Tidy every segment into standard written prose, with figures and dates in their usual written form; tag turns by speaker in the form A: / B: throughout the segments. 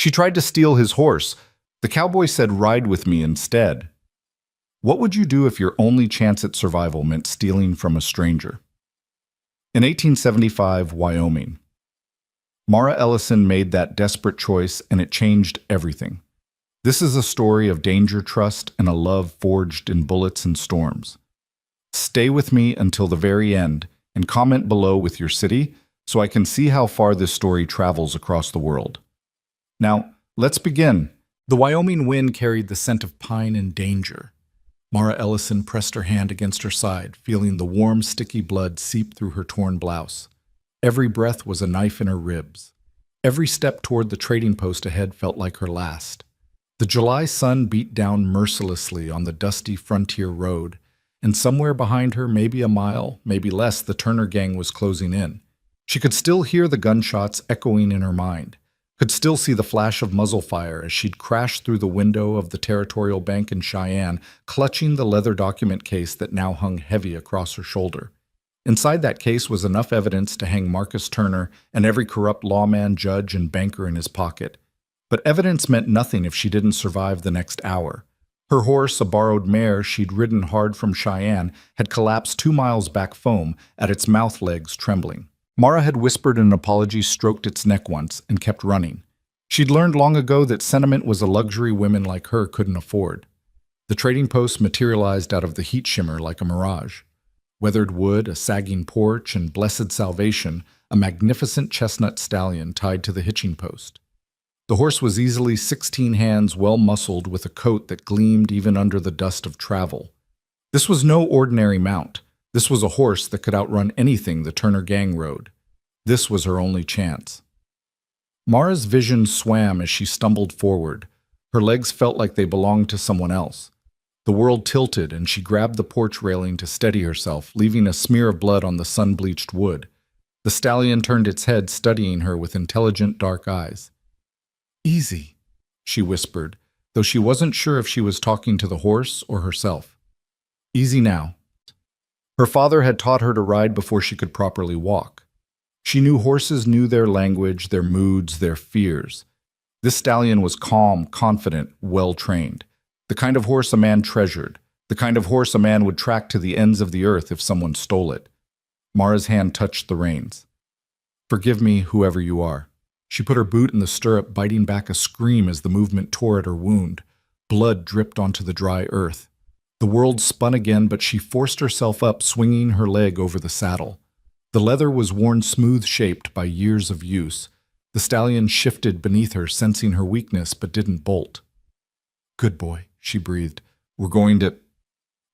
A: She tried to steal his horse. The cowboy said, "Ride with me instead." What would you do if your only chance at survival meant stealing from a stranger? In 1875, Wyoming. Mara Ellison made that desperate choice, and it changed everything. This is a story of danger, trust, and a love forged in bullets and storms. Stay with me until the very end, and comment below with your city so I can see how far this story travels across the world. Now, let's begin. The Wyoming wind carried the scent of pine and danger. Mara Ellison pressed her hand against her side, feeling the warm, sticky blood seep through her torn blouse. Every breath was a knife in her ribs. Every step toward the trading post ahead felt like her last. The July sun beat down mercilessly on the dusty frontier road, and somewhere behind her, maybe a mile, maybe less, the Turner gang was closing in. She could still hear the gunshots echoing in her mind, could still see the flash of muzzle fire as she'd crashed through the window of the Territorial Bank in Cheyenne, clutching the leather document case that now hung heavy across her shoulder. Inside that case was enough evidence to hang Marcus Turner and every corrupt lawman, judge, and banker in his pocket. But evidence meant nothing if she didn't survive the next hour. Her horse, a borrowed mare she'd ridden hard from Cheyenne, had collapsed 2 miles back foam, at its mouth legs trembling. Mara had whispered an apology, stroked its neck once, and kept running. She'd learned long ago that sentiment was a luxury women like her couldn't afford. The trading post materialized out of the heat shimmer like a mirage. Weathered wood, a sagging porch, and blessed salvation, a magnificent chestnut stallion tied to the hitching post. The horse was easily 16 hands, well-muscled, with a coat that gleamed even under the dust of travel. This was no ordinary mount. This was a horse that could outrun anything the Turner gang rode. This was her only chance. Mara's vision swam as she stumbled forward. Her legs felt like they belonged to someone else. The world tilted, and she grabbed the porch railing to steady herself, leaving a smear of blood on the sun-bleached wood. The stallion turned its head, studying her with intelligent dark eyes. "Easy," she whispered, though she wasn't sure if she was talking to the horse or herself. "Easy now." Her father had taught her to ride before she could properly walk. She knew horses knew their language, their moods, their fears. This stallion was calm, confident, well-trained. The kind of horse a man treasured. The kind of horse a man would track to the ends of the earth if someone stole it. Mara's hand touched the reins. "Forgive me, whoever you are." She put her boot in the stirrup, biting back a scream as the movement tore at her wound. Blood dripped onto the dry earth. The world spun again, but she forced herself up, swinging her leg over the saddle. The leather was worn smooth-shaped by years of use. The stallion shifted beneath her, sensing her weakness, but didn't bolt. "Good boy," she breathed. "We're going to—"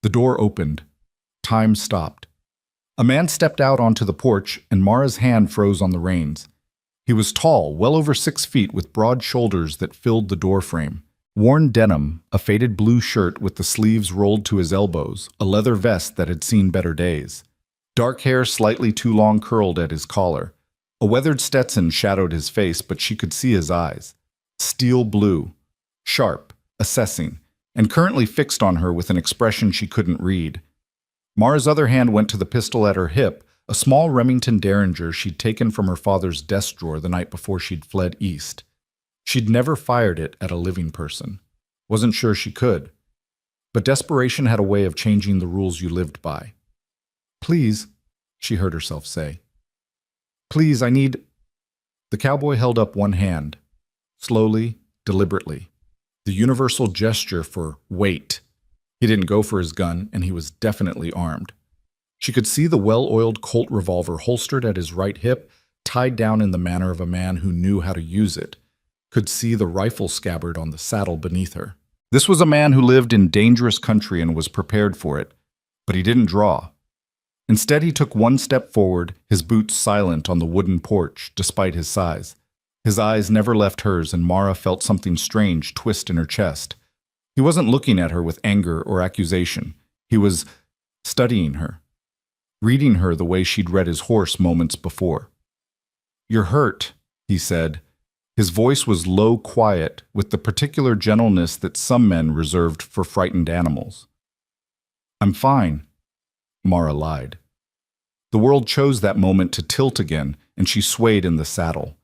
A: The door opened. Time stopped. A man stepped out onto the porch, and Mara's hand froze on the reins. He was tall, well over 6 feet, with broad shoulders that filled the doorframe. Worn denim, a faded blue shirt with the sleeves rolled to his elbows, a leather vest that had seen better days. Dark hair slightly too long curled at his collar. A weathered Stetson shadowed his face, but she could see his eyes. Steel blue, sharp, assessing, and currently fixed on her with an expression she couldn't read. Mara's other hand went to the pistol at her hip, a small Remington Derringer she'd taken from her father's desk drawer the night before she'd fled east. She'd never fired it at a living person. Wasn't sure she could. But desperation had a way of changing the rules you lived by. "Please," she heard herself say. "Please, I need—" The cowboy held up one hand, slowly, deliberately. The universal gesture for wait. He didn't go for his gun, and he was definitely armed. She could see the well-oiled Colt revolver holstered at his right hip, tied down in the manner of a man who knew how to use it. Could see the rifle scabbard on the saddle beneath her. This was a man who lived in dangerous country and was prepared for it, but he didn't draw. Instead, he took one step forward, his boots silent on the wooden porch, despite his size. His eyes never left hers, and Mara felt something strange twist in her chest. He wasn't looking at her with anger or accusation. He was studying her. Reading her the way she'd read his horse moments before. "You're hurt," he said. His voice was low, quiet, with the particular gentleness that some men reserved for frightened animals. "I'm fine," Mara lied. The world chose that moment to tilt again, and she swayed in the saddle.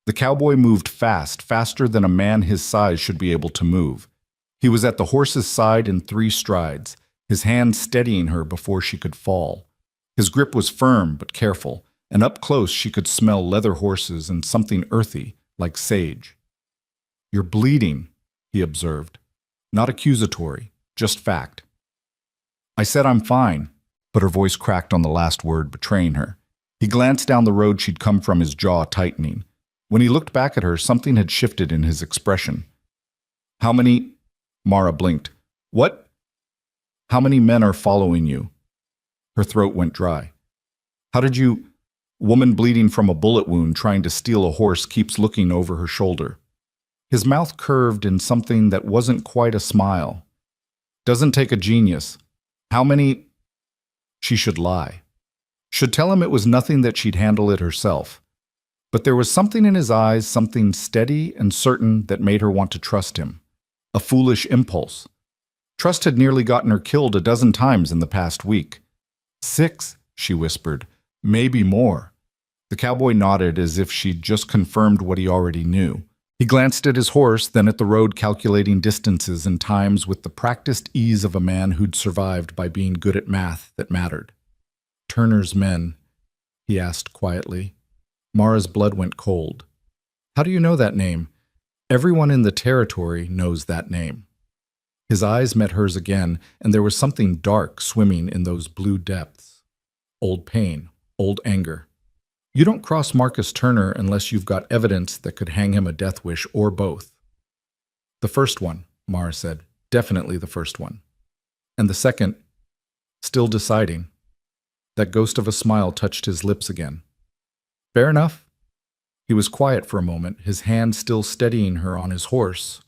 A: The cowboy moved fast, faster than a man his size should be able to move. He was at the horse's side in 3 strides, his hand steadying her before she could fall. His grip was firm but careful, and up close she could smell leather horses and something earthy, like sage. "You're bleeding," he observed. Not accusatory, just fact. "I said I'm fine," but her voice cracked on the last word, betraying her. He glanced down the road she'd come from, his jaw tightening. When he looked back at her, something had shifted in his expression. "How many—" Mara blinked. "What? How many men are following you?" Her throat went dry. "How did you—" Woman bleeding from a bullet wound trying to steal a horse keeps looking over her shoulder. His mouth curved in something that wasn't quite a smile. "Doesn't take a genius. How many—" She should lie. Should tell him it was nothing, that she'd handle it herself. But there was something in his eyes, something steady and certain that made her want to trust him. A foolish impulse. Trust had nearly gotten her killed a dozen times in the past week. 6, she whispered. "Maybe more." The cowboy nodded as if she'd just confirmed what he already knew. He glanced at his horse, then at the road, calculating distances and times with the practiced ease of a man who'd survived by being good at math that mattered. "Turner's men?" he asked quietly. Mara's blood went cold. "How do you know that name?" "Everyone in the territory knows that name." His eyes met hers again, and there was something dark swimming in those blue depths. Old pain, old anger. "You don't cross Marcus Turner unless you've got evidence that could hang him a death wish, or both." "The first one," Mara said. "Definitely the first one." "And the second—" Still deciding. That ghost of a smile touched his lips again. "Fair enough." He was quiet for a moment, his hand still steadying her on his horse.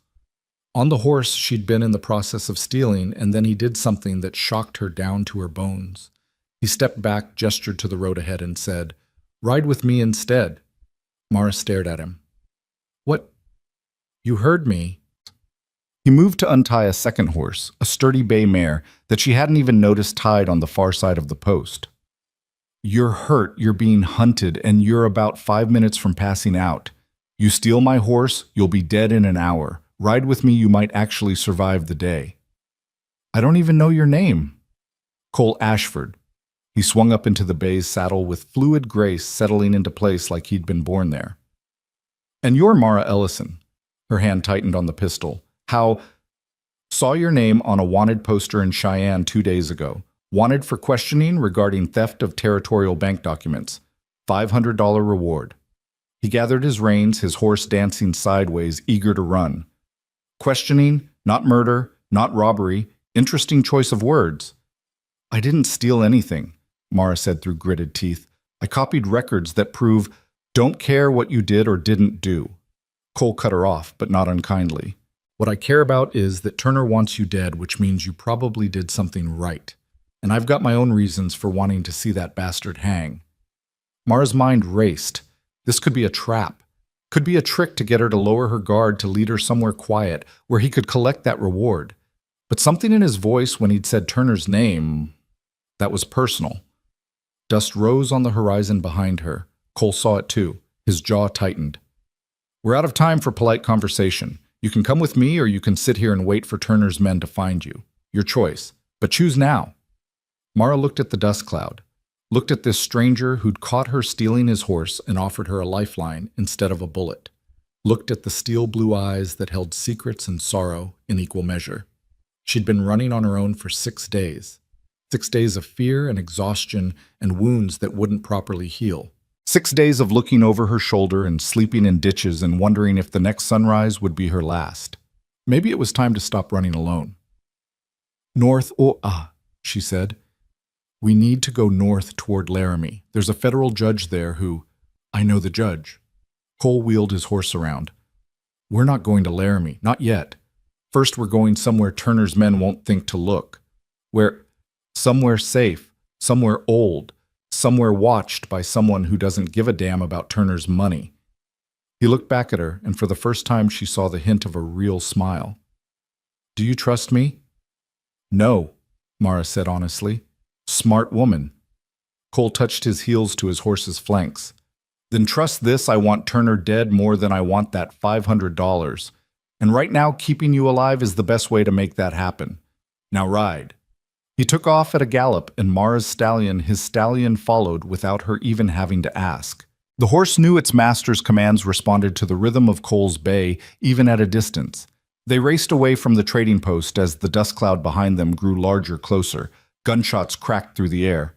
A: On the horse she'd been in the process of stealing, and then he did something that shocked her down to her bones. He stepped back, gestured to the road ahead, and said, "Ride with me instead." Mara stared at him. "What? You heard me." He moved to untie a second horse, a sturdy bay mare that she hadn't even noticed tied on the far side of the post. "You're hurt, you're being hunted, and you're about 5 minutes from passing out. You steal my horse, you'll be dead in an hour. Ride with me, you might actually survive the day." "I don't even know your name." "Cole Ashford." He swung up into the bay's saddle with fluid grace, settling into place like he'd been born there. "And you're Mara Ellison." Her hand tightened on the pistol. "How—" "Saw your name on a wanted poster in Cheyenne 2 days ago. Wanted for questioning regarding theft of territorial bank documents. $500 reward." He gathered his reins, his horse dancing sideways, eager to run. "Questioning, not murder, not robbery. Interesting choice of words." "I didn't steal anything," Mara said through gritted teeth. "I copied records that prove—" "Don't care what you did or didn't do." Cole cut her off, but not unkindly. "What I care about is that Turner wants you dead, which means you probably did something right. And I've got my own reasons for wanting to see that bastard hang." Mara's mind raced. This could be a trap. Could be a trick to get her to lower her guard, to lead her somewhere quiet, where he could collect that reward. But something in his voice when he'd said Turner's name, that was personal. Dust rose on the horizon behind her. Cole saw it too. His jaw tightened. "We're out of time for polite conversation. You can come with me, or you can sit here and wait for Turner's men to find you. Your choice. But choose now." Mara looked at the dust cloud, looked at this stranger who'd caught her stealing his horse and offered her a lifeline instead of a bullet, looked at the steel blue eyes that held secrets and sorrow in equal measure. She'd been running on her own for 6 days. 6 days of fear and exhaustion and wounds that wouldn't properly heal. 6 days of looking over her shoulder and sleeping in ditches and wondering if the next sunrise would be her last. Maybe it was time to stop running alone. "North, she said. "We need to go north toward Laramie. There's a federal judge there who—" "I know the judge." Cole wheeled his horse around. "We're not going to Laramie, not yet. First we're going somewhere Turner's men won't think to look. Somewhere safe, somewhere old, somewhere watched by someone who doesn't give a damn about Turner's money." He looked back at her, and for the first time she saw the hint of a real smile. "Do you trust me?" "No," Mara said honestly. "Smart woman." Cole touched his heels to his horse's flanks. Then trust this, I want Turner dead more than I want that $500. And right now, keeping you alive is the best way to make that happen. Now ride." He took off at a gallop, and Mara's stallion, his stallion, followed without her even having to ask. The horse knew its master's commands responded to the rhythm of Cole's bay, even at a distance. They raced away from the trading post as the dust cloud behind them grew larger, closer. Gunshots cracked through the air.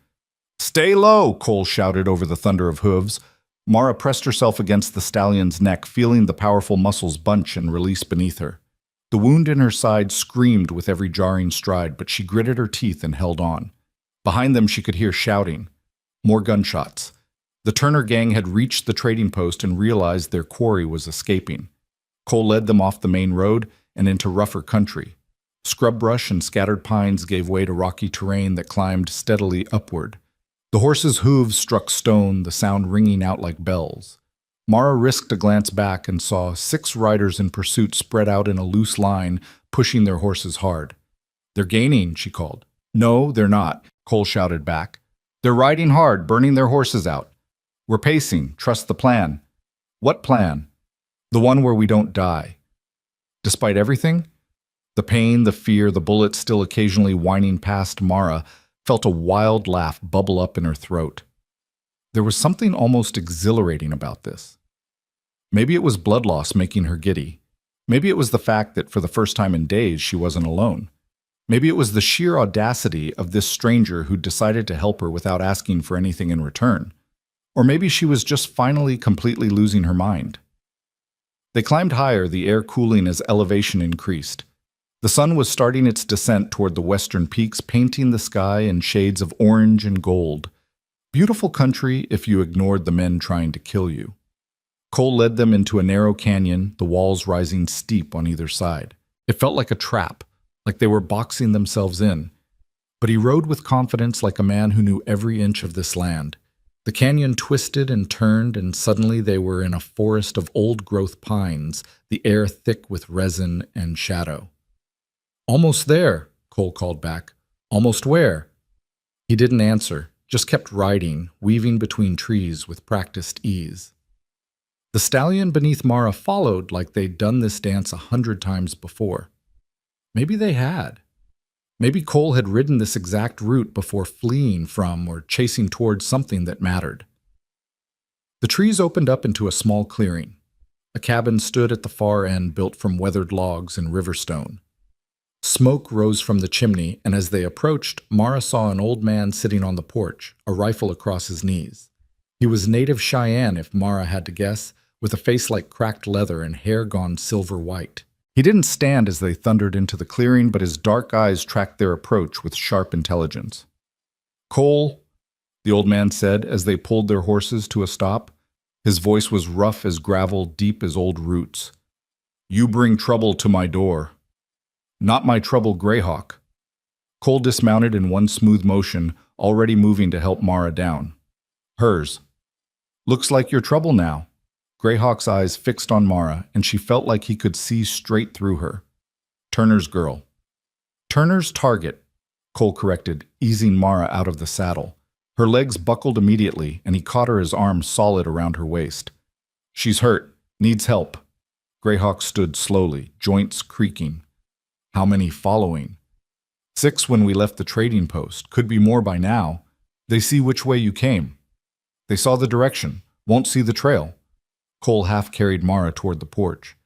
A: "Stay low!" Cole shouted over the thunder of hooves. Mara pressed herself against the stallion's neck, feeling the powerful muscles bunch and release beneath her. The wound in her side screamed with every jarring stride, but she gritted her teeth and held on. Behind them she could hear shouting. More gunshots. The Turner gang had reached the trading post and realized their quarry was escaping. Cole led them off the main road and into rougher country. Scrub brush and scattered pines gave way to rocky terrain that climbed steadily upward. The horse's hooves struck stone, the sound ringing out like bells. Mara risked a glance back and saw 6 riders in pursuit spread out in a loose line, pushing their horses hard. "They're gaining," she called. "No, they're not," Cole shouted back. "They're riding hard, burning their horses out. We're pacing. Trust the plan." "What plan?" "The one where we don't die." Despite everything, the pain, the fear, the bullets still occasionally whining past, Mara felt a wild laugh bubble up in her throat. There was something almost exhilarating about this. Maybe it was blood loss making her giddy. Maybe it was the fact that for the first time in days she wasn't alone. Maybe it was the sheer audacity of this stranger who decided to help her without asking for anything in return. Or maybe she was just finally completely losing her mind. They climbed higher, the air cooling as elevation increased. The sun was starting its descent toward the western peaks, painting the sky in shades of orange and gold. Beautiful country if you ignored the men trying to kill you. Cole led them into a narrow canyon, the walls rising steep on either side. It felt like a trap, like they were boxing themselves in. But he rode with confidence like a man who knew every inch of this land. The canyon twisted and turned, and suddenly they were in a forest of old-growth pines, the air thick with resin and shadow. "Almost there," Cole called back. "Almost where?" He didn't answer, just kept riding, weaving between trees with practiced ease. The stallion beneath Mara followed like they'd done this dance 100 times before. Maybe they had. Maybe Cole had ridden this exact route before fleeing from or chasing towards something that mattered. The trees opened up into a small clearing. A cabin stood at the far end, built from weathered logs and river stone. Smoke rose from the chimney, and as they approached, Mara saw an old man sitting on the porch, a rifle across his knees. He was native Cheyenne, if Mara had to guess, with a face like cracked leather and hair gone silver white. He didn't stand as they thundered into the clearing, but his dark eyes tracked their approach with sharp intelligence. "Cole," the old man said as they pulled their horses to a stop. His voice was rough as gravel, deep as old roots. "You bring trouble to my door." "Not my trouble, Greyhawk." Cole dismounted in one smooth motion, already moving to help Mara down. "Hers." "Looks like your trouble now." Greyhawk's eyes fixed on Mara, and she felt like he could see straight through her. "Turner's girl." "Turner's target," Cole corrected, easing Mara out of the saddle. Her legs buckled immediately, and he caught her, his arm solid around her waist. "She's hurt. Needs help." Greyhawk stood slowly, joints creaking. "How many following?" "6 when we left the trading post. Could be more by now. They see which way you came." "They saw the direction. Won't see the trail." Cole half-carried Mara toward the porch.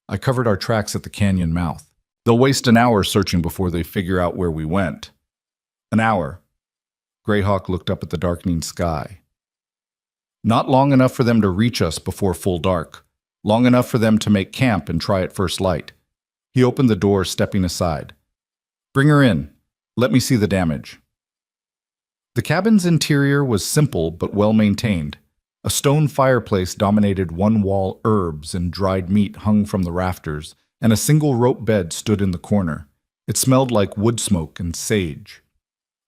A: "I covered our tracks at the canyon mouth. They'll waste an hour searching before they figure out where we went." "An hour." Greyhawk looked up at the darkening sky. "Not long enough for them to reach us before full dark. Long enough for them to make camp and try at first light." He opened the door, stepping aside. "Bring her in. Let me see the damage." The cabin's interior was simple but well-maintained. A stone fireplace dominated one wall, herbs and dried meat hung from the rafters, and a single rope bed stood in the corner. It smelled like wood smoke and sage.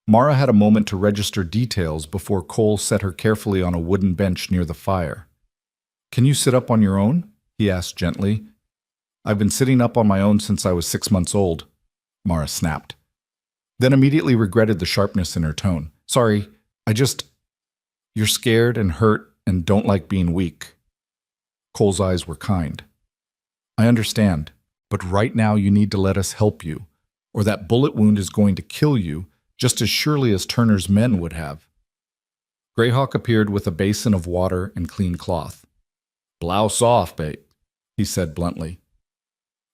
A: Mara had a moment to register details before Cole set her carefully on a wooden bench near the fire. "Can you sit up on your own?" he asked gently. "I've been sitting up on my own since I was 6 months old," Mara snapped. Then immediately regretted the sharpness in her tone. "Sorry, "You're scared and hurt and don't like being weak. Cole's eyes were kind. I understand, but right now you need to let us help you, or that bullet wound is going to kill you just as surely as Turner's men would have. Greyhawk appeared with a basin of water and clean cloth. Blouse off, babe, he said bluntly.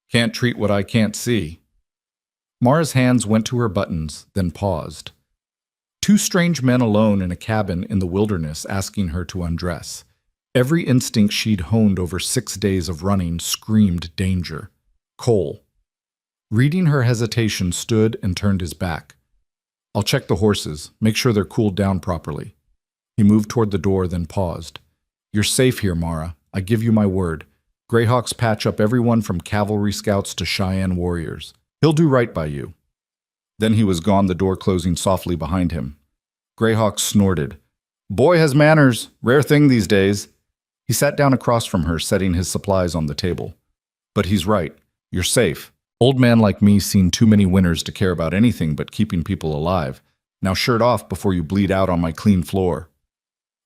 A: Can't treat what I can't see. Mara's hands went to her buttons, then paused. Two strange men alone in a cabin in the wilderness asking her to undress. Every instinct she'd honed over 6 days of running screamed danger. Cole. Reading her hesitation, stood and turned his back. I'll check the horses, make sure they're cooled down properly. He moved toward the door, then paused. You're safe here, Mara. I give you my word. Greyhawks patch up everyone from cavalry scouts to Cheyenne warriors. He'll do right by you. Then he was gone, the door closing softly behind him. Greyhawk snorted. Boy has manners, rare thing these days. He sat down across from her, setting his supplies on the table. But he's right. You're safe. Old man like me seen too many winters to care about anything but keeping people alive. Now shirt off before you bleed out on my clean floor.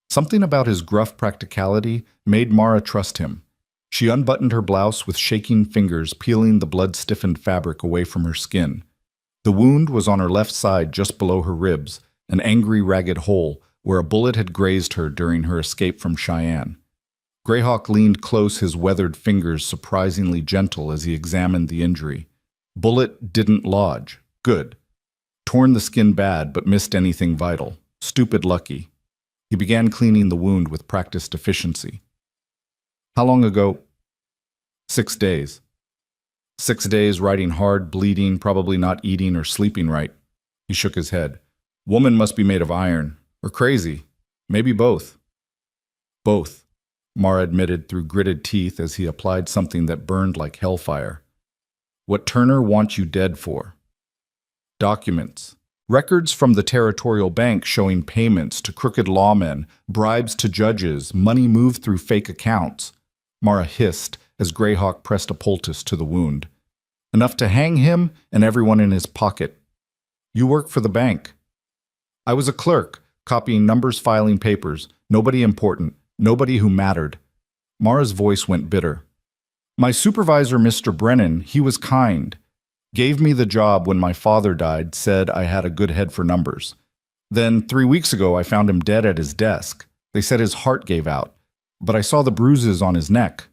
A: Something about his gruff practicality made Mara trust him. She unbuttoned her blouse with shaking fingers, peeling the blood-stiffened fabric away from her skin. The wound was on her left side, just below her ribs, an angry, ragged hole where a bullet had grazed her during her escape from Cheyenne. Greyhawk leaned close, his weathered fingers surprisingly gentle as he examined the injury. Bullet didn't lodge. Good. Torn the skin bad, but missed anything vital. Stupid lucky. He began cleaning the wound with practiced efficiency. How long ago? 6 days. 6 days riding hard, bleeding, probably not eating or sleeping right. He shook his head. Woman must be made of iron. Or crazy. Maybe both. Both, Mara admitted through gritted teeth as he applied something that burned like hellfire. What Turner wants you dead for? Documents. Records from the Territorial Bank showing payments to crooked lawmen, bribes to judges, money moved through fake accounts. Mara hissed as Greyhawk pressed a poultice to the wound. Enough to hang him and everyone in his pocket. You work for the bank. I was a clerk, copying numbers, filing papers. Nobody important. Nobody who mattered. Mara's voice went bitter. My supervisor, Mr. Brennan, he was kind. Gave me the job when my father died, said I had a good head for numbers. Then 3 weeks ago I found him dead at his desk. They said his heart gave out, but I saw the bruises on his neck.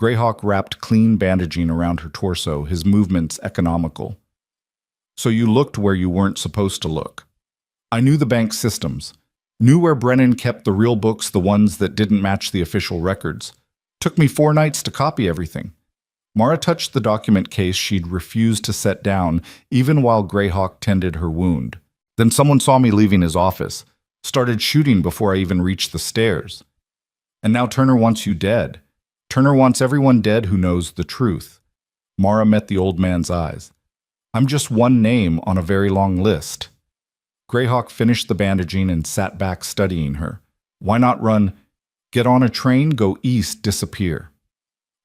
A: Greyhawk wrapped clean bandaging around her torso, his movements economical. So you looked where you weren't supposed to look. I knew the bank's systems. Knew where Brennan kept the real books, the ones that didn't match the official records. Took me 4 nights to copy everything. Mara touched the document case she'd refused to set down, even while Greyhawk tended her wound. Then someone saw me leaving his office, started shooting before I even reached the stairs. And now Turner wants you dead. Turner wants everyone dead who knows the truth. Mara met the old man's eyes. I'm just one name on a very long list. Greyhawk finished the bandaging and sat back studying her. Why not run, get on a train, go east, disappear?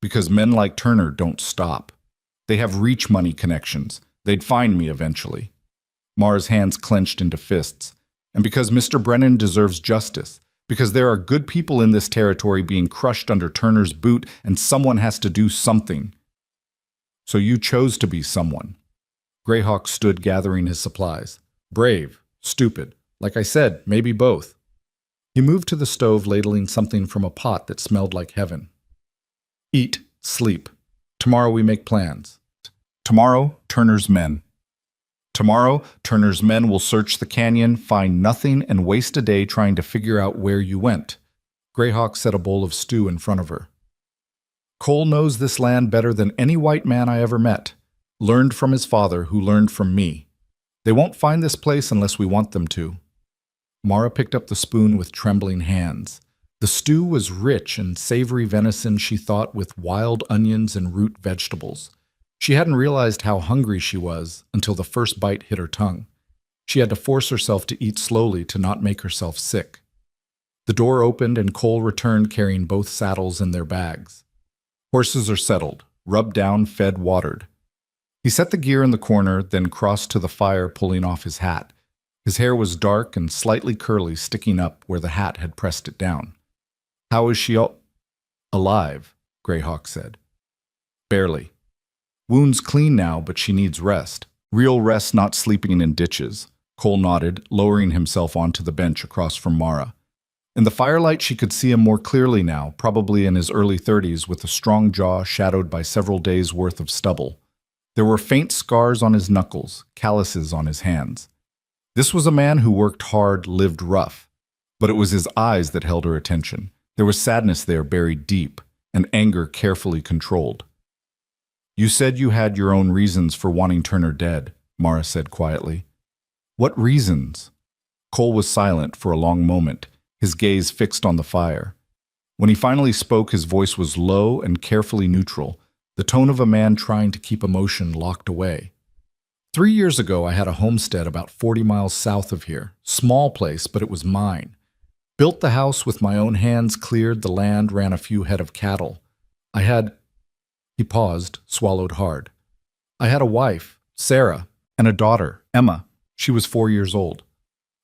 A: Because men like Turner don't stop. They have reach money connections. They'd find me eventually. Mara's hands clenched into fists. And because Mr. Brennan deserves justice. Because there are good people in this territory being crushed under Turner's boot, and someone has to do something. So you chose to be someone. Greyhawk stood gathering his supplies. Brave, stupid. Like I said, maybe both. He moved to the stove, ladling something from a pot that smelled like heaven. Eat, sleep. Tomorrow we make plans. Tomorrow, Turner's men. Tomorrow, Turner's men will search the canyon, find nothing, and waste a day trying to figure out where you went. Greyhawk set a bowl of stew in front of her. Cole knows this land better than any white man I ever met. Learned from his father, who learned from me. They won't find this place unless we want them to. Mara picked up the spoon with trembling hands. The stew was rich and savory venison, she thought, with wild onions and root vegetables. She hadn't realized how hungry she was until the first bite hit her tongue. She had to force herself to eat slowly to not make herself sick. The door opened and Cole returned carrying both saddles and their bags. Horses are settled, rubbed down, fed, watered. He set the gear in the corner, then crossed to the fire, pulling off his hat. His hair was dark and slightly curly, sticking up where the hat had pressed it down. How is she alive? Greyhawk said. Barely. Wounds clean now, but she needs rest. Real rest, not sleeping in ditches. Cole nodded, lowering himself onto the bench across from Mara. In the firelight, she could see him more clearly now, probably in his early 30s, with a strong jaw shadowed by several days' worth of stubble. There were faint scars on his knuckles, calluses on his hands. This was a man who worked hard, lived rough. But it was his eyes that held her attention. There was sadness there buried deep, and anger carefully controlled. You said you had your own reasons for wanting Turner dead, Mara said quietly. What reasons? Cole was silent for a long moment, his gaze fixed on the fire. When he finally spoke, his voice was low and carefully neutral, the tone of a man trying to keep emotion locked away. 3 years ago, I had a homestead about 40 miles south of here. Small place, but it was mine. Built the house with my own hands, cleared the land, ran a few head of cattle. I had... He paused, swallowed hard. I had a wife, Sarah, and a daughter, Emma. She was 4 years old.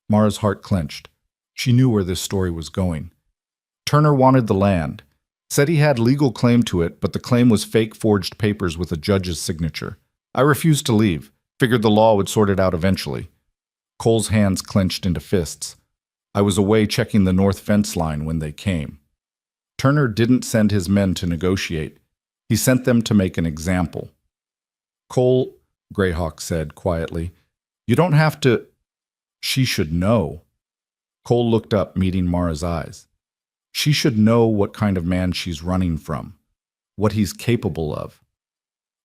A: Mara's heart clenched. She knew where this story was going. Turner wanted the land. Said he had legal claim to it, but the claim was fake forged papers with a judge's signature. I refused to leave. Figured the law would sort it out eventually. Cole's hands clenched into fists. I was away checking the north fence line when they came. Turner didn't send his men to negotiate. He sent them to make an example. Cole, Greyhawk said quietly, you don't have to... She should know. Cole looked up, meeting Mara's eyes. She should know what kind of man she's running from, what he's capable of.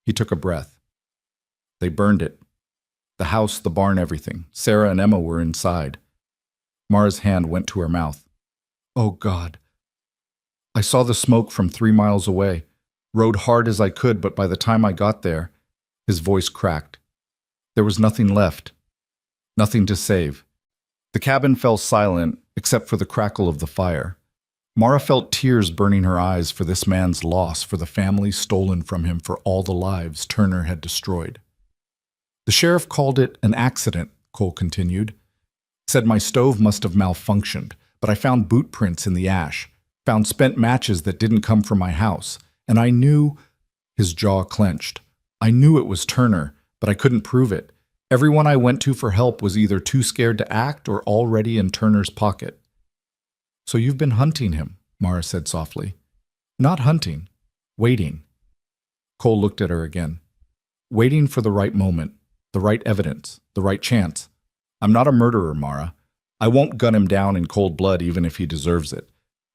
A: He took a breath. They burned it. The house, the barn, everything. Sarah and Emma were inside. Mara's hand went to her mouth. Oh, God. I saw the smoke from 3 miles away. Rode hard as I could, but by the time I got there, his voice cracked. There was nothing left. Nothing to save. The cabin fell silent, except for the crackle of the fire. Mara felt tears burning her eyes for this man's loss, for the family stolen from him, for all the lives Turner had destroyed. The sheriff called it an accident, Cole continued. Said my stove must have malfunctioned, but I found boot prints in the ash, found spent matches that didn't come from my house, and I knew... His jaw clenched. I knew it was Turner, but I couldn't prove it. Everyone I went to for help was either too scared to act or already in Turner's pocket. So you've been hunting him, Mara said softly. Not hunting. Waiting. Cole looked at her again. Waiting for the right moment, the right evidence, the right chance. I'm not a murderer, Mara. I won't gun him down in cold blood even if he deserves it.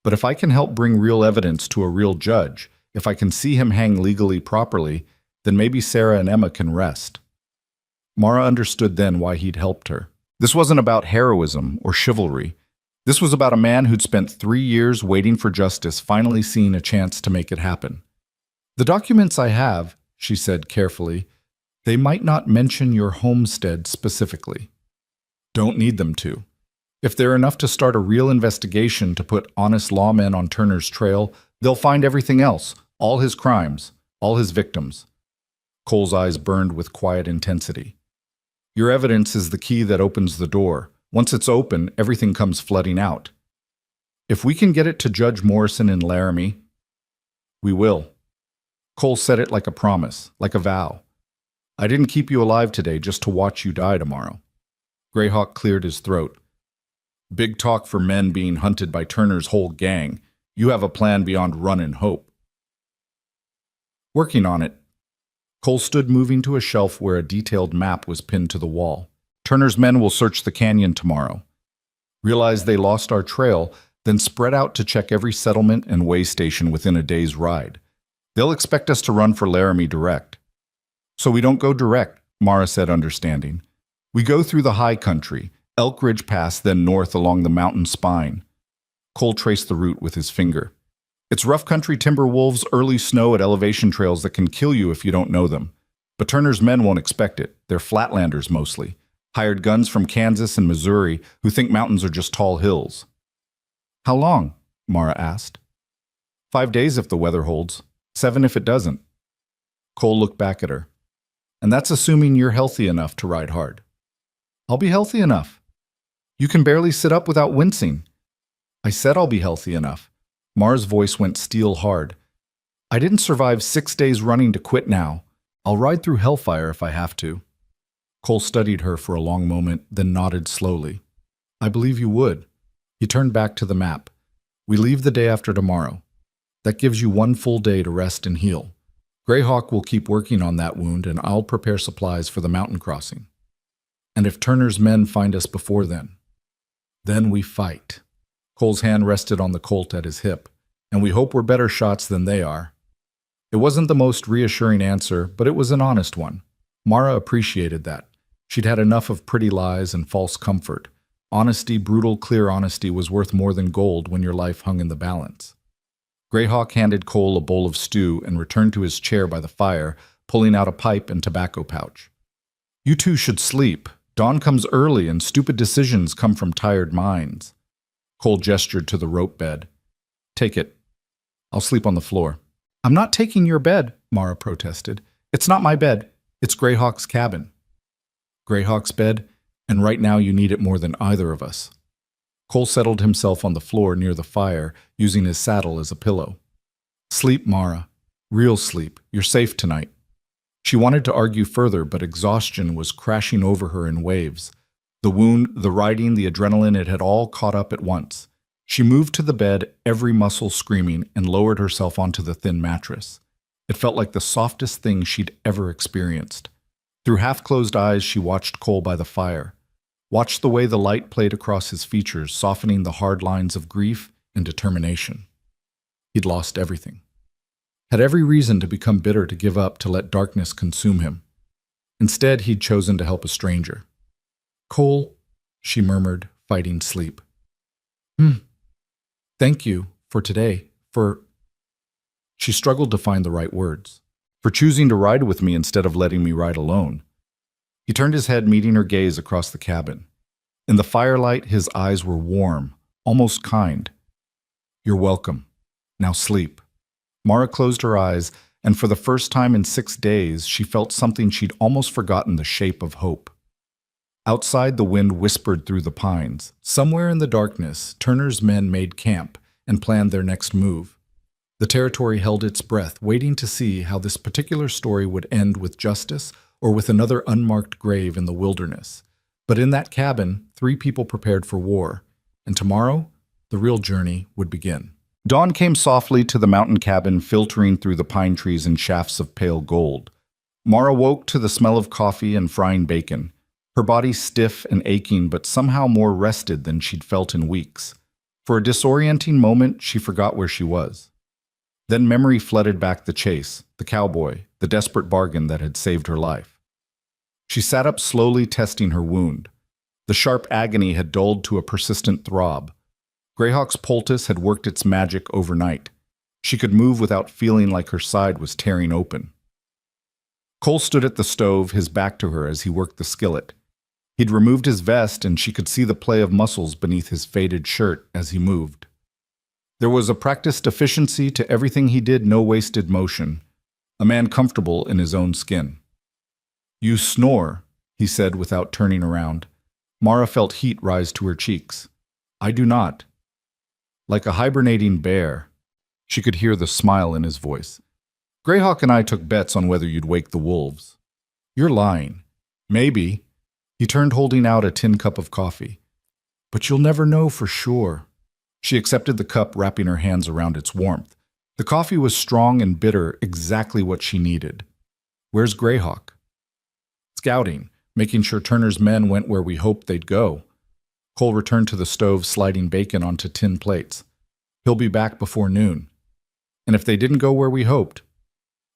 A: But if I can help bring real evidence to a real judge, if I can see him hang legally properly, then maybe Sarah and Emma can rest. Mara understood then why he'd helped her. This wasn't about heroism or chivalry. This was about a man who'd spent 3 years waiting for justice, finally seeing a chance to make it happen. The documents I have, she said carefully, they might not mention your homestead specifically. Don't need them to. If they're enough to start a real investigation to put honest lawmen on Turner's trail, they'll find everything else, all his crimes, all his victims. Cole's eyes burned with quiet intensity. Your evidence is the key that opens the door. Once it's open, everything comes flooding out. If we can get it to Judge Morrison in Laramie, we will. Cole said it like a promise, like a vow. I didn't keep you alive today just to watch you die tomorrow. Greyhawk cleared his throat. Big talk for men being hunted by Turner's whole gang. You have a plan beyond run and hope. Working on it. Cole stood moving to a shelf where a detailed map was pinned to the wall. Turner's men will search the canyon tomorrow. Realize they lost our trail, then spread out to check every settlement and way station within a day's ride. They'll expect us to run for Laramie direct. So we don't go direct, Mara said, understanding. We go through the high country, Elk Ridge Pass, then north along the mountain spine. Cole traced the route with his finger. It's rough country timber wolves, early snow at elevation trails that can kill you if you don't know them. But Turner's men won't expect it. They're flatlanders mostly. Hired guns from Kansas and Missouri who think mountains are just tall hills. How long? Mara asked. 5 days if the weather holds. 7 if it doesn't. Cole looked back at her. And that's assuming you're healthy enough to ride hard. I'll be healthy enough. You can barely sit up without wincing. I said I'll be healthy enough. Mara's voice went steel hard. I didn't survive 6 days running to quit now. I'll ride through hellfire if I have to. Cole studied her for a long moment, then nodded slowly. I believe you would. He turned back to the map. We leave the day after tomorrow. That gives you 1 full day to rest and heal. Greyhawk will keep working on that wound, and I'll prepare supplies for the mountain crossing. And if Turner's men find us before then we fight. Cole's hand rested on the Colt at his hip, and we hope we're better shots than they are. It wasn't the most reassuring answer, but it was an honest one. Mara appreciated that. She'd had enough of pretty lies and false comfort. Honesty, brutal, clear honesty was worth more than gold when your life hung in the balance. Greyhawk handed Cole a bowl of stew and returned to his chair by the fire, pulling out a pipe and tobacco pouch. You two should sleep. Dawn comes early and stupid decisions come from tired minds. Cole gestured to the rope bed. Take it. I'll sleep on the floor. I'm not taking your bed, Mara protested. It's not my bed. It's Greyhawk's cabin. Greyhawk's bed, and right now you need it more than either of us. Cole settled himself on the floor near the fire, using his saddle as a pillow. Sleep, Mara. Real sleep. You're safe tonight. She wanted to argue further, but exhaustion was crashing over her in waves. The wound, the riding, the adrenaline, it had all caught up at once. She moved to the bed, every muscle screaming, and lowered herself onto the thin mattress. It felt like the softest thing she'd ever experienced. Through half-closed eyes, she watched Cole by the fire. Watched the way the light played across his features, softening the hard lines of grief and determination. He'd lost everything. Had every reason to become bitter, to give up, to let darkness consume him. Instead, he'd chosen to help a stranger. Cole, she murmured, fighting sleep. Thank you for today, for... She struggled to find the right words. For choosing to ride with me instead of letting me ride alone. He turned his head, meeting her gaze across the cabin. In the firelight, his eyes were warm, almost kind. You're welcome. Now sleep. Mara closed her eyes, and for the first time in 6 days, she felt something she'd almost forgotten, the shape of hope. Outside, the wind whispered through the pines. Somewhere in the darkness, Turner's men made camp and planned their next move. The territory held its breath, waiting to see how this particular story would end, with justice or with another unmarked grave in the wilderness. But in that cabin, 3 people prepared for war, and tomorrow, the real journey would begin. Dawn came softly to the mountain cabin, filtering through the pine trees in shafts of pale gold. Mara woke to the smell of coffee and frying bacon, her body stiff and aching, but somehow more rested than she'd felt in weeks. For a disorienting moment, she forgot where she was. Then memory flooded back: the chase, the cowboy, the desperate bargain that had saved her life. She sat up slowly, testing her wound. The sharp agony had dulled to a persistent throb. Greyhawk's poultice had worked its magic overnight. She could move without feeling like her side was tearing open. Cole stood at the stove, his back to her as he worked the skillet. He'd removed his vest, and she could see the play of muscles beneath his faded shirt as he moved. There was a practiced efficiency to everything he did, no wasted motion. A man comfortable in his own skin. You snore, he said without turning around. Mara felt heat rise to her cheeks. I do not. Like a hibernating bear. She could hear the smile in his voice. Greyhawk and I took bets on whether you'd wake the wolves. You're lying. Maybe. He turned, holding out a tin cup of coffee. But you'll never know for sure. She accepted the cup, wrapping her hands around its warmth. The coffee was strong and bitter, exactly what she needed. Where's Greyhawk? Scouting, making sure Turner's men went where we hoped they'd go. Cole returned to the stove, sliding bacon onto tin plates. He'll be back before noon. And if they didn't go where we hoped,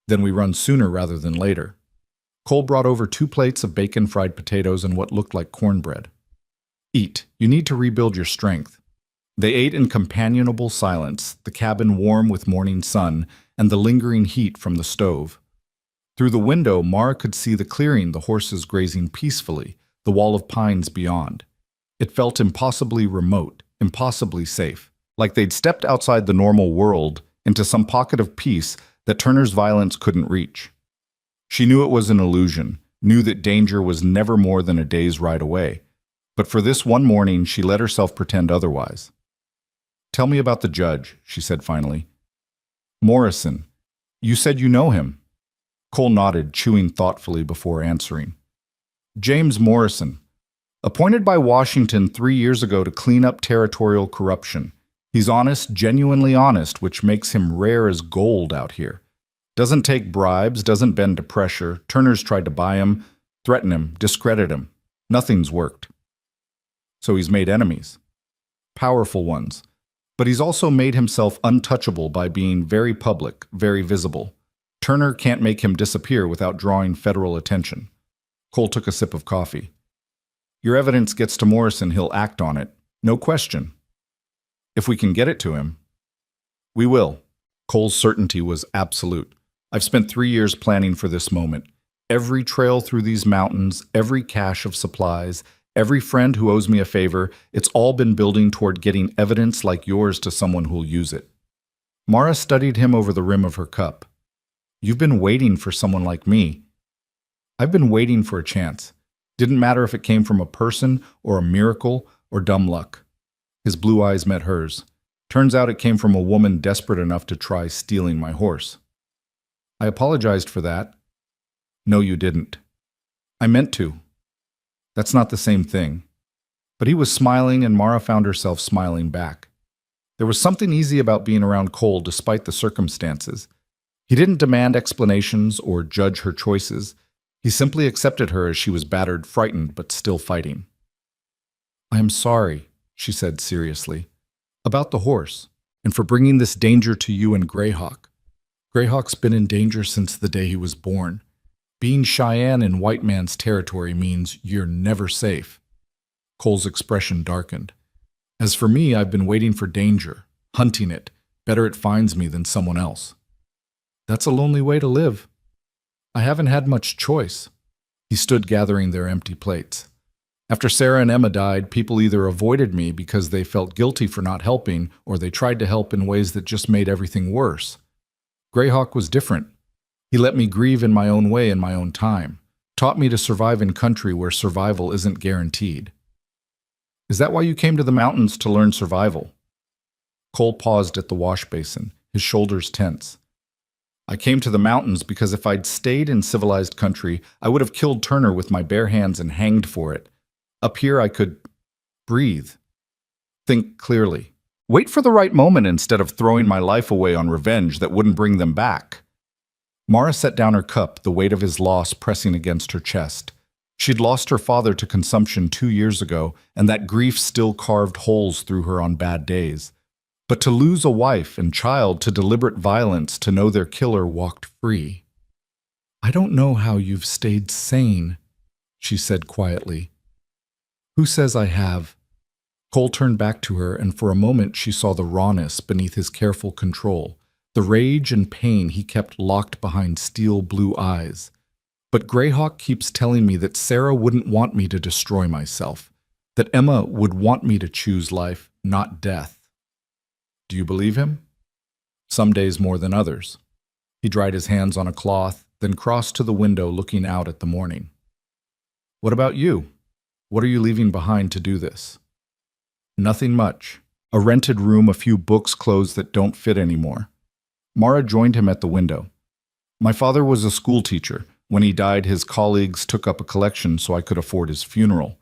A: then we run sooner rather than later. Cole brought over 2 plates of bacon, fried potatoes, and what looked like cornbread. Eat. You need to rebuild your strength. They ate in companionable silence, the cabin warm with morning sun and the lingering heat from the stove. Through the window, Mara could see the clearing, the horses grazing peacefully, the wall of pines beyond. It felt impossibly remote, impossibly safe, like they'd stepped outside the normal world into some pocket of peace that Turner's violence couldn't reach. She knew it was an illusion, knew that danger was never more than a day's ride away. But for this one morning, she let herself pretend otherwise. Tell me about the judge, she said finally. Morrison. You said you know him. Cole nodded, chewing thoughtfully before answering. James Morrison. Appointed by Washington 3 years ago to clean up territorial corruption. He's honest, genuinely honest, which makes him rare as gold out here. Doesn't take bribes, doesn't bend to pressure. Turner's tried to buy him, threaten him, discredit him. Nothing's worked. So he's made enemies. Powerful ones. But he's also made himself untouchable by being very public, very visible. Turner can't make him disappear without drawing federal attention. Cole took a sip of coffee. Your evidence gets to Morrison, he'll act on it. No question. If we can get it to him. We will. Cole's certainty was absolute. I've spent 3 years planning for this moment. Every trail through these mountains, every cache of supplies, every friend who owes me a favor, it's all been building toward getting evidence like yours to someone who'll use it. Mara studied him over the rim of her cup. You've been waiting for someone like me. I've been waiting for a chance. Didn't matter if it came from a person or a miracle or dumb luck. His blue eyes met hers. Turns out it came from a woman desperate enough to try stealing my horse. I apologized for that. No, you didn't. I meant to. That's not the same thing. But he was smiling, and Mara found herself smiling back. There was something easy about being around Cole despite the circumstances. He didn't demand explanations or judge her choices. He simply accepted her as she was battered, frightened, but still fighting. I am sorry, she said seriously, about the horse, and for bringing this danger to you and Greyhawk. Greyhawk's been in danger since the day he was born. Being Cheyenne in white man's territory means you're never safe. Cole's expression darkened. As for me, I've been waiting for danger, hunting it. Better it finds me than someone else. That's a lonely way to live. I haven't had much choice. He stood gathering their empty plates. After Sarah and Emma died, people either avoided me because they felt guilty for not helping, or they tried to help in ways that just made everything worse. Greyhawk was different. He let me grieve in my own way in my own time, taught me to survive in country where survival isn't guaranteed. Is that why you came to the mountains, to learn survival? Cole paused at the wash basin, his shoulders tense. I came to the mountains because if I'd stayed in civilized country, I would have killed Turner with my bare hands and hanged for it. Up here I could breathe, think clearly, wait for the right moment instead of throwing my life away on revenge that wouldn't bring them back. Mara set down her cup, the weight of his loss pressing against her chest. She'd lost her father to consumption 2 years ago, and that grief still carved holes through her on bad days. But to lose a wife and child to deliberate violence, to know their killer walked free. I don't know how you've stayed sane, she said quietly. Who says I have? Cole turned back to her, and for a moment she saw the rawness beneath his careful control, the rage and pain he kept locked behind steel blue eyes. But Greyhawk keeps telling me that Sarah wouldn't want me to destroy myself, that Emma would want me to choose life, not death. Do you believe him? Some days more than others. He dried his hands on a cloth, then crossed to the window looking out at the morning. What about you? What are you leaving behind to do this? Nothing much. A rented room, a few books, clothes that don't fit anymore. Mara joined him at the window. My father was a school teacher. When he died, his colleagues took up a collection so I could afford his funeral.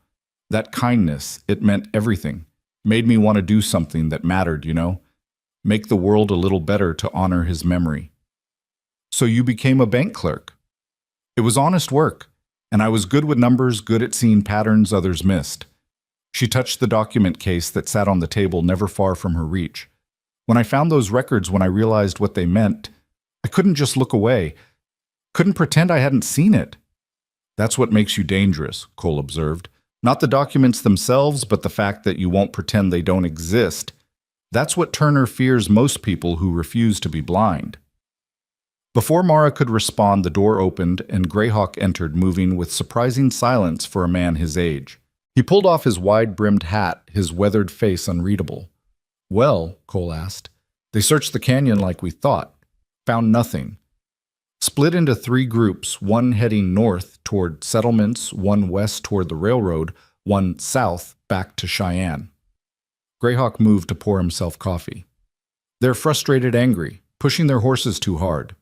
A: That kindness, it meant everything. Made me want to do something that mattered, you know? Make the world a little better to honor his memory. So you became a bank clerk. It was honest work, and I was good with numbers, good at seeing patterns others missed. She touched the document case that sat on the table never far from her reach. When I found those records, when I realized what they meant, I couldn't just look away. Couldn't pretend I hadn't seen it. That's what makes you dangerous, Cole observed. Not the documents themselves, but the fact that you won't pretend they don't exist. That's what Turner fears most people who refuse to be blind. Before Mara could respond, the door opened and Greyhawk entered, moving with surprising silence for a man his age. He pulled off his wide-brimmed hat, his weathered face unreadable. Well, Cole asked, they searched the canyon like we thought. Found nothing. Split into 3 groups, one heading north toward settlements, one west toward the railroad, one south back to Cheyenne. Greyhawk moved to pour himself coffee. They're frustrated, angry, pushing their horses too hard.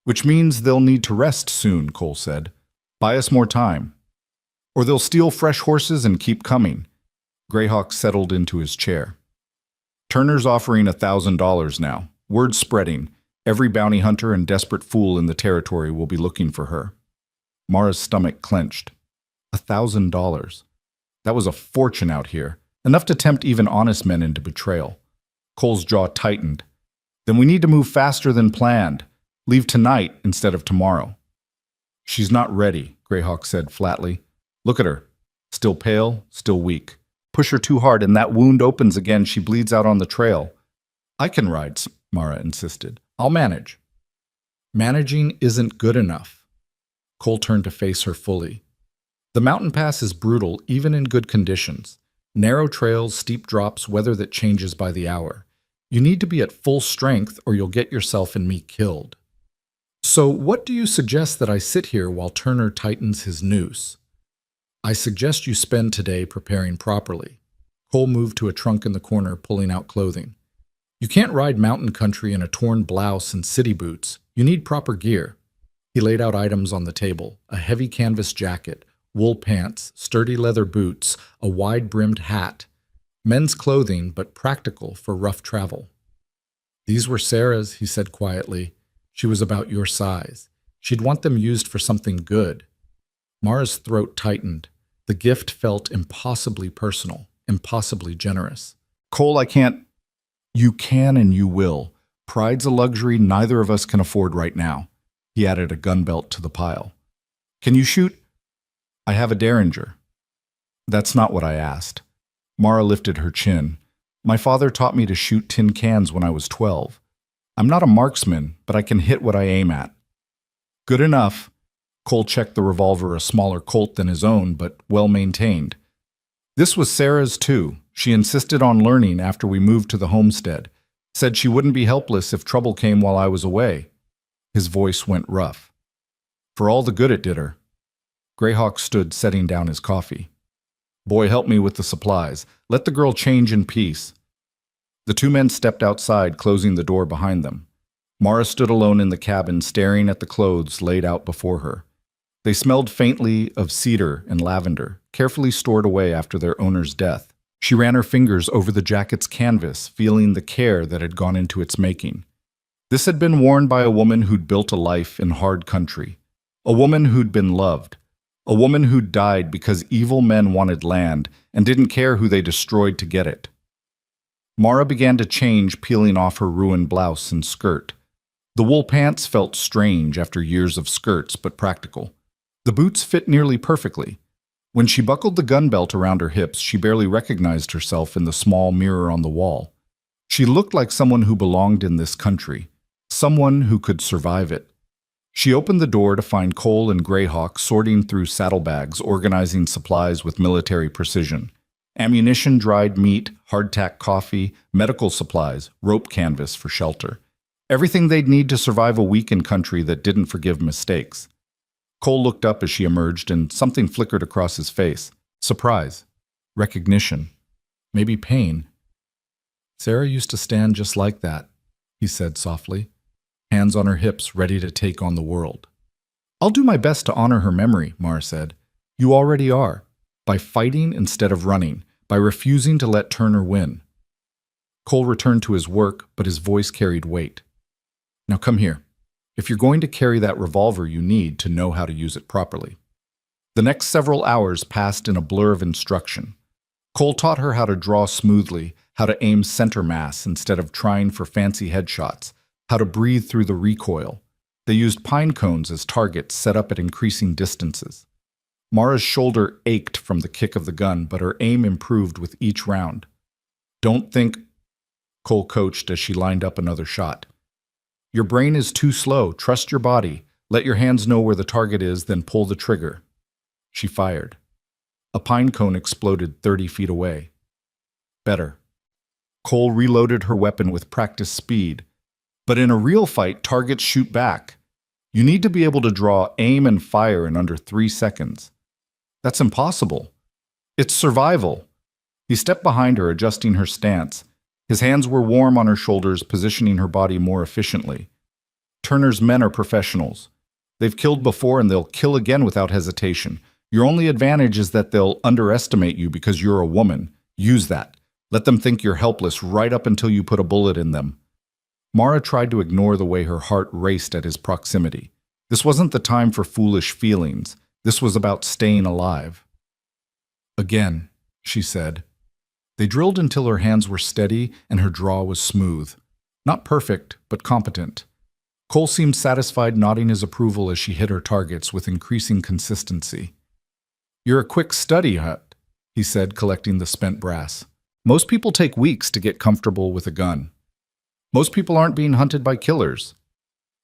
A: Which means they'll need to rest soon, Cole said. Buy us more time. Or they'll steal fresh horses and keep coming. Greyhawk settled into his chair. Turner's offering $1,000 now. Word spreading. Every bounty hunter and desperate fool in the territory will be looking for her. Mara's stomach clenched. $1,000. That was a fortune out here. Enough to tempt even honest men into betrayal. Cole's jaw tightened. Then we need to move faster than planned. Leave tonight instead of tomorrow. She's not ready, Greyhawk said flatly. Look at her. Still pale, still weak. Push her too hard and that wound opens again. She bleeds out on the trail. I can ride, Mara insisted. I'll manage. Managing isn't good enough. Cole turned to face her fully. The mountain pass is brutal even in good conditions. Narrow trails, steep drops, weather that changes by the hour. You need to be at full strength or you'll get yourself and me killed. So what do you suggest that I sit here while Turner tightens his noose? I suggest you spend today preparing properly. Cole moved to a trunk in the corner, pulling out clothing. You can't ride mountain country in a torn blouse and city boots. You need proper gear. He laid out items on the table, a heavy canvas jacket, wool pants, sturdy leather boots, a wide-brimmed hat. Men's clothing, but practical for rough travel. These were Sarah's, he said quietly. She was about your size. She'd want them used for something good. Mara's throat tightened. The gift felt impossibly personal, impossibly generous. Cole, I can't. You can and you will. Pride's a luxury neither of us can afford right now. He added a gun belt to the pile. Can you shoot? I have a Derringer. That's not what I asked. Mara lifted her chin. My father taught me to shoot tin cans when I was 12. I'm not a marksman, but I can hit what I aim at. Good enough. Cole checked the revolver, a smaller Colt than his own, but well-maintained. This was Sarah's too. She insisted on learning after we moved to the homestead. Said she wouldn't be helpless if trouble came while I was away. His voice went rough. For all the good it did her. Greyhawk stood, setting down his coffee. Boy, help me with the supplies. Let the girl change in peace. The two men stepped outside, closing the door behind them. Mara stood alone in the cabin, staring at the clothes laid out before her. They smelled faintly of cedar and lavender, carefully stored away after their owner's death. She ran her fingers over the jacket's canvas, feeling the care that had gone into its making. This had been worn by a woman who'd built a life in hard country, a woman who'd been loved, a woman who'd died because evil men wanted land and didn't care who they destroyed to get it. Mara began to change, peeling off her ruined blouse and skirt. The wool pants felt strange after years of skirts, but practical. The boots fit nearly perfectly. When she buckled the gun belt around her hips, she barely recognized herself in the small mirror on the wall. She looked like someone who belonged in this country, someone who could survive it. She opened the door to find Cole and Greyhawk sorting through saddlebags, organizing supplies with military precision. Ammunition, dried meat, hardtack coffee, medical supplies, rope canvas for shelter. Everything they'd need to survive a week in country that didn't forgive mistakes. Cole looked up as she emerged, and something flickered across his face. Surprise. Recognition. Maybe pain. Sarah used to stand just like that, he said softly, hands on her hips, ready to take on the world. I'll do my best to honor her memory, Mara said. You already are, by fighting instead of running, by refusing to let Turner win. Cole returned to his work, but his voice carried weight. Now come here. If you're going to carry that revolver, you need to know how to use it properly. The next several hours passed in a blur of instruction. Cole taught her how to draw smoothly, how to aim center mass instead of trying for fancy headshots, how to breathe through the recoil. They used pine cones as targets set up at increasing distances. Mara's shoulder ached from the kick of the gun, but her aim improved with each round. Don't think, Cole coached as she lined up another shot. Your brain is too slow. Trust your body. Let your hands know where the target is, then pull the trigger. She fired. A pine cone exploded 30 feet away. Better. Cole reloaded her weapon with practiced speed. But in a real fight, targets shoot back. You need to be able to draw, aim, and fire in under 3 seconds. That's impossible. It's survival. He stepped behind her, adjusting her stance. His hands were warm on her shoulders, positioning her body more efficiently. Turner's men are professionals. They've killed before and they'll kill again without hesitation. Your only advantage is that they'll underestimate you because you're a woman. Use that. Let them think you're helpless right up until you put a bullet in them. Mara tried to ignore the way her heart raced at his proximity. This wasn't the time for foolish feelings. This was about staying alive. Again, she said. They drilled until her hands were steady and her draw was smooth. Not perfect, but competent. Cole seemed satisfied, nodding his approval as she hit her targets with increasing consistency. "You're a quick study, Hut," he said, collecting the spent brass. "Most people take weeks to get comfortable with a gun. Most people aren't being hunted by killers."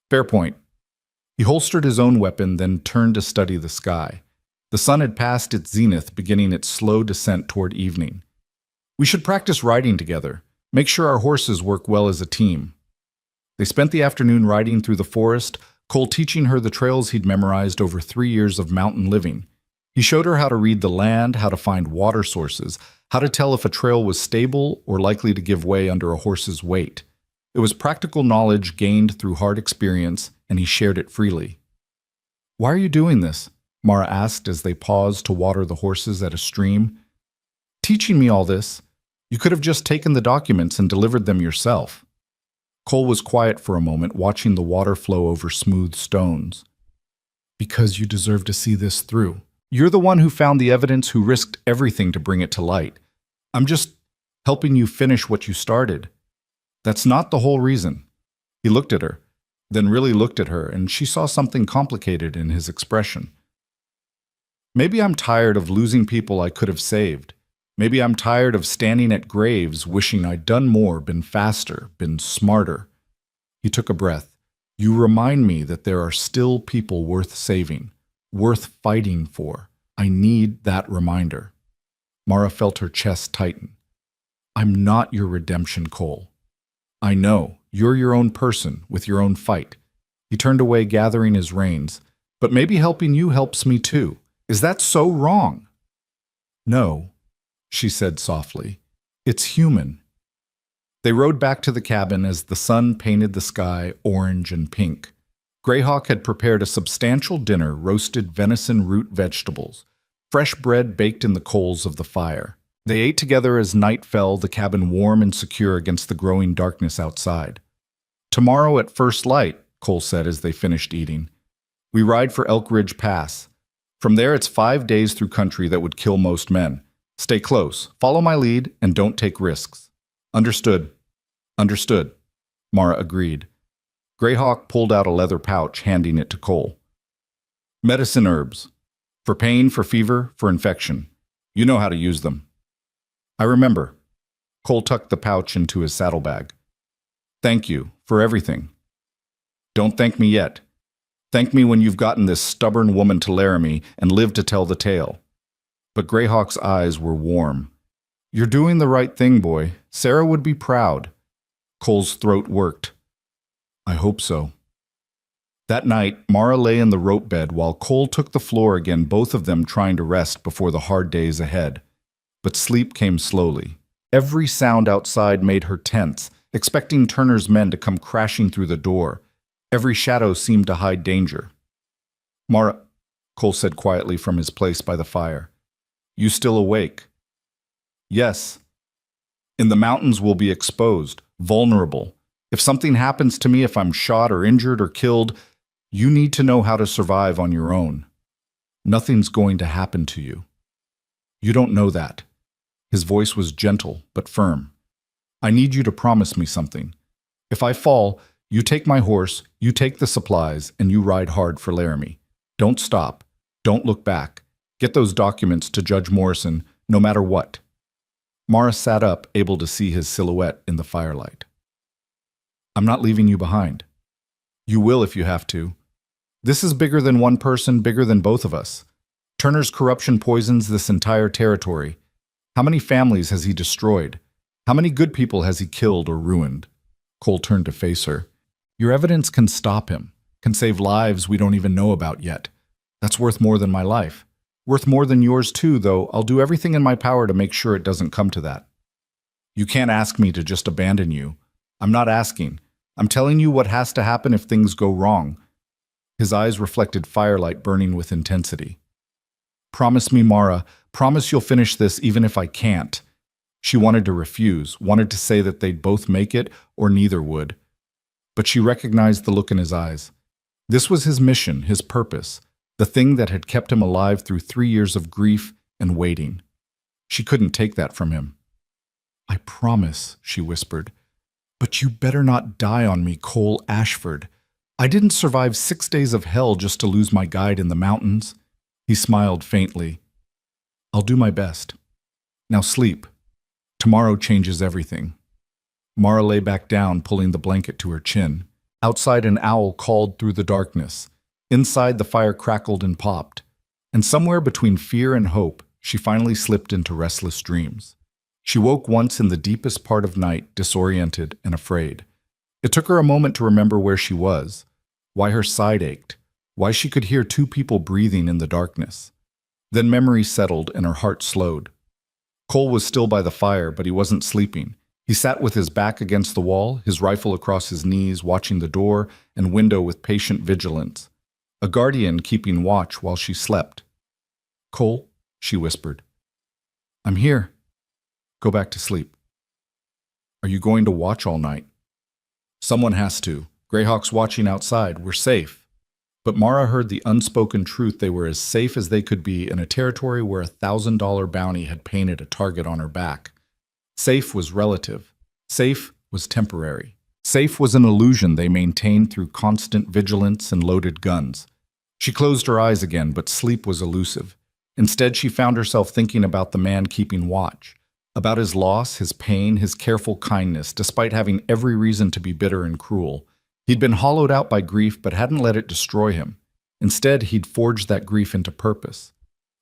A: Fair point. He holstered his own weapon, then turned to study the sky. The sun had passed its zenith, beginning its slow descent toward evening. "We should practice riding together. Make sure our horses work well as a team." They spent the afternoon riding through the forest, Cole teaching her the trails he'd memorized over 3 years of mountain living. He showed her how to read the land, how to find water sources, how to tell if a trail was stable or likely to give way under a horse's weight. It was practical knowledge gained through hard experience, and he shared it freely. "Why are you doing this?" Mara asked as they paused to water the horses at a stream. "Teaching me all this? You could have just taken the documents and delivered them yourself." Cole was quiet for a moment, watching the water flow over smooth stones. "Because you deserve to see this through. You're the one who found the evidence, who risked everything to bring it to light. I'm just helping you finish what you started. That's not the whole reason." He looked at her, then really looked at her, and she saw something complicated in his expression. "Maybe I'm tired of losing people I could have saved. Maybe I'm tired of standing at graves wishing I'd done more, been faster, been smarter." He took a breath. "You remind me that there are still people worth saving, worth fighting for. I need that reminder." Mara felt her chest tighten. "I'm not your redemption, Cole. I know, you're your own person with your own fight." He turned away, gathering his reins. "But maybe helping you helps me too. Is that so wrong?" "No," she said softly. "It's human." They rode back to the cabin as the sun painted the sky orange and pink. Greyhawk had prepared a substantial dinner, roasted venison root vegetables, fresh bread baked in the coals of the fire. They ate together as night fell, the cabin warm and secure against the growing darkness outside. "Tomorrow at first light," Cole said as they finished eating, "we ride for Elk Ridge Pass. From there it's 5 days through country that would kill most men. Stay close, follow my lead, and don't take risks." "Understood." "Understood," Mara agreed. Greyhawk pulled out a leather pouch, handing it to Cole. "Medicine herbs. For pain, for fever, for infection. You know how to use them." "I remember." Cole tucked the pouch into his saddlebag. "Thank you for everything." "Don't thank me yet. Thank me when you've gotten this stubborn woman to Laramie and lived to tell the tale." But Greyhawk's eyes were warm. "You're doing the right thing, boy. Sarah would be proud." Cole's throat worked. "I hope so." That night, Mara lay in the rope bed while Cole took the floor again, both of them trying to rest before the hard days ahead. But sleep came slowly. Every sound outside made her tense, expecting Turner's men to come crashing through the door. Every shadow seemed to hide danger. "Mara," Cole said quietly from his place by the fire, "you still awake?" "Yes." "In the mountains we'll be exposed, vulnerable. If something happens to me, if I'm shot or injured or killed, you need to know how to survive on your own. Nothing's going to happen to you. You don't know that." His voice was gentle but firm. "I need you to promise me something. If I fall, you take my horse, you take the supplies, and you ride hard for Laramie. Don't stop. Don't look back. Get those documents to Judge Morrison, no matter what." Mara sat up, able to see his silhouette in the firelight. "I'm not leaving you behind. You will if you have to. This is bigger than one person, bigger than both of us. Turner's corruption poisons this entire territory. How many families has he destroyed? How many good people has he killed or ruined?" Cole turned to face her. "Your evidence can stop him, can save lives we don't even know about yet. That's worth more than my life. Worth more than yours too, though I'll do everything in my power to make sure it doesn't come to that. You can't ask me to just abandon you. I'm not asking. I'm telling you what has to happen if things go wrong. His eyes reflected firelight burning with intensity. Promise me, Mara. Promise you'll finish this even if I can't. She wanted to refuse, wanted to say that they'd both make it or neither would. But she recognized the look in his eyes. This was his mission, his purpose, the thing that had kept him alive through 3 years of grief and waiting. She couldn't take that from him. I promise, she whispered. But you better not die on me, Cole Ashford. I didn't survive 6 days of hell just to lose my guide in the mountains. He smiled faintly. I'll do my best. Now sleep. Tomorrow changes everything. Mara lay back down, pulling the blanket to her chin. Outside, an owl called through the darkness. Inside, the fire crackled and popped. And somewhere between fear and hope, she finally slipped into restless dreams. She woke once in the deepest part of night, disoriented and afraid. It took her a moment to remember where she was, why her side ached, why she could hear 2 people breathing in the darkness. Then memory settled and her heart slowed. Cole was still by the fire, but he wasn't sleeping. He sat with his back against the wall, his rifle across his knees, watching the door and window with patient vigilance. A guardian keeping watch while she slept. Cole, she whispered. I'm here. Go back to sleep. Are you going to watch all night? Someone has to. Greyhawk's watching outside. We're safe. But Mara heard the unspoken truth. They were as safe as they could be in a territory where a $1,000 bounty had painted a target on her back. Safe was relative. Safe was temporary. Safe was an illusion they maintained through constant vigilance and loaded guns. She closed her eyes again, but sleep was elusive. Instead, she found herself thinking about the man keeping watch, about his loss, his pain, his careful kindness, despite having every reason to be bitter and cruel. He'd been hollowed out by grief, but hadn't let it destroy him. Instead, he'd forged that grief into purpose.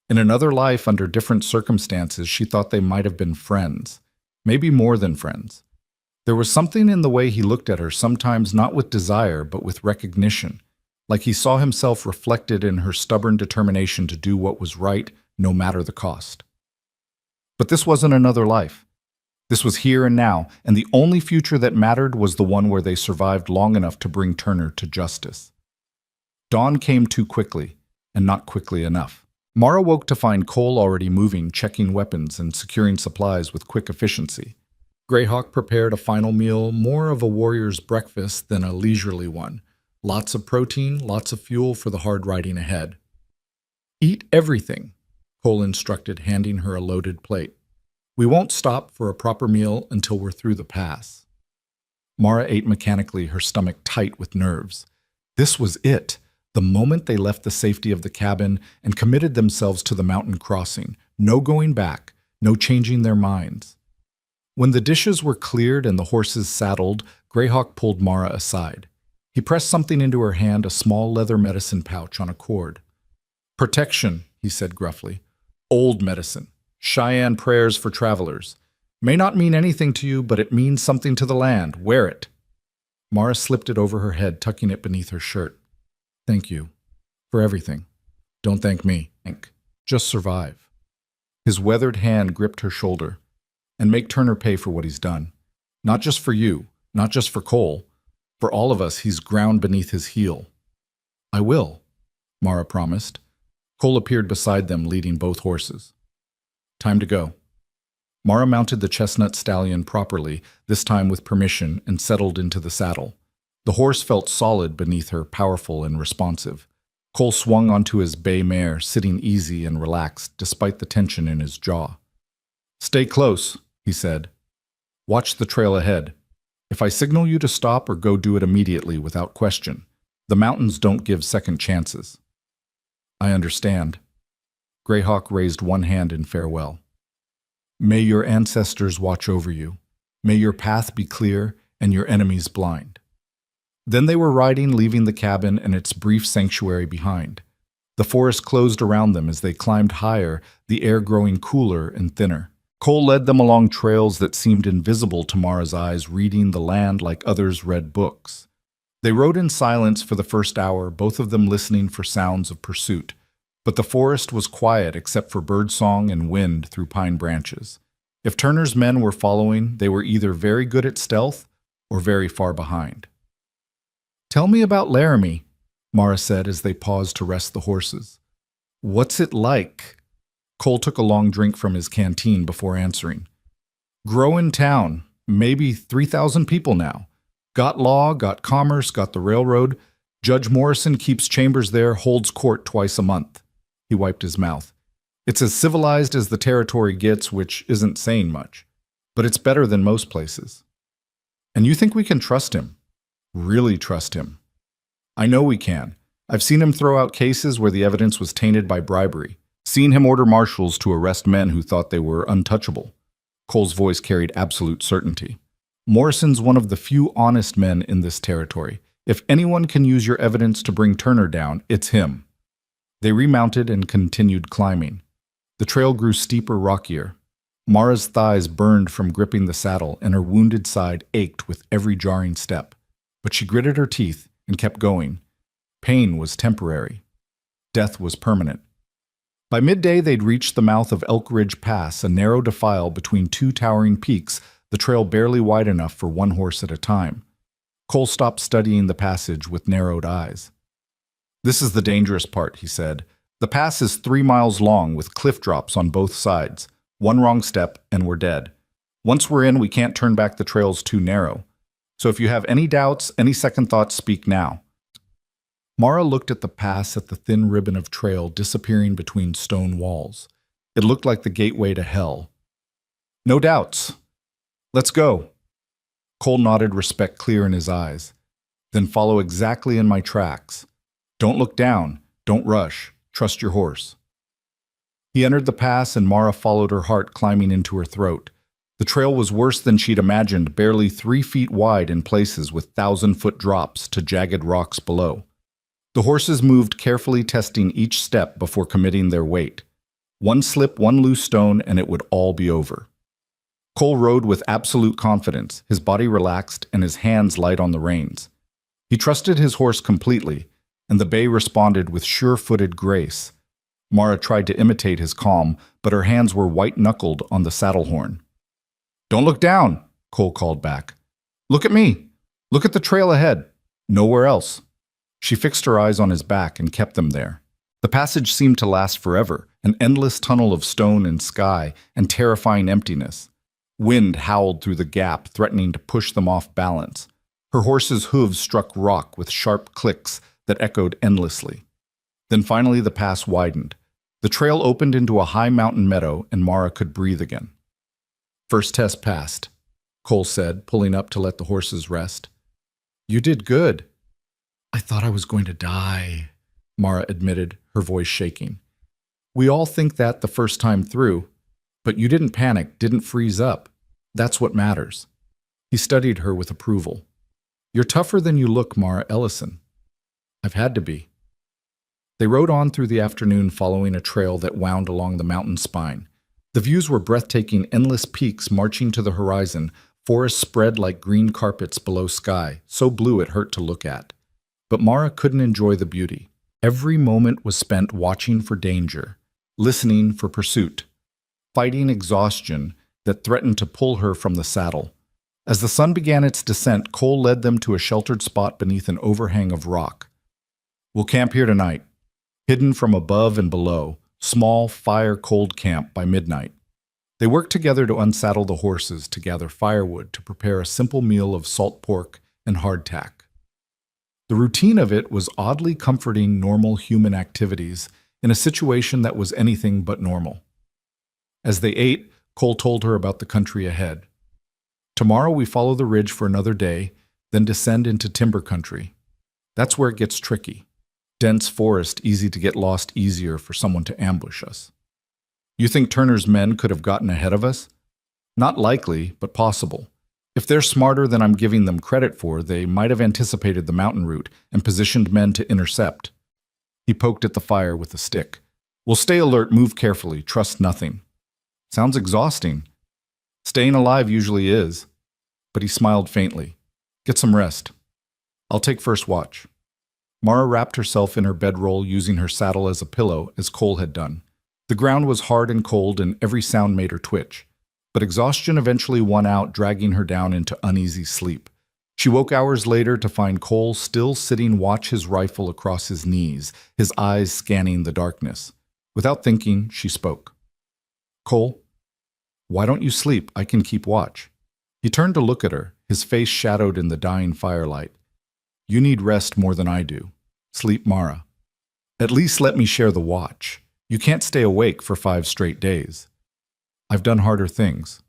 A: In another life, under different circumstances, she thought they might have been friends. Maybe more than friends. There was something in the way he looked at her, sometimes not with desire, but with recognition, like he saw himself reflected in her stubborn determination to do what was right, no matter the cost. But this wasn't another life. This was here and now, and the only future that mattered was the one where they survived long enough to bring Turner to justice. Dawn came too quickly, and not quickly enough. Mara woke to find Cole already moving, checking weapons and securing supplies with quick efficiency. Greyhawk prepared a final meal, more of a warrior's breakfast than a leisurely one. Lots of protein, lots of fuel for the hard riding ahead. Eat everything, Cole instructed, handing her a loaded plate. We won't stop for a proper meal until we're through the pass. Mara ate mechanically, her stomach tight with nerves. This was it. The moment they left the safety of the cabin and committed themselves to the mountain crossing. No going back, no changing their minds. When the dishes were cleared and the horses saddled, Greyhawk pulled Mara aside. He pressed something into her hand, a small leather medicine pouch on a cord. Protection, he said gruffly. Old medicine. Cheyenne prayers for travelers. May not mean anything to you, but it means something to the land. Wear it. Mara slipped it over her head, tucking it beneath her shirt. Thank you. For everything. Don't thank me. Just survive. His weathered hand gripped her shoulder. And make Turner pay for what he's done. Not just for you, not just for Cole. For all of us, he's ground beneath his heel. I will, Mara promised. Cole appeared beside them, leading both horses. Time to go. Mara mounted the chestnut stallion properly, this time with permission, and settled into the saddle. The horse felt solid beneath her, powerful and responsive. Cole swung onto his bay mare, sitting easy and relaxed, despite the tension in his jaw. Stay close, he said. Watch the trail ahead. If I signal you to stop or go, do it immediately without question. The mountains don't give second chances. I understand. Greyhawk raised one hand in farewell. May your ancestors watch over you. May your path be clear and your enemies blind. Then they were riding, leaving the cabin and its brief sanctuary behind. The forest closed around them as they climbed higher, the air growing cooler and thinner. Cole led them along trails that seemed invisible to Mara's eyes, reading the land like others read books. They rode in silence for the first hour, both of them listening for sounds of pursuit. But the forest was quiet except for birdsong and wind through pine branches. If Turner's men were following, they were either very good at stealth or very far behind. "Tell me about Laramie," Mara said as they paused to rest the horses. "What's it like?" Cole took a long drink from his canteen before answering. "Growing town, maybe 3,000 people now. Got law, got commerce, got the railroad. Judge Morrison keeps chambers there, holds court twice a month." He wiped his mouth. "It's as civilized as the territory gets, which isn't saying much. But it's better than most places." "And you think we can trust him? Really trust him?" "I know we can. I've seen him throw out cases where the evidence was tainted by bribery. Seen him order marshals to arrest men who thought they were untouchable." Cole's voice carried absolute certainty. "Morrison's one of the few honest men in this territory. If anyone can use your evidence to bring Turner down, it's him." They remounted and continued climbing. The trail grew steeper, rockier. Mara's thighs burned from gripping the saddle, and her wounded side ached with every jarring step. But she gritted her teeth and kept going. Pain was temporary. Death was permanent. By midday, they'd reached the mouth of Elk Ridge Pass, a narrow defile between two towering peaks, the trail barely wide enough for one horse at a time. Cole stopped studying the passage with narrowed eyes. "This is the dangerous part," he said. "The pass is 3 miles long with cliff drops on both sides. One wrong step and we're dead. Once we're in, we can't turn back. The trail's too narrow. So if you have any doubts, any second thoughts, speak now." Mara looked at the pass, at the thin ribbon of trail disappearing between stone walls. It looked like the gateway to hell. "No doubts. Let's go." Cole nodded, respect clear in his eyes. "Then follow exactly in my tracks. Don't look down. Don't rush. Trust your horse." He entered the pass, and Mara followed, her heart climbing into her throat. The trail was worse than she'd imagined, barely 3 feet wide in places with 1,000-foot drops to jagged rocks below. The horses moved carefully, testing each step before committing their weight. One slip, one loose stone, and it would all be over. Cole rode with absolute confidence, his body relaxed and his hands light on the reins. He trusted his horse completely, and the bay responded with sure-footed grace. Mara tried to imitate his calm, but her hands were white-knuckled on the saddle horn. "Don't look down," Cole called back. "Look at me. Look at the trail ahead. Nowhere else." She fixed her eyes on his back and kept them there. The passage seemed to last forever, an endless tunnel of stone and sky and terrifying emptiness. Wind howled through the gap, threatening to push them off balance. Her horse's hooves struck rock with sharp clicks that echoed endlessly. Then finally the pass widened. The trail opened into a high mountain meadow, and Mara could breathe again. "First test passed," Cole said, pulling up to let the horses rest. "You did good." "I thought I was going to die," Mara admitted, her voice shaking. "We all think that the first time through, but you didn't panic, didn't freeze up. That's what matters." He studied her with approval. "You're tougher than you look, Mara Ellison." "I've had to be." They rode on through the afternoon, following a trail that wound along the mountain spine. The views were breathtaking, endless peaks marching to the horizon, forests spread like green carpets below sky, so blue it hurt to look at. But Mara couldn't enjoy the beauty. Every moment was spent watching for danger, listening for pursuit, fighting exhaustion that threatened to pull her from the saddle. As the sun began its descent, Cole led them to a sheltered spot beneath an overhang of rock. "We'll camp here tonight." Hidden from above and below, small, fire-cold camp by midnight. They worked together to unsaddle the horses, to gather firewood, to prepare a simple meal of salt pork and hardtack. The routine of it was oddly comforting, normal human activities in a situation that was anything but normal. As they ate, Cole told her about the country ahead. "Tomorrow we follow the ridge for another day, then descend into timber country. That's where it gets tricky. Dense forest, easy to get lost, easier for someone to ambush us." "You think Turner's men could have gotten ahead of us?" "Not likely, but possible. If they're smarter than I'm giving them credit for, they might have anticipated the mountain route and positioned men to intercept." He poked at the fire with a stick. "We'll stay alert, move carefully, trust nothing." "Sounds exhausting." "Staying alive usually is." But he smiled faintly. "Get some rest. I'll take first watch." Mara wrapped herself in her bedroll, using her saddle as a pillow, as Cole had done. The ground was hard and cold, and every sound made her twitch. But exhaustion eventually won out, dragging her down into uneasy sleep. She woke hours later to find Cole still sitting watch his rifle across his knees, his eyes scanning the darkness. Without thinking, she spoke. "Cole, why don't you sleep? I can keep watch." He turned to look at her, his face shadowed in the dying firelight. "You need rest more than I do. Sleep, Mara. At least let me share the watch. You can't stay awake for 5 straight days. I've done harder things."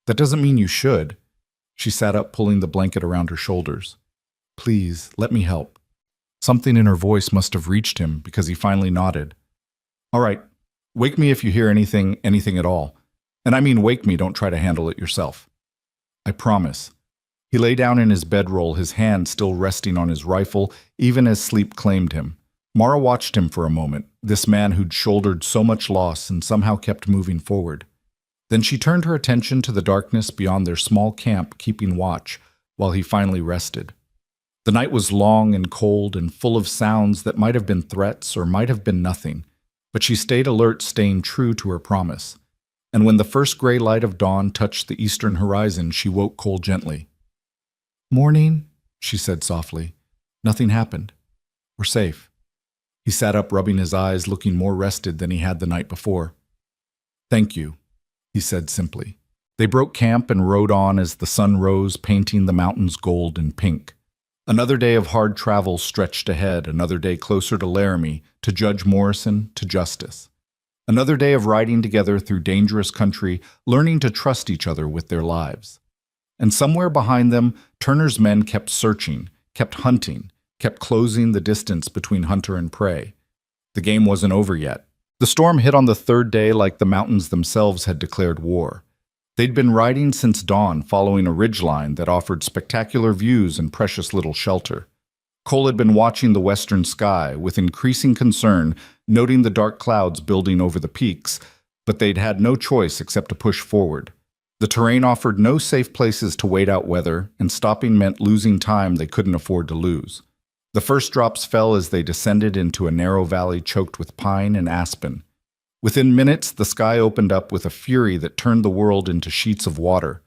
A: "That doesn't mean you should." She sat up, pulling the blanket around her shoulders. "Please, let me help." Something in her voice must have reached him, because he finally nodded. "All right, wake me if you hear anything at all. And I mean wake me, don't try to handle it yourself." "I promise." He lay down in his bedroll, his hand still resting on his rifle, even as sleep claimed him. Mara watched him for a moment, this man who'd shouldered so much loss and somehow kept moving forward. Then she turned her attention to the darkness beyond their small camp, keeping watch, while he finally rested. The night was long and cold and full of sounds that might have been threats or might have been nothing, but she stayed alert, staying true to her promise. And when the first gray light of dawn touched the eastern horizon, she woke Cole gently. "Morning," she said softly. "Nothing happened. We're safe." He sat up, rubbing his eyes, looking more rested than he had the night before. "Thank you," he said simply. They broke camp and rode on as the sun rose, painting the mountains gold and pink. Another day of hard travel stretched ahead, another day closer to Laramie, to Judge Morrison, to justice. Another day of riding together through dangerous country, learning to trust each other with their lives. And somewhere behind them, Turner's men kept searching, kept hunting, kept closing the distance between hunter and prey. The game wasn't over yet. The storm hit on the 3rd day like the mountains themselves had declared war. They'd been riding since dawn, following a ridgeline that offered spectacular views and precious little shelter. Cole had been watching the western sky with increasing concern, noting the dark clouds building over the peaks, but they'd had no choice except to push forward. The terrain offered no safe places to wait out weather, and stopping meant losing time they couldn't afford to lose. The first drops fell as they descended into a narrow valley choked with pine and aspen. Within minutes, the sky opened up with a fury that turned the world into sheets of water.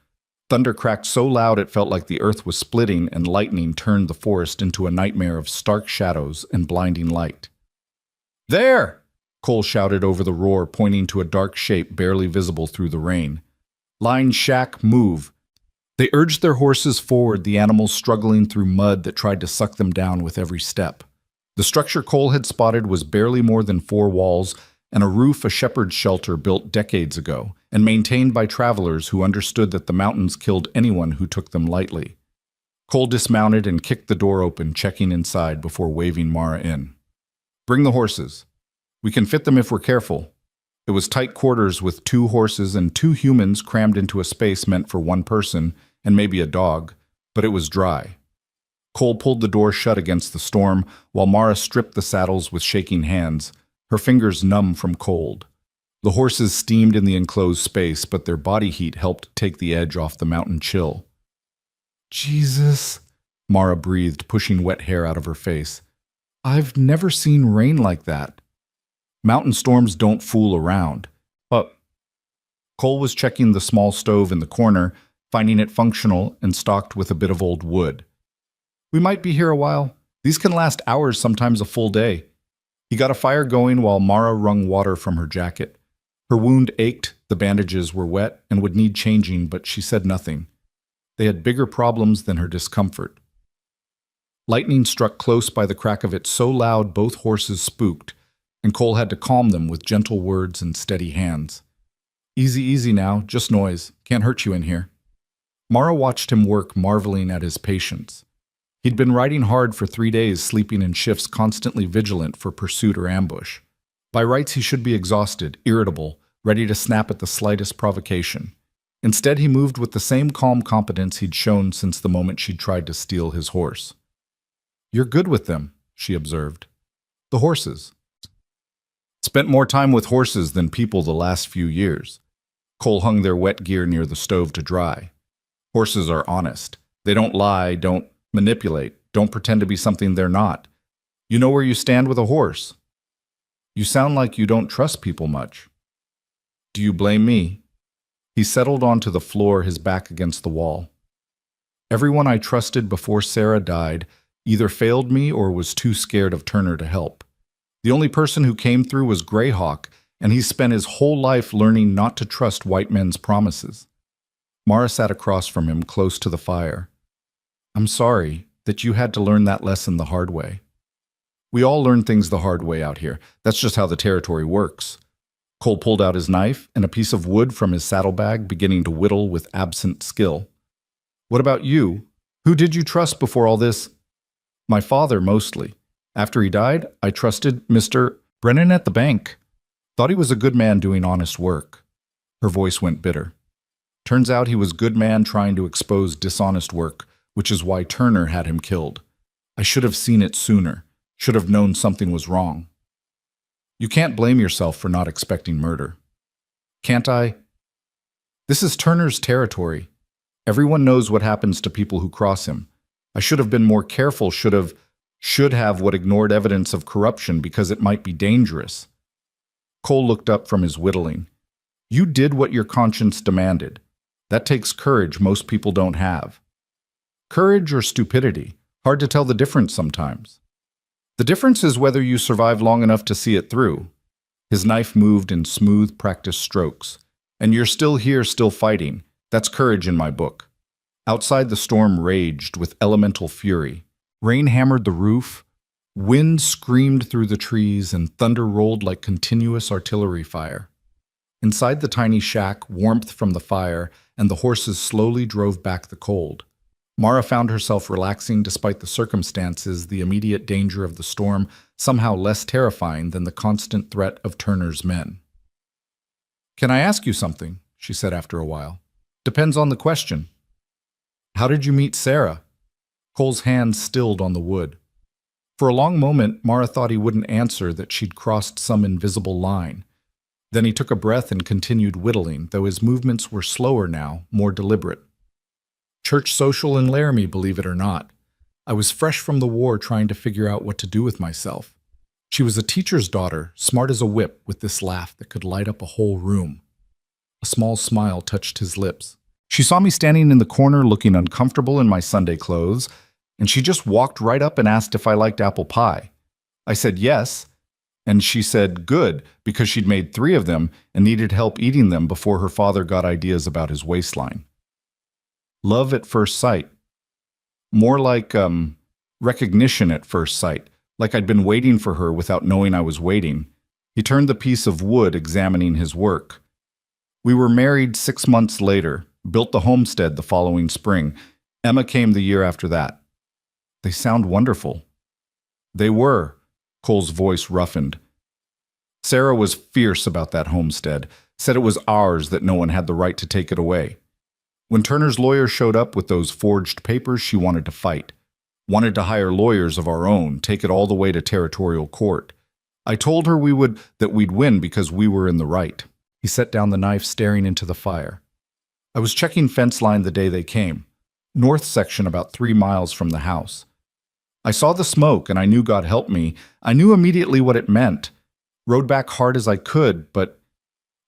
A: Thunder cracked so loud it felt like the earth was splitting, and lightning turned the forest into a nightmare of stark shadows and blinding light. "There!" Cole shouted over the roar, pointing to a dark shape barely visible through the rain. "Line shack, move." They urged their horses forward, the animals struggling through mud that tried to suck them down with every step. The structure Cole had spotted was barely more than 4 walls, and a roof, a shepherd's shelter built decades ago, and maintained by travelers who understood that the mountains killed anyone who took them lightly. Cole dismounted and kicked the door open, checking inside before waving Mara in. "Bring the horses. We can fit them if we're careful." It was tight quarters with 2 horses and 2 humans crammed into a space meant for 1 person and maybe a dog, but it was dry. Cole pulled the door shut against the storm, while Mara stripped the saddles with shaking hands, her fingers numb from cold. The horses steamed in the enclosed space, but their body heat helped take the edge off the mountain chill. "Jesus," Mara breathed, pushing wet hair out of her face. "I've never seen rain like that." Mountain storms don't fool around. But Cole was checking the small stove in the corner, finding it functional and stocked with a bit of old wood. "We might be here a while. These can last hours, sometimes a full day." He got a fire going while Mara wrung water from her jacket. Her wound ached, the bandages were wet and would need changing, but she said nothing. They had bigger problems than her discomfort. Lightning struck close by the crack of it so loud both horses spooked, and Cole had to calm them with gentle words and steady hands. "Easy, easy now, just noise. Can't hurt you in here." Mara watched him work, marveling at his patience. He'd been riding hard for 3 days, sleeping in shifts, constantly vigilant for pursuit or ambush. By rights, he should be exhausted, irritable, ready to snap at the slightest provocation. Instead, he moved with the same calm competence he'd shown since the moment she'd tried to steal his horse. "You're good with them," she observed. "The horses." "Spent more time with horses than people the last few years." Cole hung their wet gear near the stove to dry. "Horses are honest. They don't lie, don't manipulate, don't pretend to be something they're not. You know where you stand with a horse. You sound like you don't trust people much. Do you blame me? He settled onto the floor, his back against the wall. Everyone I trusted before Sarah died either failed me or was too scared of Turner to help. The only person who came through was Greyhawk, and he spent his whole life learning not to trust white men's promises. Mara sat across from him, close to the fire. I'm sorry that you had to learn that lesson the hard way. We all learn things the hard way out here. That's just how the territory works. Cole pulled out his knife and a piece of wood from his saddlebag, beginning to whittle with absent skill. What about you? Who did you trust before all this? My father, mostly. After he died, I trusted Mr. Brennan at the bank. Thought he was a good man doing honest work. Her voice went bitter. Turns out he was a good man trying to expose dishonest work, which is why Turner had him killed. I should have seen it sooner. Should have known something was wrong. You can't blame yourself for not expecting murder. Can't I? This is Turner's territory. Everyone knows what happens to people who cross him. I should have been more careful, should have what ignored evidence of corruption because it might be dangerous. Cole looked up from his whittling. You did what your conscience demanded. That takes courage most people don't have. Courage or stupidity? Hard to tell the difference sometimes. The difference is whether you survive long enough to see it through. His knife moved in smooth, practiced strokes. And you're still here, still fighting. That's courage in my book. Outside, the storm raged with elemental fury. Rain hammered the roof, wind screamed through the trees, and thunder rolled like continuous artillery fire. Inside the tiny shack, warmth from the fire, and the horses slowly drove back the cold. Mara found herself relaxing despite the circumstances, the immediate danger of the storm somehow less terrifying than the constant threat of Turner's men. Can I ask you something? She said after a while. Depends on the question. How did you meet Sarah? Cole's hand stilled on the wood. For a long moment, Mara thought he wouldn't answer, that she'd crossed some invisible line. Then he took a breath and continued whittling, though his movements were slower now, more deliberate. Church social in Laramie, believe it or not. I was fresh from the war trying to figure out what to do with myself. She was a teacher's daughter, smart as a whip, with this laugh that could light up a whole room. A small smile touched his lips. She saw me standing in the corner looking uncomfortable in my Sunday clothes, and she just walked right up and asked if I liked apple pie. I said yes, and she said good, because she'd made 3 of them and needed help eating them before her father got ideas about his waistline. Love at first sight. More like, recognition at first sight, like I'd been waiting for her without knowing I was waiting. He turned the piece of wood, examining his work. We were married 6 months later, built the homestead the following spring. Emma came the year after that. They sound wonderful. They were. Cole's voice roughened. Sarah was fierce about that homestead, said it was ours, that no one had the right to take it away. When Turner's lawyer showed up with those forged papers, she wanted to fight. Wanted to hire lawyers of our own, take it all the way to territorial court. I told her that we'd win because we were in the right. He set down the knife, staring into the fire. I was checking fence line the day they came. North section about 3 miles from the house. I saw the smoke and I knew, God help me, I knew immediately what it meant. Rode back hard as I could, but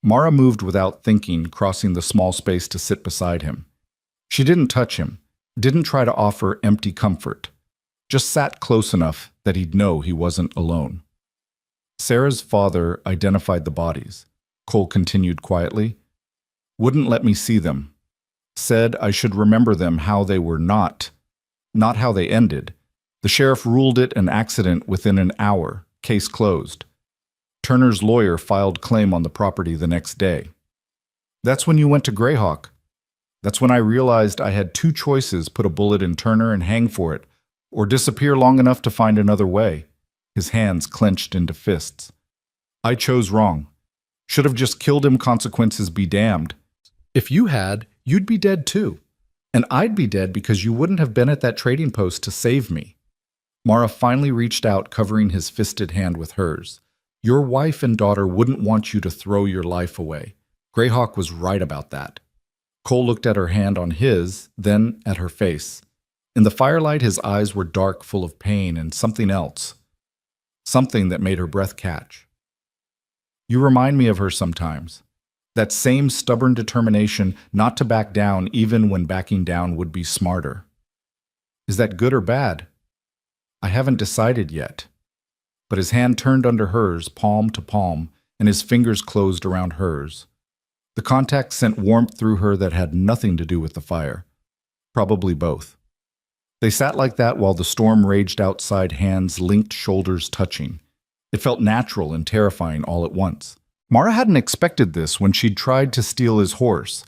A: Mara moved without thinking, crossing the small space to sit beside him. She didn't touch him, didn't try to offer empty comfort, just sat close enough that he'd know he wasn't alone. Sarah's father identified the bodies. Cole continued quietly. Wouldn't let me see them. Said I should remember them how they were, not how they ended. The sheriff ruled it an accident within an hour, case closed. Turner's lawyer filed claim on the property the next day. That's when you went to Greyhawk. That's when I realized I had 2 choices: put a bullet in Turner and hang for it, or disappear long enough to find another way. His hands clenched into fists. I chose wrong. Should have just killed him, consequences be damned. If you had, you'd be dead too. And I'd be dead because you wouldn't have been at that trading post to save me. Mara finally reached out, covering his fisted hand with hers. Your wife and daughter wouldn't want you to throw your life away. Greyhawk was right about that. Cole looked at her hand on his, then at her face. In the firelight, his eyes were dark, full of pain and something else. something that made her breath catch. You remind me of her sometimes. That same stubborn determination not to back down even when backing down would be smarter. Is that good or bad? I haven't decided yet. But his hand turned under hers, palm to palm, and his fingers closed around hers. The contact sent warmth through her that had nothing to do with the fire. Probably both. They sat like that while the storm raged outside, hands linked, shoulders touching. It felt natural and terrifying all at once. Mara hadn't expected this when she'd tried to steal his horse,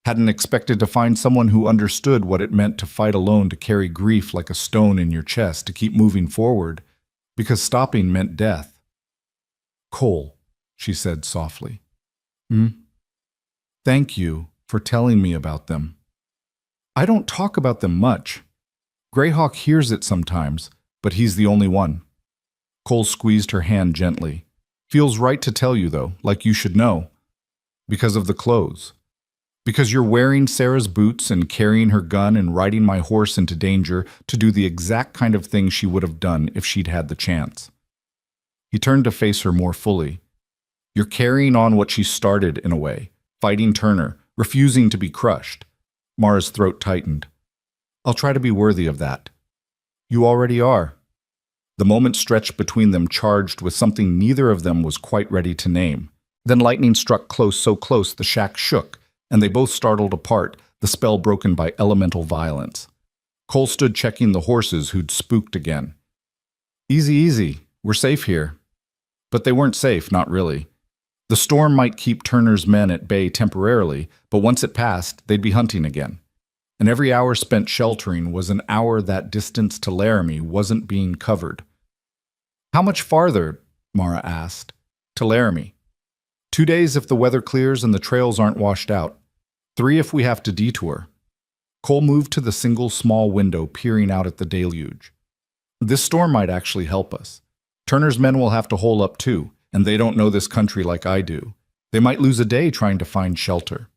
A: hadn't expected to find someone who understood what it meant to fight alone, to carry grief like a stone in your chest, to keep moving forward, because stopping meant death. "Cole," she said softly. "Thank you for telling me about them. I don't talk about them much. Greyhawk hears it sometimes, but he's the only one." Cole squeezed her hand gently. "Feels right to tell you, though, like you should know. Because of the clothes. Because you're wearing Sarah's boots and carrying her gun and riding my horse into danger to do the exact kind of thing she would have done if she'd had the chance." He turned to face her more fully. "You're carrying on what she started, in a way. Fighting Turner, refusing to be crushed." Mara's throat tightened. "I'll try to be worthy of that." "You already are." The moment stretched between them, charged with something neither of them was quite ready to name. Then lightning struck close, so close the shack shook, and they both startled apart, the spell broken by elemental violence. Cole stood checking the horses, who'd spooked again. "Easy, easy. We're safe here." But they weren't safe, not really. The storm might keep Turner's men at bay temporarily, but once it passed, they'd be hunting again. And every hour spent sheltering was an hour that distance to Laramie wasn't being covered. "How much farther?" Mara asked. "To Laramie." 2 days if the weather clears and the trails aren't washed out. 3 if we have to detour." Cole moved to the single small window, peering out at the deluge. "This storm might actually help us. Turner's men will have to hole up too, and they don't know this country like I do. They might lose a day trying to find shelter.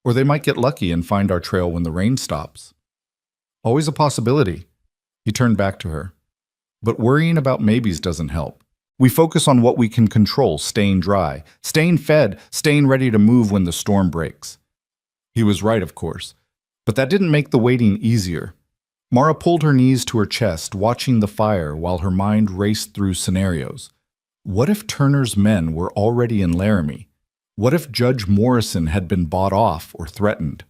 A: Or they might get lucky and find our trail when the rain stops. Always a possibility." He turned back to her. "But worrying about maybes doesn't help. We focus on what we can control, staying dry, staying fed, staying ready to move when the storm breaks." He was right, of course, but that didn't make the waiting easier. Mara pulled her knees to her chest, watching the fire while her mind raced through scenarios. What if Turner's men were already in Laramie? What if Judge Morrison had been bought off or threatened?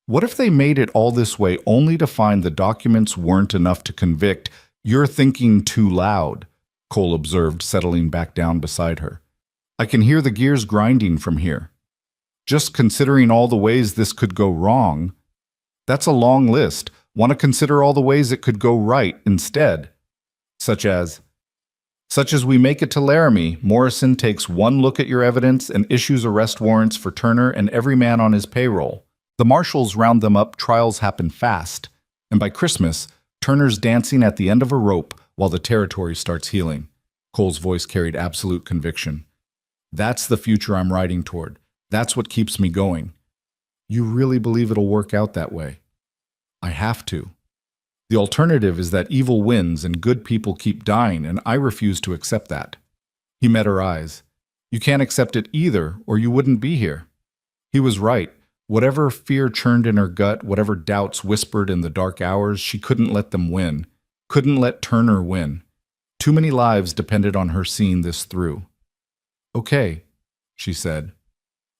A: What if they made it all this way only to find the documents weren't enough to convict? "You're thinking too loud," Cole observed, settling back down beside her. "I can hear the gears grinding from here. Just considering all the ways this could go wrong. That's a long list. Want to consider all the ways it could go right instead. Such as we make it to Laramie, Morrison takes one look at your evidence and issues arrest warrants for Turner and every man on his payroll. The marshals round them up, trials happen fast, and by Christmas, Turner's dancing at the end of a rope while the territory starts healing." Cole's voice carried absolute conviction. "That's the future I'm riding toward. That's what keeps me going." "You really believe it'll work out that way?" "I have to. The alternative is that evil wins and good people keep dying, and I refuse to accept that." He met her eyes. "You can't accept it either, or you wouldn't be here." He was right. Whatever fear churned in her gut, whatever doubts whispered in the dark hours, she couldn't let them win. Couldn't let Turner win. Too many lives depended on her seeing this through. "Okay," she said.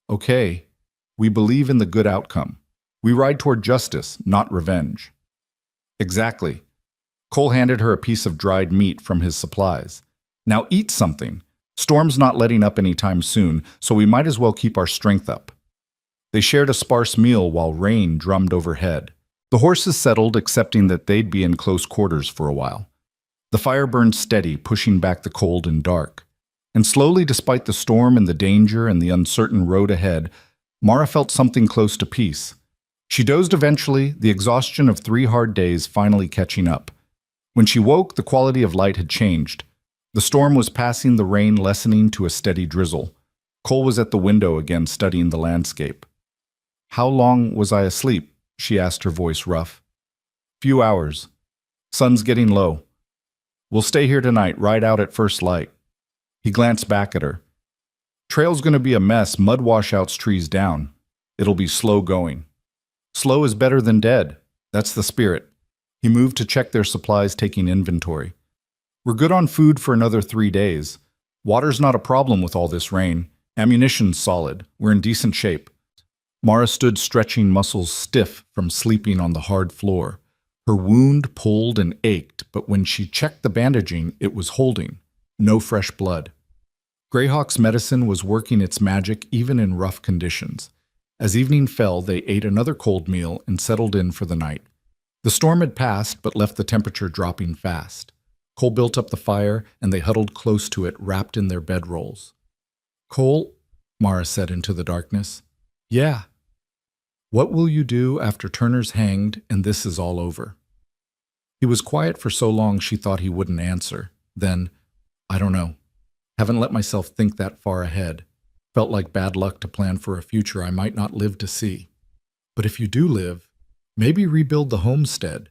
A: "Okay. We believe in the good outcome. We ride toward justice, not revenge." "Exactly." Cole handed her a piece of dried meat from his supplies. "Now eat something. Storm's not letting up anytime soon, so we might as well keep our strength up." They shared a sparse meal while rain drummed overhead. The horses settled, accepting that they'd be in close quarters for a while. The fire burned steady, pushing back the cold and dark. And slowly, despite the storm and the danger and the uncertain road ahead, Mara felt something close to peace. She dozed eventually, the exhaustion of 3 hard days finally catching up. When she woke, the quality of light had changed. The storm was passing, the rain lessening to a steady drizzle. Cole was at the window again, studying the landscape. "How long was I asleep?" she asked, her voice rough. "Few hours. Sun's getting low." We'll stay here tonight, ride out at first light. He glanced back at her. Trail's gonna be a mess, mud washouts trees down. It'll be slow going. Slow is better than dead. That's the spirit. He moved to check their supplies, taking inventory. We're good on food for another 3 days. Water's not a problem with all this rain. Ammunition's solid. We're in decent shape. Mara stood stretching, muscles stiff from sleeping on the hard floor. Her wound pulled and ached, but when she checked the bandaging, it was holding. No fresh blood. Greyhawk's medicine was working its magic even in rough conditions. As evening fell, they ate another cold meal and settled in for the night. The storm had passed, but left the temperature dropping fast. Cole built up the fire, and they huddled close to it, wrapped in their bedrolls. "Cole," Mara said into the darkness. "Yeah." "What will you do after Turner's hanged and this is all over?" He was quiet for so long she thought he wouldn't answer. Then, "I don't know. Haven't let myself think that far ahead. Felt like bad luck to plan for a future I might not live to see. But if you do live, maybe rebuild the homestead,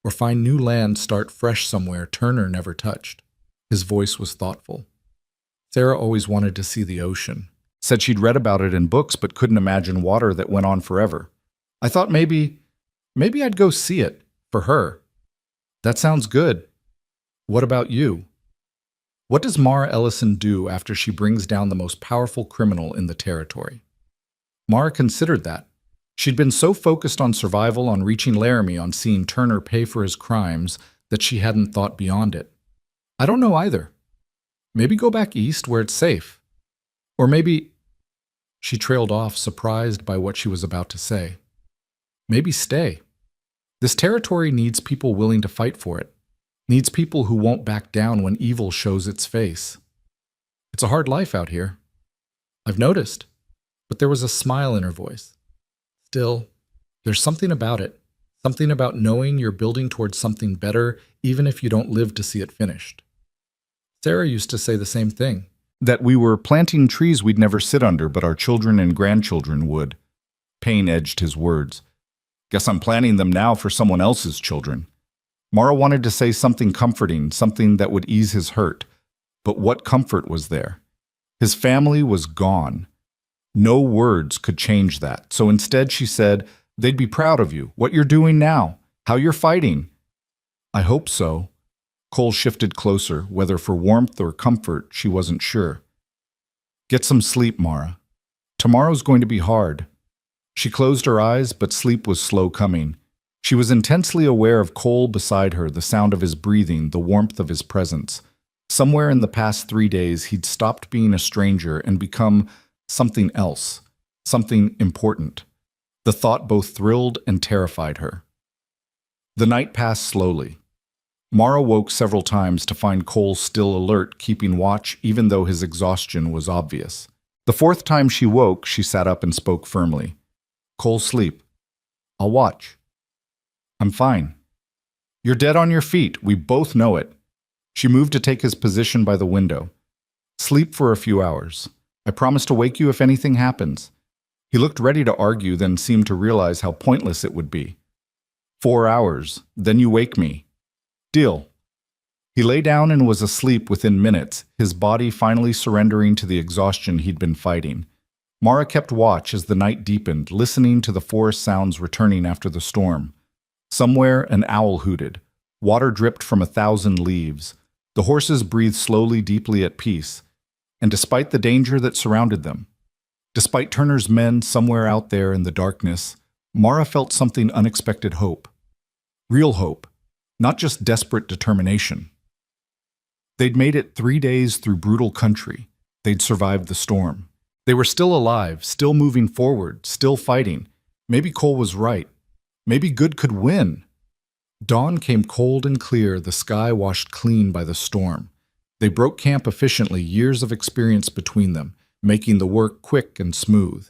A: or find new land, start fresh somewhere Turner never touched." His voice was thoughtful. Sarah always wanted to see the ocean. Said she'd read about it in books but couldn't imagine water that went on forever. I thought maybe I'd go see it, for her. That sounds good. What about you? What does Mara Ellison do after she brings down the most powerful criminal in the territory? Mara considered that. She'd been so focused on survival, on reaching Laramie, on seeing Turner pay for his crimes, that she hadn't thought beyond it. I don't know either. Maybe go back east where it's safe. Or maybe... She trailed off, surprised by what she was about to say. Maybe stay. This territory needs people willing to fight for it. Needs people who won't back down when evil shows its face. It's a hard life out here. I've noticed. But there was a smile in her voice. Still, there's something about it. Something about knowing you're building towards something better, even if you don't live to see it finished. Sarah used to say the same thing. That we were planting trees we'd never sit under, but our children and grandchildren would. Pain edged his words. Guess I'm planting them now for someone else's children. Mara wanted to say something comforting, something that would ease his hurt. But what comfort was there? His family was gone. No words could change that. So instead she said, they'd be proud of you, what you're doing now, how you're fighting. I hope so. Cole shifted closer, whether for warmth or comfort, she wasn't sure. Get some sleep, Mara. Tomorrow's going to be hard. She closed her eyes, but sleep was slow coming. She was intensely aware of Cole beside her, the sound of his breathing, the warmth of his presence. Somewhere in the past 3 days, he'd stopped being a stranger and become something else, something important. The thought both thrilled and terrified her. The night passed slowly. Mara woke several times to find Cole still alert, keeping watch even though his exhaustion was obvious. The fourth time she woke, she sat up and spoke firmly. Cole, sleep. I'll watch. I'm fine. You're dead on your feet. We both know it. She moved to take his position by the window. Sleep for a few hours. I promise to wake you if anything happens. He looked ready to argue, then seemed to realize how pointless it would be. 4 hours, then you wake me. Deal. He lay down and was asleep within minutes, his body finally surrendering to the exhaustion he'd been fighting. Mara kept watch as the night deepened, listening to the forest sounds returning after the storm. Somewhere, an owl hooted. Water dripped from 1,000 leaves. The horses breathed slowly, deeply at peace. And despite the danger that surrounded them, despite Turner's men somewhere out there in the darkness, Mara felt something unexpected hope. Real hope, not just desperate determination. They'd made it 3 days through brutal country. They'd survived the storm. They were still alive, still moving forward, still fighting. Maybe Cole was right. Maybe good could win. Dawn came cold and clear, the sky washed clean by the storm. They broke camp efficiently, years of experience between them, making the work quick and smooth.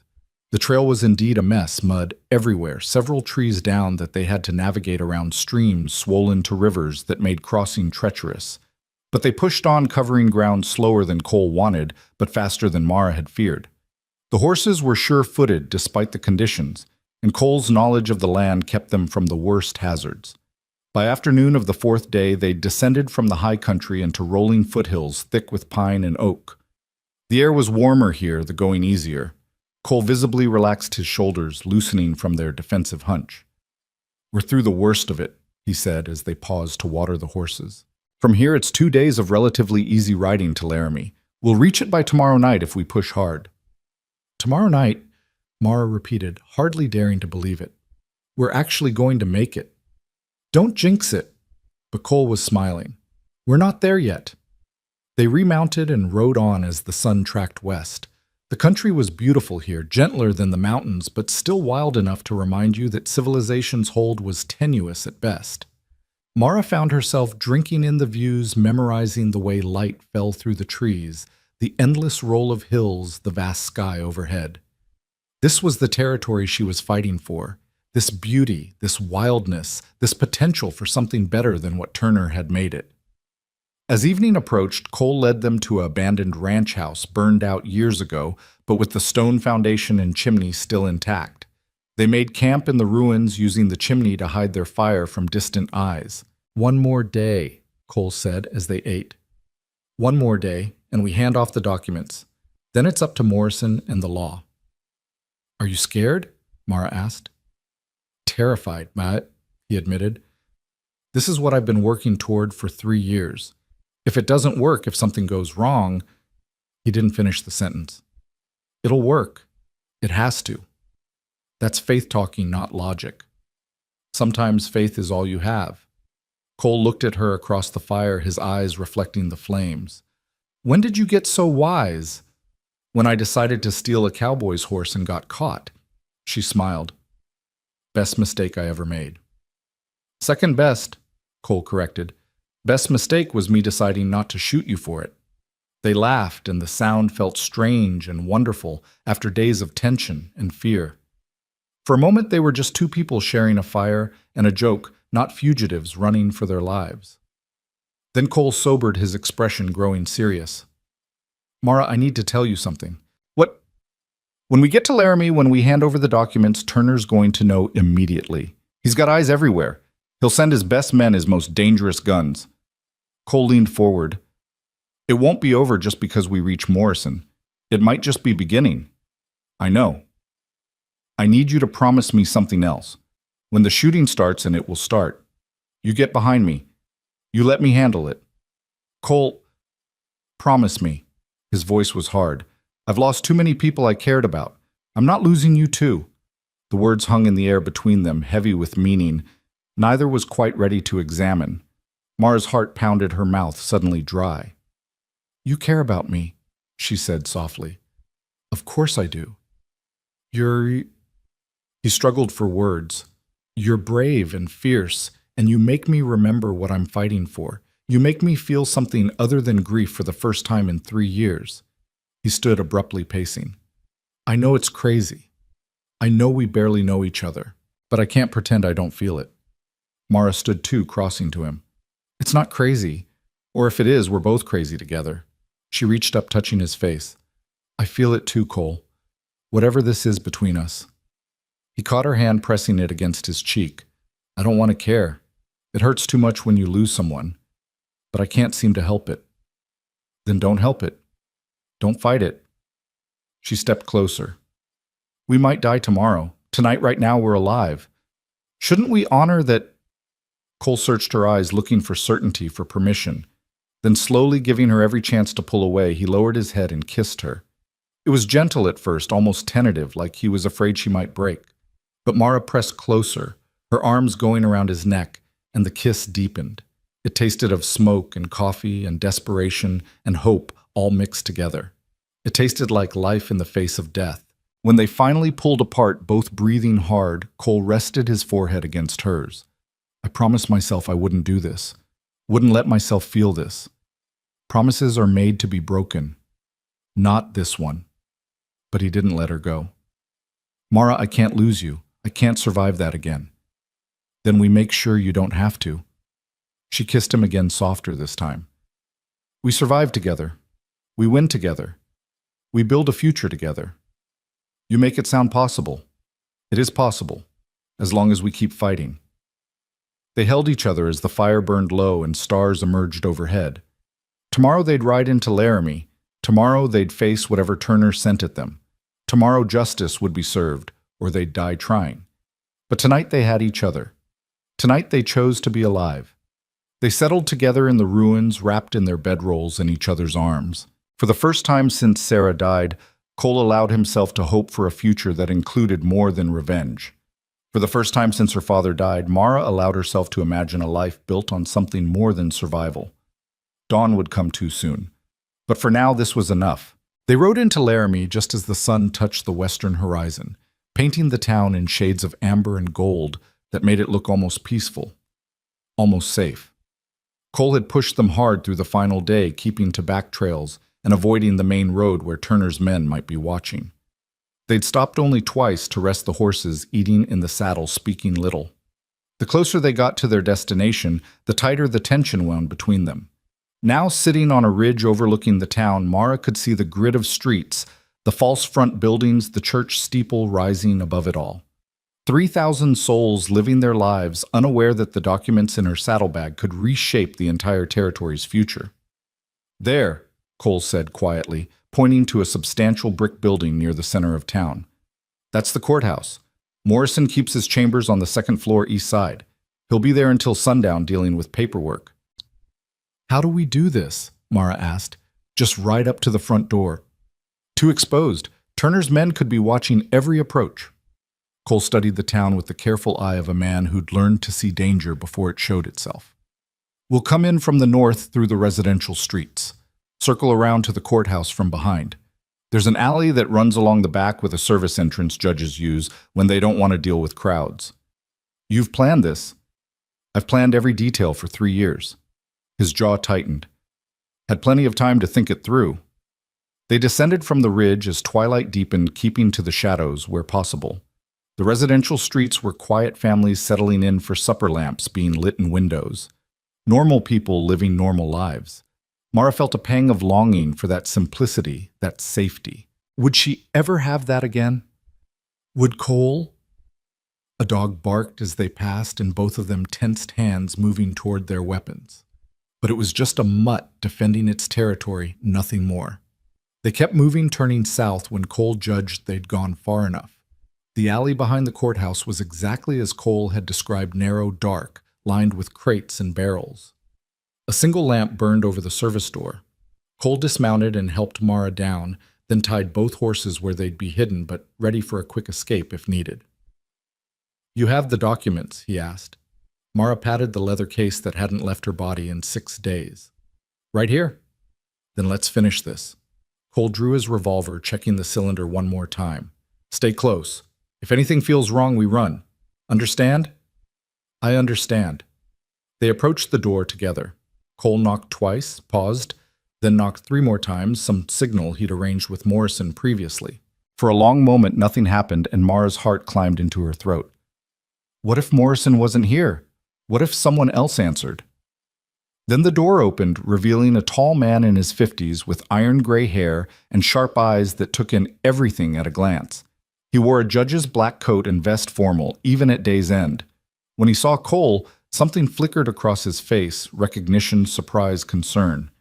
A: The trail was indeed a mess, mud everywhere, several trees down that they had to navigate around streams swollen to rivers that made crossing treacherous. But they pushed on, covering ground slower than Cole wanted, but faster than Mara had feared. The horses were sure-footed despite the conditions, and Cole's knowledge of the land kept them from the worst hazards. By afternoon of the fourth day, they descended from the high country into rolling foothills thick with pine and oak. The air was warmer here, the going easier. Cole visibly relaxed his shoulders, loosening from their defensive hunch. "We're through the worst of it," he said as they paused to water the horses. "From here, it's 2 days of relatively easy riding to Laramie. We'll reach it by tomorrow night if we push hard." "Tomorrow night?" Mara repeated, hardly daring to believe it. "We're actually going to make it." "Don't jinx it." But Cole was smiling. "We're not there yet." They remounted and rode on as the sun tracked west. The country was beautiful here, gentler than the mountains, but still wild enough to remind you that civilization's hold was tenuous at best. Mara found herself drinking in the views, memorizing the way light fell through the trees, the endless roll of hills, the vast sky overhead. This was the territory she was fighting for, this beauty, this wildness, this potential for something better than what Turner had made it. As evening approached, Cole led them to an abandoned ranch house burned out years ago, but with the stone foundation and chimney still intact. They made camp in the ruins, using the chimney to hide their fire from distant eyes. "One more day," Cole said as they ate. "One more day, and we hand off the documents. Then it's up to Morrison and the law." "Are you scared?" Mara asked. "Terrified, Matt," he admitted. "This is what I've been working toward for 3 years. If it doesn't work, if something goes wrong—" He didn't finish the sentence. "It'll work. It has to." That's faith talking, not logic. Sometimes faith is all you have. Cole looked at her across the fire, his eyes reflecting the flames. "When did you get so wise?" "When I decided to steal a cowboy's horse and got caught." She smiled. "Best mistake I ever made." "Second best," Cole corrected. "Best mistake was me deciding not to shoot you for it." They laughed, and the sound felt strange and wonderful after days of tension and fear. For a moment, they were just two people sharing a fire and a joke, not fugitives running for their lives. Then Cole sobered, his expression growing serious. "Mara, I need to tell you something." "What?" "When we get to Laramie, when we hand over the documents, Turner's going to know immediately. He's got eyes everywhere. He'll send his best men, his most dangerous guns." Cole leaned forward. "It won't be over just because we reach Morrison. It might just be beginning." "I know. I need you to promise me something else. When the shooting starts, and it will start, you get behind me. You let me handle it." "Cole, promise me." His voice was hard. "I've lost too many people I cared about. I'm not losing you too." The words hung in the air between them, heavy with meaning. Neither was quite ready to examine. Mara's heart pounded, her mouth suddenly dry. "You care about me," she said softly. "Of course I do. You're—" He struggled for words. "You're brave and fierce, and you make me remember what I'm fighting for. You make me feel something other than grief for the first time in 3 years." He stood abruptly pacing. "I know it's crazy. I know we barely know each other, but I can't pretend I don't feel it." Mara stood too, crossing to him. "It's not crazy. Or if it is, we're both crazy together." She reached up, touching his face. "I feel it too, Cole. Whatever this is between us." He caught her hand, pressing it against his cheek. "I don't want to care. It hurts too much when you lose someone. But I can't seem to help it." "Then don't help it. Don't fight it." She stepped closer. "We might die tomorrow. Tonight, right now, we're alive. Shouldn't we honor that—" Cole searched her eyes, looking for certainty, for permission. Then, slowly giving her every chance to pull away, he lowered his head and kissed her. It was gentle at first, almost tentative, like he was afraid she might break. But Mara pressed closer, her arms going around his neck, and the kiss deepened. It tasted of smoke and coffee and desperation and hope all mixed together. It tasted like life in the face of death. When they finally pulled apart, both breathing hard, Cole rested his forehead against hers. "I promised myself I wouldn't do this. Wouldn't let myself feel this. Promises are made to be broken. Not this one." But he didn't let her go. "Mara, I can't lose you. I can't survive that again." "Then we make sure you don't have to." She kissed him again, softer this time. "We survive together. We win together. We build a future together. You make it sound possible. It is possible, as long as we keep fighting." They held each other as the fire burned low and stars emerged overhead. Tomorrow they'd ride into Laramie. Tomorrow they'd face whatever Turner sent at them. Tomorrow justice would be served, or they'd die trying. But tonight they had each other. Tonight they chose to be alive. They settled together in the ruins, wrapped in their bedrolls in each other's arms. For the first time since Sarah died, Cole allowed himself to hope for a future that included more than revenge. For the first time since her father died, Mara allowed herself to imagine a life built on something more than survival. Dawn would come too soon. But for now, this was enough. They rode into Laramie just as the sun touched the western horizon, painting the town in shades of amber and gold that made it look almost peaceful, almost safe. Cole had pushed them hard through the final day, keeping to back trails and avoiding the main road where Turner's men might be watching. They'd stopped only twice to rest the horses, eating in the saddle, speaking little. The closer they got to their destination, the tighter the tension wound between them. Now sitting on a ridge overlooking the town, Mara could see the grid of streets, the false front buildings, the church steeple rising above it all. 3,000 souls living their lives, unaware that the documents in her saddlebag could reshape the entire territory's future. There, Cole said quietly, pointing to a substantial brick building near the center of town. That's the courthouse. Morrison keeps his chambers on the second floor east side. He'll be there until sundown dealing with paperwork. How do we do this? Mara asked. Just ride up to the front door. Too exposed. Turner's men could be watching every approach. Cole studied the town with the careful eye of a man who'd learned to see danger before it showed itself. We'll come in from the north through the residential streets. Circle around to the courthouse from behind. There's an alley that runs along the back with a service entrance judges use when they don't want to deal with crowds. You've planned this. I've planned every detail for 3 years. His jaw tightened. Had plenty of time to think it through. They descended from the ridge as twilight deepened, keeping to the shadows where possible. The residential streets were quiet families settling in for supper lamps being lit in windows. Normal people living normal lives. Mara felt a pang of longing for that simplicity, that safety. Would she ever have that again? Would Cole? A dog barked as they passed, and both of them tensed hands moving toward their weapons. But it was just a mutt defending its territory, nothing more. They kept moving, turning south when Cole judged they'd gone far enough. The alley behind the courthouse was exactly as Cole had described, narrow, dark, lined with crates and barrels. A single lamp burned over the service door. Cole dismounted and helped Mara down, then tied both horses where they'd be hidden but ready for a quick escape if needed. You have the documents, he asked. Mara patted the leather case that hadn't left her body in 6 days. Right here. Then let's finish this. Cole drew his revolver, checking the cylinder one more time. Stay close. If anything feels wrong, we run. Understand? I understand. They approached the door together. Cole knocked twice, paused, then knocked 3 more times, some signal he'd arranged with Morrison previously. For a long moment, nothing happened, and Mara's heart climbed into her throat. What if Morrison wasn't here? What if someone else answered? Then the door opened, revealing a tall man in his 50s with iron gray hair and sharp eyes that took in everything at a glance. He wore a judge's black coat and vest formal, even at day's end. When he saw Cole, something flickered across his face, recognition, surprise, concern.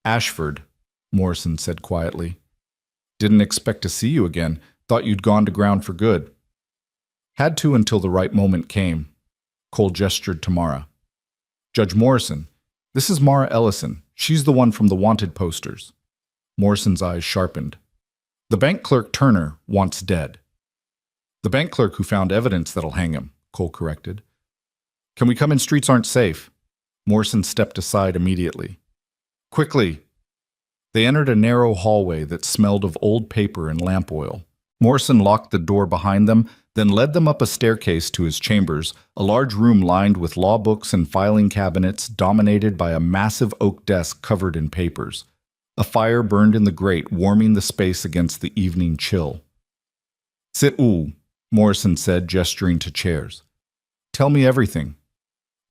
A: Ashford, Morrison said quietly. Didn't expect to see you again. Thought you'd gone to ground for good. Had to until the right moment came. Cole gestured to Mara. Judge Morrison, this is Mara Ellison. She's the one from the wanted posters. Morrison's eyes sharpened. The bank clerk Turner wants dead. The bank clerk who found evidence that'll hang him, Cole corrected. Can we come in? Streets aren't safe. Morrison stepped aside immediately. Quickly. They entered a narrow hallway that smelled of old paper and lamp oil. Morrison locked the door behind them, then led them up a staircase to his chambers, a large room lined with law books and filing cabinets dominated by a massive oak desk covered in papers. A fire burned in the grate, warming the space against the evening chill. Sit où, Morrison said, gesturing to chairs. Tell me everything.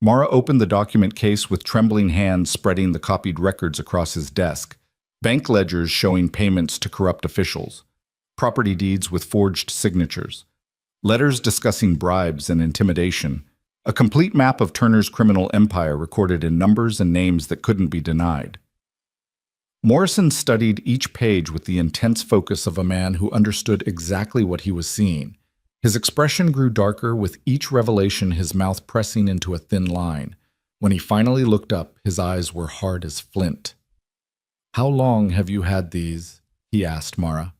A: Mara opened the document case with trembling hands, spreading the copied records across his desk. Bank ledgers showing payments to corrupt officials. Property deeds with forged signatures. Letters discussing bribes and intimidation. A complete map of Turner's criminal empire recorded in numbers and names that couldn't be denied. Morrison studied each page with the intense focus of a man who understood exactly what he was seeing. His expression grew darker with each revelation, his mouth pressing into a thin line. When he finally looked up, his eyes were hard as flint. "How long have you had these?" he asked Mara.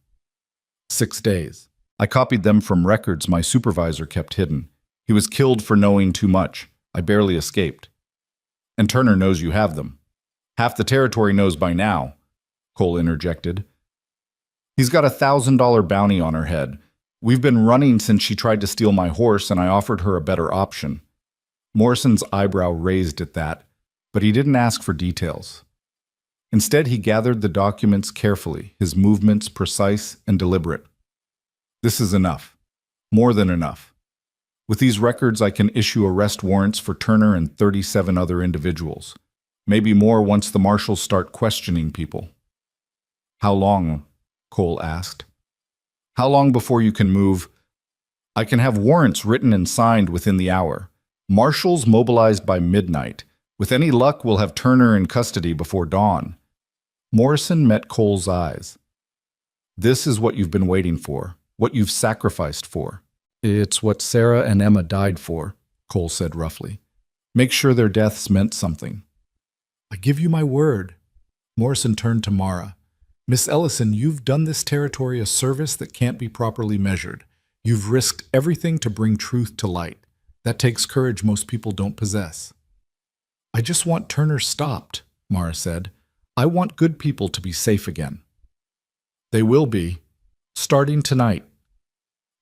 A: 6 days. I copied them from records my supervisor kept hidden. He was killed for knowing too much. I barely escaped. And Turner knows you have them. Half the territory knows by now, Cole interjected. He's got a $1,000 bounty on her head. We've been running since she tried to steal my horse, and I offered her a better option. Morrison's eyebrow raised at that, but he didn't ask for details. Instead, he gathered the documents carefully, his movements precise and deliberate. This is enough. More than enough. With these records, I can issue arrest warrants for Turner and 37 other individuals. Maybe more once the marshals start questioning people. How long? Cole asked. How long before you can move? I can have warrants written and signed within the hour. Marshals mobilized by midnight. With any luck, we'll have Turner in custody before dawn. Morrison met Cole's eyes. This is what you've been waiting for, what you've sacrificed for. It's what Sarah and Emma died for, Cole said roughly. Make sure their deaths meant something. I give you my word. Morrison turned to Mara. Miss Ellison, you've done this territory a service that can't be properly measured. You've risked everything to bring truth to light. That takes courage most people don't possess. I just want Turner stopped, Mara said. I want good people to be safe again. They will be, starting tonight.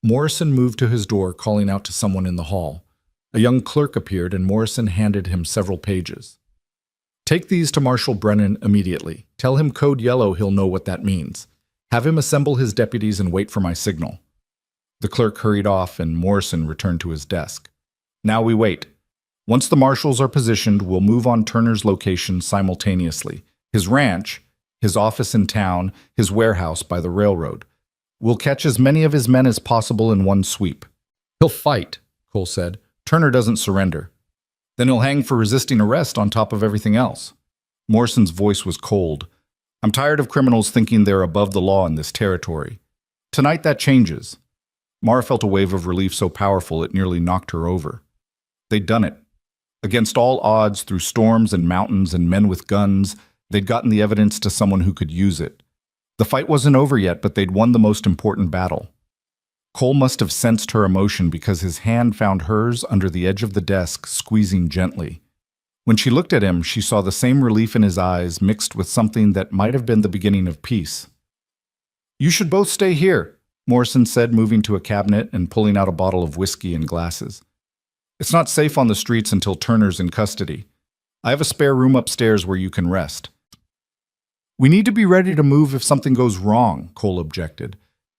A: Morrison moved to his door, calling out to someone in the hall. A young clerk appeared, and Morrison handed him several pages. Take these to Marshal Brennan immediately. Tell him code yellow, he'll know what that means. Have him assemble his deputies and wait for my signal. The clerk hurried off, and Morrison returned to his desk. Now we wait. Once the marshals are positioned, we'll move on Turner's location simultaneously. His ranch, his office in town, his warehouse by the railroad. We'll catch as many of his men as possible in one sweep. He'll fight, Cole said. Turner doesn't surrender. Then he'll hang for resisting arrest on top of everything else. Morrison's voice was cold. I'm tired of criminals thinking they're above the law in this territory. Tonight that changes. Mara felt a wave of relief so powerful it nearly knocked her over. They'd done it. Against all odds, through storms and mountains and men with guns, they'd gotten the evidence to someone who could use it. The fight wasn't over yet, but they'd won the most important battle. Cole must have sensed her emotion because his hand found hers under the edge of the desk, squeezing gently. When she looked at him, she saw the same relief in his eyes mixed with something that might have been the beginning of peace. You should both stay here, Morrison said, moving to a cabinet and pulling out a bottle of whiskey and glasses. It's not safe on the streets until Turner's in custody. I have a spare room upstairs where you can rest. We need to be ready to move if something goes wrong, Cole objected.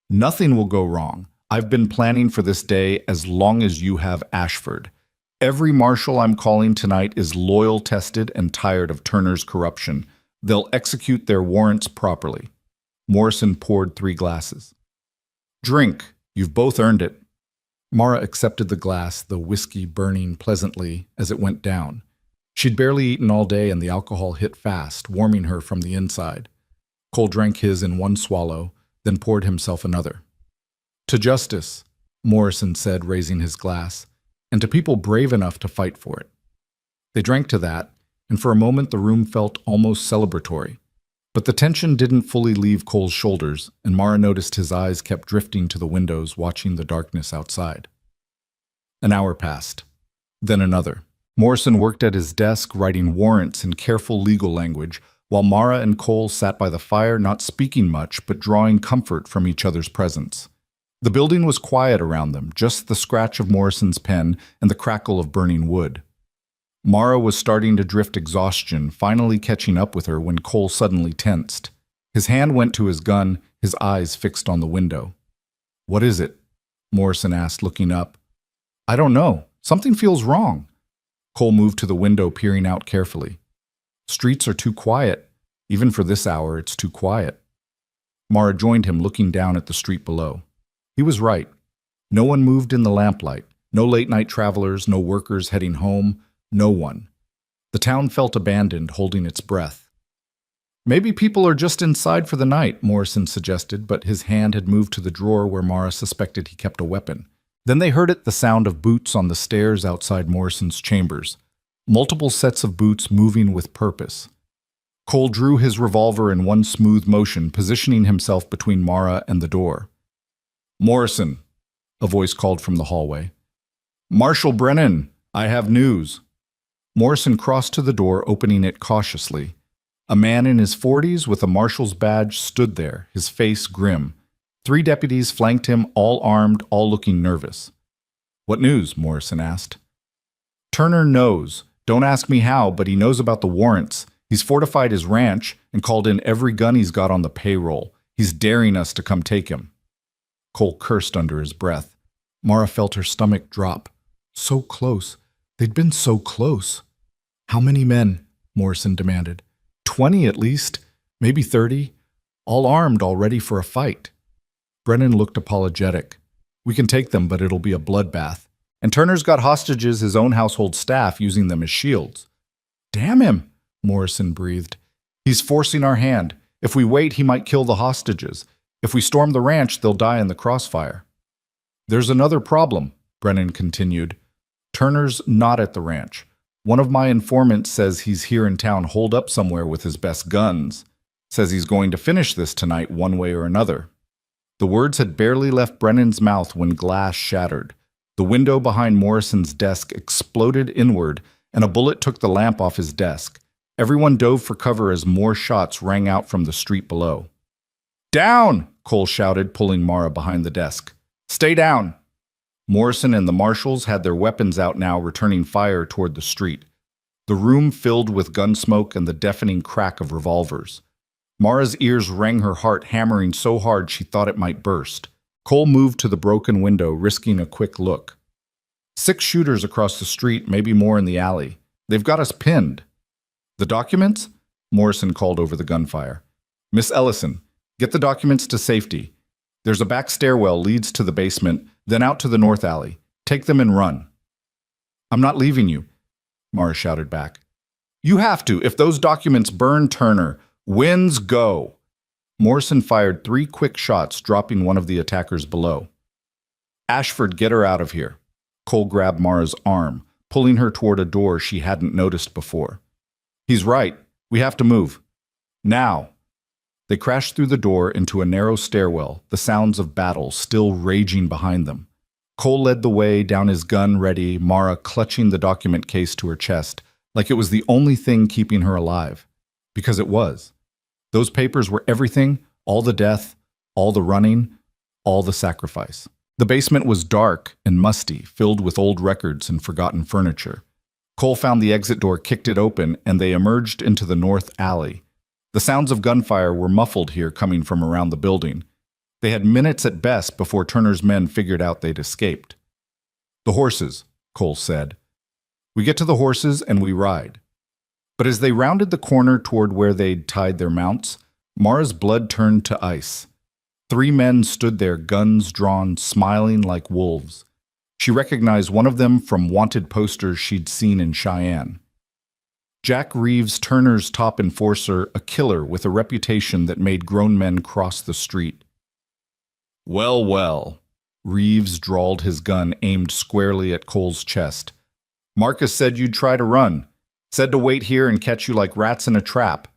A: Nothing will go wrong. I've been planning for this day as long as you have Ashford. Every marshal I'm calling tonight is loyal, tested, and tired of Turner's corruption. They'll execute their warrants properly. Morrison poured 3 glasses. Drink. You've both earned it. Mara accepted the glass, the whiskey burning pleasantly as it went down. She'd barely eaten all day, and the alcohol hit fast, warming her from the inside. Cole drank his in one swallow, then poured himself another. To justice, Morrison said, raising his glass, and to people brave enough to fight for it. They drank to that, and for a moment the room felt almost celebratory. But the tension didn't fully leave Cole's shoulders, and Mara noticed his eyes kept drifting to the windows, watching the darkness outside. An hour passed. Then another. Morrison worked at his desk, writing warrants in careful legal language, while Mara and Cole sat by the fire, not speaking much, but drawing comfort from each other's presence. The building was quiet around them, just the scratch of Morrison's pen and the crackle of burning wood. Mara was starting to drift exhaustion, finally catching up with her when Cole suddenly tensed. His hand went to his gun, his eyes fixed on the window. What is it? Morrison asked, looking up. I don't know. Something feels wrong. Cole moved to the window, peering out carefully. Streets are too quiet. Even for this hour, it's too quiet. Mara joined him, looking down at the street below. He was right. No one moved in the lamplight. No late-night travelers, no workers heading home, no one. The town felt abandoned, holding its breath. Maybe people are just inside for the night, Morrison suggested, but his hand had moved to the drawer where Mara suspected he kept a weapon. Then they heard it, the sound of boots on the stairs outside Morrison's chambers. Multiple sets of boots moving with purpose. Cole drew his revolver in one smooth motion, positioning himself between Mara and the door. "Morrison," a voice called from the hallway. "Marshal Brennan, I have news." Morrison crossed to the door, opening it cautiously. A man in his 40s with a marshal's badge stood there, his face grim. 3 deputies flanked him, all armed, all looking nervous. "What news?" Morrison asked. "Turner knows. Don't ask me how, but he knows about the warrants. He's fortified his ranch and called in every gun he's got on the payroll. He's daring us to come take him." Cole cursed under his breath. Mara felt her stomach drop. So close. They'd been so close. "How many men?" Morrison demanded. 20 at least, maybe 30, all armed, all ready for a fight. Brennan looked apologetic. "We can take them, but it'll be a bloodbath. And Turner's got hostages, his own household staff, using them as shields." "Damn him," Morrison breathed. "He's forcing our hand. If we wait, he might kill the hostages. If we storm the ranch, they'll die in the crossfire." "There's another problem," Brennan continued. "Turner's not at the ranch. One of my informants says he's here in town holed up somewhere with his best guns. Says he's going to finish this tonight one way or another." The words had barely left Brennan's mouth when glass shattered. The window behind Morrison's desk exploded inward, and a bullet took the lamp off his desk. Everyone dove for cover as more shots rang out from the street below. "Down!" Cole shouted, pulling Mara behind the desk. "Stay down!" Morrison and the marshals had their weapons out now, returning fire toward the street. The room filled with gun smoke and the deafening crack of revolvers. Mara's ears rang, her heart hammering so hard she thought it might burst. Cole moved to the broken window, risking a quick look. 6 shooters across the street, maybe more in the alley. They've got us pinned. "The documents?" Morrison called over the gunfire. "Miss Ellison, get the documents to safety. There's a back stairwell leads to the basement, then out to the north alley. Take them and run." "I'm not leaving you," Mara shouted back. "You have to. If those documents burn Turner, winds go." Morrison fired 3 quick shots, dropping one of the attackers below. "Ashford, get her out of here." Cole grabbed Mara's arm, pulling her toward a door she hadn't noticed before. "He's right. We have to move. Now." They crashed through the door into a narrow stairwell, the sounds of battle still raging behind them. Cole led the way, down his gun ready, Mara clutching the document case to her chest, like it was the only thing keeping her alive. Because it was. Those papers were everything, all the death, all the running, all the sacrifice. The basement was dark and musty, filled with old records and forgotten furniture. Cole found the exit door, kicked it open, and they emerged into the north alley. The sounds of gunfire were muffled here, coming from around the building. They had minutes at best before Turner's men figured out they'd escaped. "The horses," Cole said. "We get to the horses and we ride." But as they rounded the corner toward where they'd tied their mounts, Mara's blood turned to ice. 3 men stood there, guns drawn, smiling like wolves. She recognized one of them from wanted posters she'd seen in Cheyenne. Jack Reeves, Turner's top enforcer, a killer with a reputation that made grown men cross the street. "Well, well," Reeves drawled, his gun aimed squarely at Cole's chest. "Marcus said you'd try to run. Said to wait here and catch you like rats in a trap."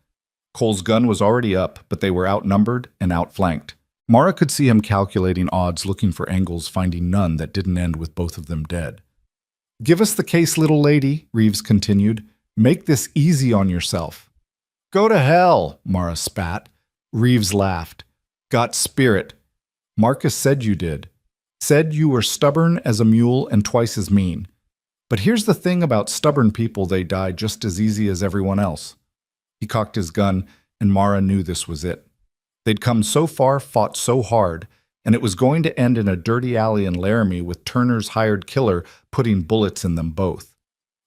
A: Cole's gun was already up, but they were outnumbered and outflanked. Mara could see him calculating odds, looking for angles, finding none that didn't end with both of them dead. "Give us the case, little lady," Reeves continued. "Make this easy on yourself." "Go to hell," Mara spat. Reeves laughed. "Got spirit. Marcus said you did. Said you were stubborn as a mule and twice as mean. But here's the thing about stubborn people, they die just as easy as everyone else." He cocked his gun, and Mara knew this was it. They'd come so far, fought so hard, and it was going to end in a dirty alley in Laramie with Turner's hired killer putting bullets in them both.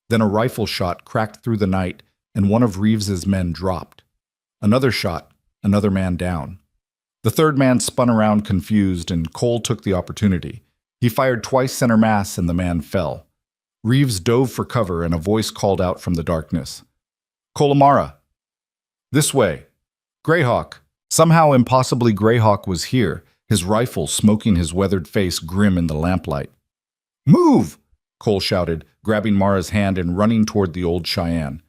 A: Then a rifle shot cracked through the night, and one of Reeves's men dropped. Another shot, another man down. The third man spun around confused, and Cole took the opportunity. He fired twice center mass and the man fell. Reeves dove for cover and a voice called out from the darkness. Colamara! This way! Greyhawk! Somehow impossibly Greyhawk was here, his rifle smoking his weathered face grim in the lamplight. Move! Cole shouted, grabbing Mara's hand and running toward the old Cheyenne.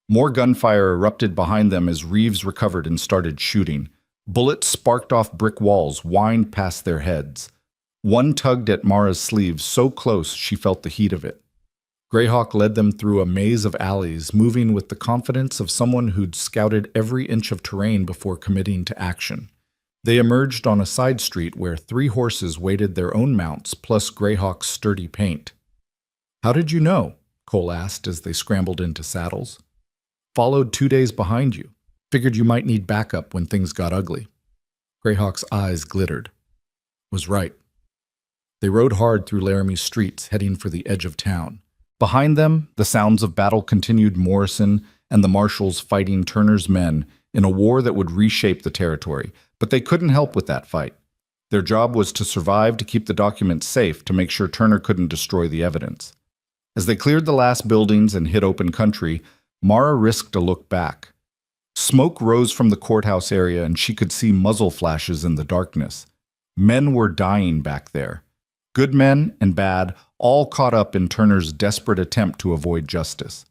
A: More gunfire erupted behind them as Reeves recovered and started shooting. Bullets sparked off brick walls, whined past their heads. One tugged at Mara's sleeve so close she felt the heat of it. Greyhawk led them through a maze of alleys, moving with the confidence of someone who'd scouted every inch of terrain before committing to action. They emerged on a side street where 3 horses waited their own mounts, plus Greyhawk's sturdy paint. How did you know? Cole asked as they scrambled into saddles. Followed 2 days behind you. Figured you might need backup when things got ugly. Greyhawk's eyes glittered. Was right. They rode hard through Laramie's streets, heading for the edge of town. Behind them, the sounds of battle continued. Morrison and the marshals fighting Turner's men in a war that would reshape the territory, but they couldn't help with that fight. Their job was to survive, to keep the documents safe, to make sure Turner couldn't destroy the evidence. As they cleared the last buildings and hit open country, Mara risked a look back. Smoke rose from the courthouse area and she could see muzzle flashes in the darkness. Men were dying back there. Good men and bad, all caught up in Turner's desperate attempt to avoid justice.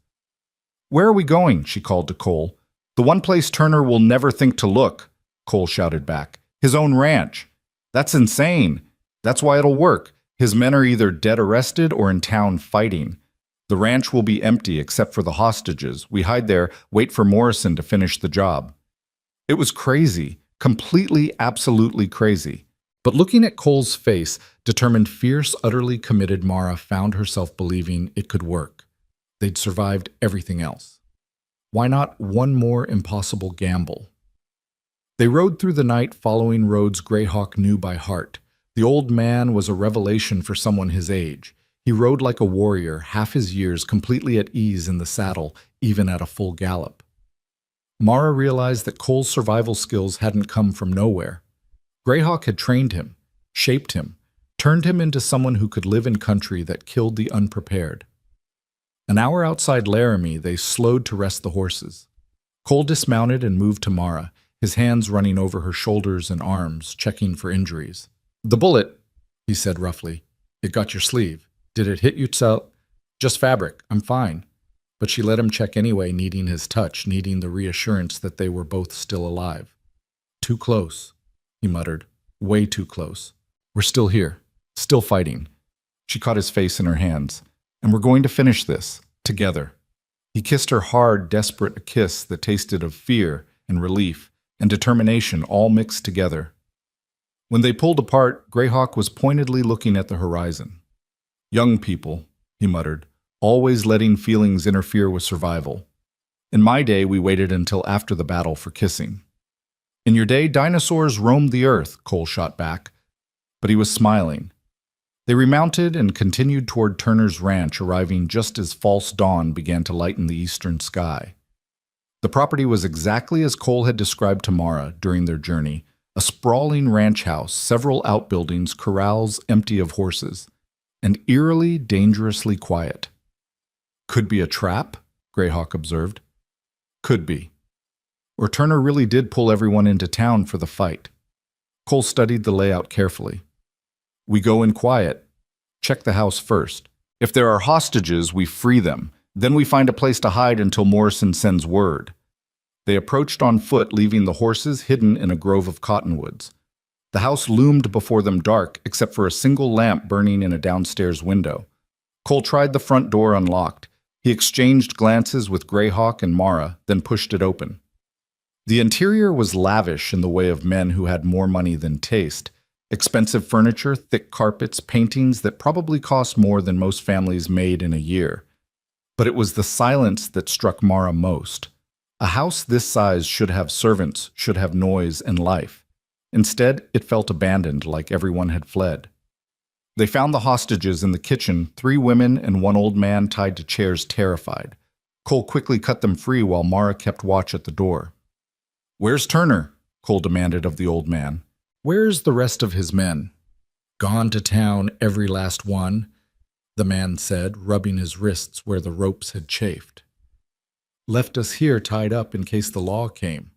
A: Where are we going? She called to Cole. The one place Turner will never think to look, Cole shouted back. His own ranch. That's insane. That's why it'll work. His men are either dead arrested or in town fighting. The ranch will be empty except for the hostages. We hide there, wait for Morrison to finish the job. It was crazy. Completely, absolutely crazy. But looking at Cole's face, determined, fierce, utterly committed Mara found herself believing it could work. They'd survived everything else. Why not one more impossible gamble? They rode through the night following roads Greyhawk knew by heart. The old man was a revelation for someone his age. He rode like a warrior, half his years, completely at ease in the saddle, even at a full gallop. Mara realized that Cole's survival skills hadn't come from nowhere. Greyhawk had trained him, shaped him, turned him into someone who could live in country that killed the unprepared. An hour outside Laramie, they slowed to rest the horses. Cole dismounted and moved to Mara, his hands running over her shoulders and arms, checking for injuries. The bullet, he said roughly. It got your sleeve. Did it hit you, so? Just fabric. I'm fine. But she let him check anyway, needing his touch, needing the reassurance that they were both still alive. Too close, he muttered. Way too close. We're still here. Still fighting. She caught his face in her hands. And we're going to finish this. Together. He kissed her hard, desperate, a kiss that tasted of fear and relief and determination all mixed together. When they pulled apart, Greyhawk was pointedly looking at the horizon. Young people, he muttered, always letting feelings interfere with survival. In my day, we waited until after the battle for kissing. In your day, dinosaurs roamed the earth, Cole shot back. But he was smiling. They remounted and continued toward Turner's ranch, arriving just as false dawn began to lighten the eastern sky. The property was exactly as Cole had described to Mara during their journey, a sprawling ranch house, several outbuildings, corrals empty of horses, and eerily, dangerously quiet. Could be a trap, Greyhawk observed. Could be. Or Turner really did pull everyone into town for the fight. Cole studied the layout carefully. We go in quiet. Check the house first. If there are hostages, we free them. Then we find a place to hide until Morrison sends word. They approached on foot, leaving the horses hidden in a grove of cottonwoods. The house loomed before them dark, except for a single lamp burning in a downstairs window. Cole tried the front door unlocked. He exchanged glances with Greyhawk and Mara, then pushed it open. The interior was lavish in the way of men who had more money than taste. Expensive furniture, thick carpets, paintings that probably cost more than most families made in a year. But it was the silence that struck Mara most. A house this size should have servants, should have noise and life. Instead, it felt abandoned, like everyone had fled. They found the hostages in the kitchen, 3 women and 1 old man tied to chairs, terrified. Cole quickly cut them free while Mara kept watch at the door. "Where's Turner?" Cole demanded of the old man. "Where's the rest of his men?" Gone to town, every last one, the man said, rubbing his wrists where the ropes had chafed. Left us here tied up in case the law came.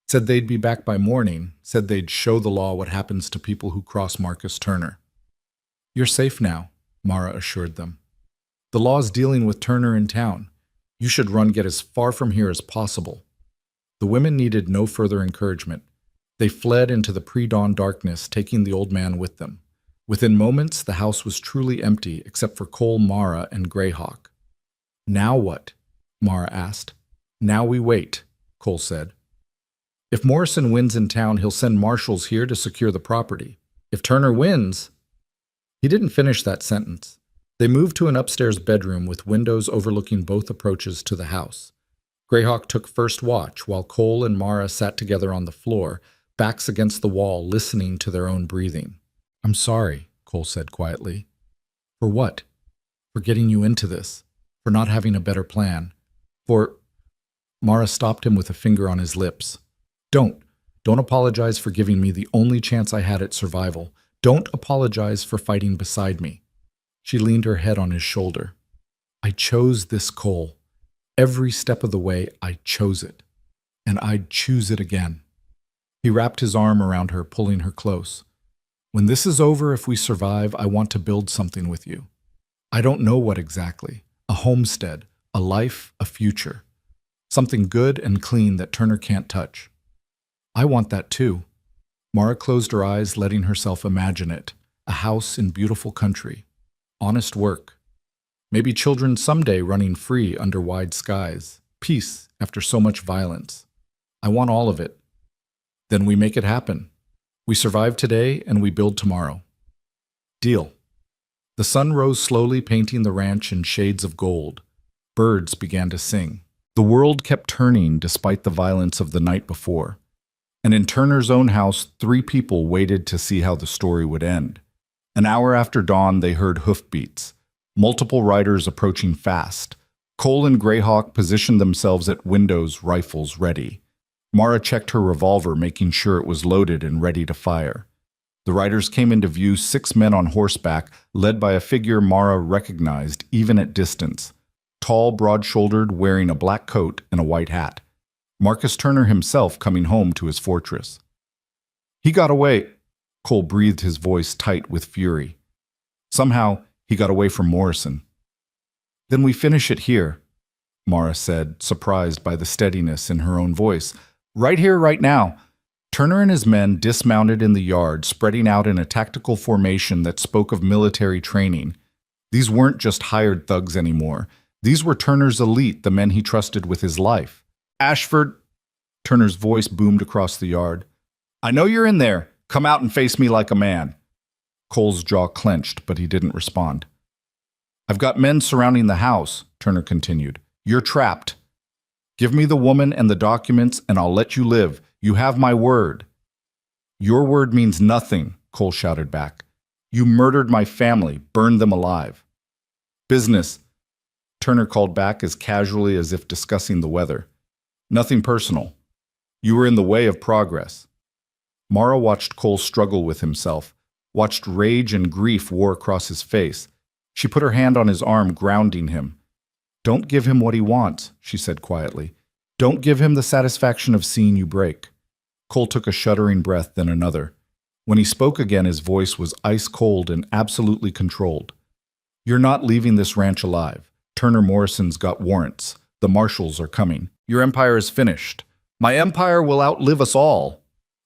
A: Said they'd be back by morning, said they'd show the law what happens to people who cross Marcus Turner. You're safe now, Mara assured them. The law's dealing with Turner in town. You should get as far from here as possible. The women needed no further encouragement. They fled into the pre-dawn darkness, taking the old man with them. Within moments, the house was truly empty, except for Cole, Mara, and Greyhawk. Now what? Mara asked. Now we wait, Cole said. If Morrison wins in town, he'll send marshals here to secure the property. If Turner wins... He didn't finish that sentence. They moved to an upstairs bedroom with windows overlooking both approaches to the house. Greyhawk took first watch, while Cole and Mara sat together on the floor, backs against the wall, listening to their own breathing. I'm sorry, Cole said quietly. For what? For getting you into this. For not having a better plan. For... Mara stopped him with a finger on his lips. Don't apologize for giving me the only chance I had at survival. Don't apologize for fighting beside me. She leaned her head on his shoulder. I chose this, Cole. Every step of the way, I chose it. And I'd choose it again. He wrapped his arm around her, pulling her close. When this is over, if we survive, I want to build something with you. I don't know what exactly. A homestead, a life, a future. Something good and clean that Turner can't touch. I want that too. Mara closed her eyes, letting herself imagine it. A house in beautiful country. Honest work. Maybe children someday running free under wide skies. Peace after so much violence. I want all of it. Then we make it happen. We survive today and we build tomorrow. Deal. The sun rose slowly, painting the ranch in shades of gold. Birds began to sing. The world kept turning despite the violence of the night before. And in Turner's own house, 3 people waited to see how the story would end. An hour after dawn, they heard hoofbeats. Multiple riders approaching fast. Cole and Greyhawk positioned themselves at windows, rifles ready. Mara checked her revolver, making sure it was loaded and ready to fire. The riders came into view, 6 men on horseback, led by a figure Mara recognized even at distance. Tall, broad-shouldered, wearing a black coat and a white hat. Marcus Turner himself coming home to his fortress. He got away. Cole breathed, his voice tight with fury. Somehow, he got away from Morrison. Then we finish it here, Mara said, surprised by the steadiness in her own voice. Right here, right now. Turner and his men dismounted in the yard, spreading out in a tactical formation that spoke of military training. These weren't just hired thugs anymore. These were Turner's elite, the men he trusted with his life. Ashford, Turner's voice boomed across the yard. I know you're in there. Come out and face me like a man. Cole's jaw clenched, but he didn't respond. I've got men surrounding the house, Turner continued. You're trapped. Give me the woman and the documents, and I'll let you live. You have my word. Your word means nothing, Cole shouted back. You murdered my family, burned them alive. Business, Turner called back as casually as if discussing the weather. Nothing personal. You were in the way of progress. Mara watched Cole struggle with himself, watched rage and grief war across his face. She put her hand on his arm, grounding him. Don't give him what he wants, she said quietly. Don't give him the satisfaction of seeing you break. Cole took a shuddering breath, then another. When he spoke again, his voice was ice cold and absolutely controlled. You're not leaving this ranch alive. Turner Morrison's got warrants. The marshals are coming. Your empire is finished. My empire will outlive us all.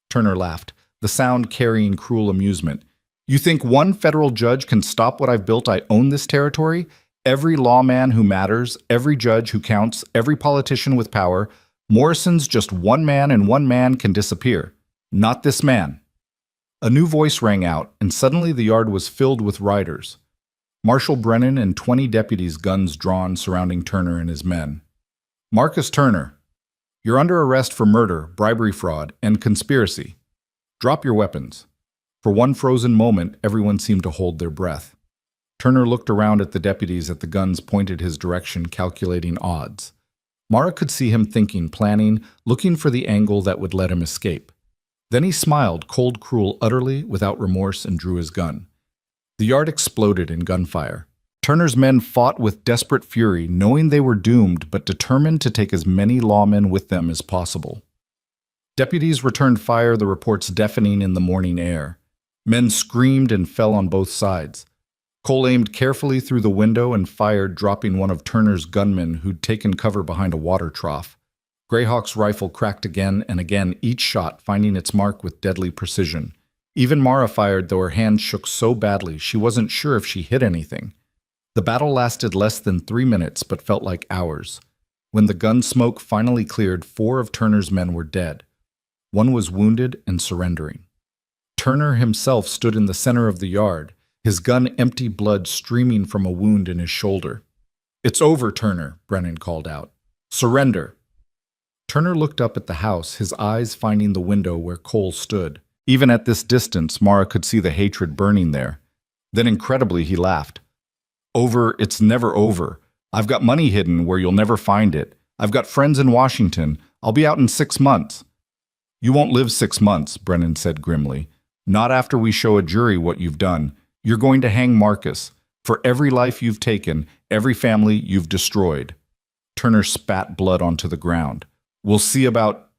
A: Turner laughed, the sound carrying cruel amusement. You think one federal judge can stop what I've built? I own this territory. Every lawman who matters, every judge who counts, every politician with power. Morrison's just one man, and one man can disappear. Not this man. A new voice rang out, and suddenly the yard was filled with riders. Marshal Brennan and 20 deputies, guns drawn, surrounding Turner and his men. Marcus Turner, you're under arrest for murder, bribery, fraud, and conspiracy. Drop your weapons. For one frozen moment, everyone seemed to hold their breath. Turner looked around at the deputies, at the guns pointed his direction, calculating odds. Mara could see him thinking, planning, looking for the angle that would let him escape. Then he smiled, cold, cruel, utterly without remorse, and drew his gun. The yard exploded in gunfire. Turner's men fought with desperate fury, knowing they were doomed but determined to take as many lawmen with them as possible. Deputies returned fire, the reports deafening in the morning air. Men screamed and fell on both sides. Cole aimed carefully through the window and fired, dropping one of Turner's gunmen who'd taken cover behind a water trough. Greyhawk's rifle cracked again and again, each shot finding its mark with deadly precision. Even Mara fired, though her hand shook so badly she wasn't sure if she hit anything. The battle lasted less than 3 minutes, but felt like hours. When the gun smoke finally cleared, 4 of Turner's men were dead. One was wounded and surrendering. Turner himself stood in the center of the yard, his gun empty, blood streaming from a wound in his shoulder. "It's over, Turner," Brennan called out. "Surrender." Turner looked up at the house, his eyes finding the window where Cole stood. Even at this distance, Mara could see the hatred burning there. Then incredibly, he laughed. "Over, it's never over. I've got money hidden where you'll never find it. I've got friends in Washington. I'll be out in 6 months. "You won't live 6 months, Brennan said grimly. "Not after we show a jury what you've done. You're going to hang Marcus. For every life you've taken, every family you've destroyed." Turner spat blood onto the ground. "We'll see about—"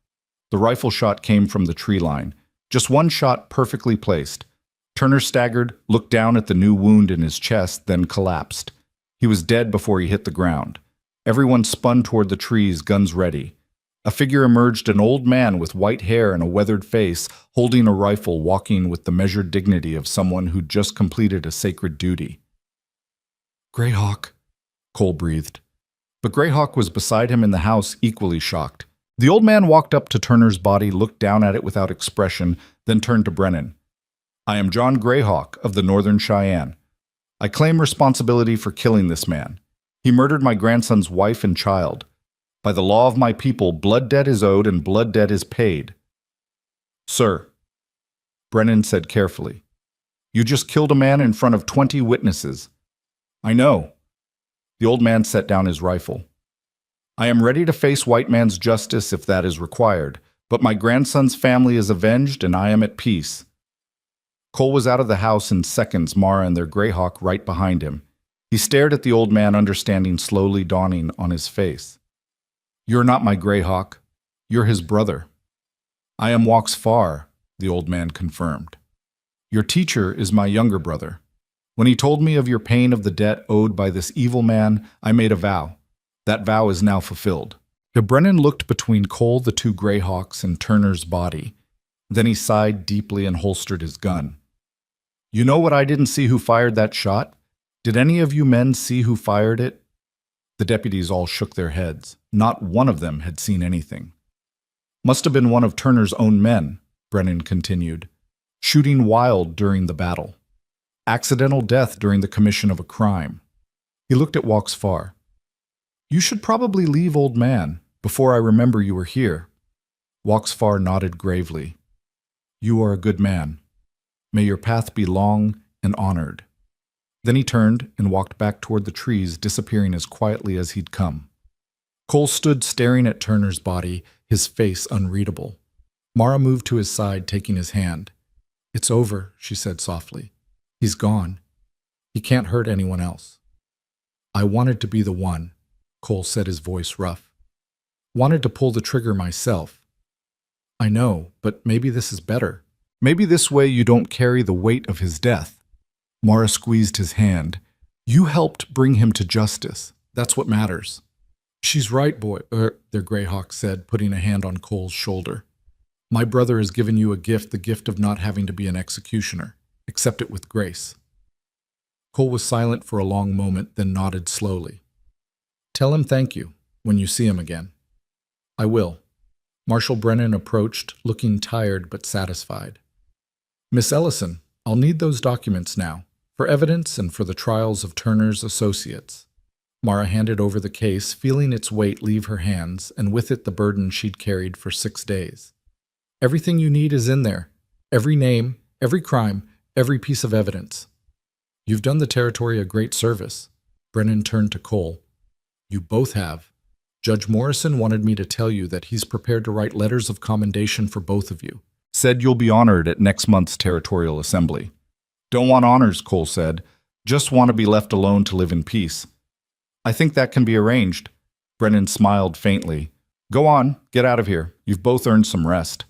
A: The rifle shot came from the tree line. Just one shot perfectly placed. Turner staggered, looked down at the new wound in his chest, then collapsed. He was dead before he hit the ground. Everyone spun toward the trees, guns ready. A figure emerged, an old man with white hair and a weathered face, holding a rifle, walking with the measured dignity of someone who'd just completed a sacred duty. "Greyhawk," Cole breathed. But Greyhawk was beside him in the house, equally shocked. The old man walked up to Turner's body, looked down at it without expression, then turned to Brennan. "I am John Greyhawk of the Northern Cheyenne. I claim responsibility for killing this man. He murdered my grandson's wife and child. By the law of my people, blood debt is owed and blood debt is paid." "Sir," Brennan said carefully, "you just killed a man in front of 20 witnesses." "I know." The old man set down his rifle. "I am ready to face white man's justice if that is required, but my grandson's family is avenged and I am at peace." Cole was out of the house in seconds, Mara and their Greyhawk right behind him. He stared at the old man, understanding slowly dawning on his face. "You're not my Greyhawk. You're his brother." "I am Walks Far," the old man confirmed. "Your teacher is my younger brother. When he told me of your pain of the debt owed by this evil man, I made a vow. That vow is now fulfilled." Brennan looked between Cole, the 2 Greyhawks, and Turner's body. Then he sighed deeply and holstered his gun. "You know what I didn't see who fired that shot? Did any of you men see who fired it?" The deputies all shook their heads. Not one of them had seen anything. "Must have been one of Turner's own men," Brennan continued. "Shooting wild during the battle. Accidental death during the commission of a crime." He looked at Walks Far. "You should probably leave, old man, before I remember you were here." Walks Far nodded gravely. "You are a good man. May your path be long and honored." Then he turned and walked back toward the trees, disappearing as quietly as he'd come. Cole stood staring at Turner's body, his face unreadable. Mara moved to his side, taking his hand. "It's over," she said softly. "He's gone. He can't hurt anyone else." "I wanted to be the one," Cole said, his voice rough. "Wanted to pull the trigger myself." "I know, but maybe this is better. Maybe this way you don't carry the weight of his death." Mara squeezed his hand. "You helped bring him to justice. That's what matters." "She's right, boy," their Greyhawk said, putting a hand on Cole's shoulder. "My brother has given you a gift, the gift of not having to be an executioner. Accept it with grace." Cole was silent for a long moment, then nodded slowly. "Tell him thank you when you see him again." "I will." Marshal Brennan approached, looking tired but satisfied. "Miss Ellison, I'll need those documents now, for evidence and for the trials of Turner's associates." Mara handed over the case, feeling its weight leave her hands, and with it the burden she'd carried for 6 days. "Everything you need is in there. Every name, every crime, every piece of evidence. You've done the territory a great service." Brennan turned to Cole. "You both have. Judge Morrison wanted me to tell you that he's prepared to write letters of commendation for both of you. Said you'll be honored at next month's territorial assembly." Don't want honors, Cole said. Just want to be left alone to live in peace. I think that can be arranged. Brennan smiled faintly. Go on, get out of here. You've both earned some rest.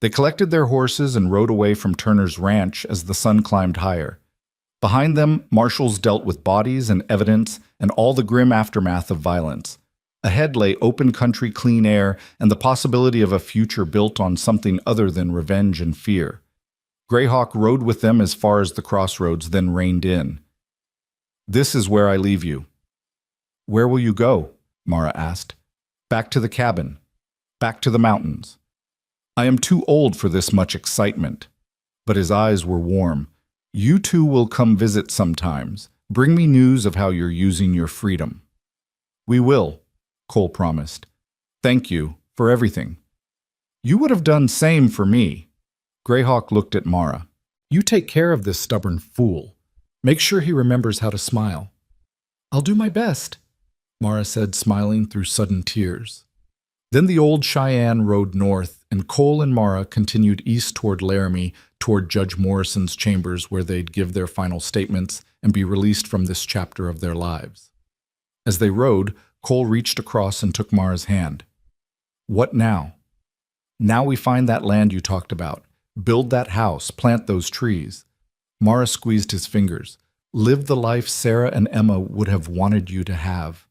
A: They collected their horses and rode away from Turner's ranch as the sun climbed higher. Behind them, marshals dealt with bodies and evidence and all the grim aftermath of violence. Ahead lay open country, clean air, and the possibility of a future built on something other than revenge and fear. Greyhawk rode with them as far as the crossroads, then reined in. This is where I leave you. Where will you go? Mara asked. Back to the cabin. Back to the mountains. I am too old for this much excitement. But his eyes were warm. You two will come visit sometimes. Bring me news of how you're using your freedom. We will, Cole promised. Thank you for everything. You would have done same for me. Greyhawk looked at Mara. You take care of this stubborn fool. Make sure he remembers how to smile. I'll do my best, Mara said, smiling through sudden tears. Then the old Cheyenne rode north, and Cole and Mara continued east toward Laramie, toward Judge Morrison's chambers where they'd give their final statements and be released from this chapter of their lives. As they rode, Cole reached across and took Mara's hand. What now? Now we find that land you talked about. Build that house, plant those trees. Mara squeezed his fingers. Live the life Sarah and Emma would have wanted you to have.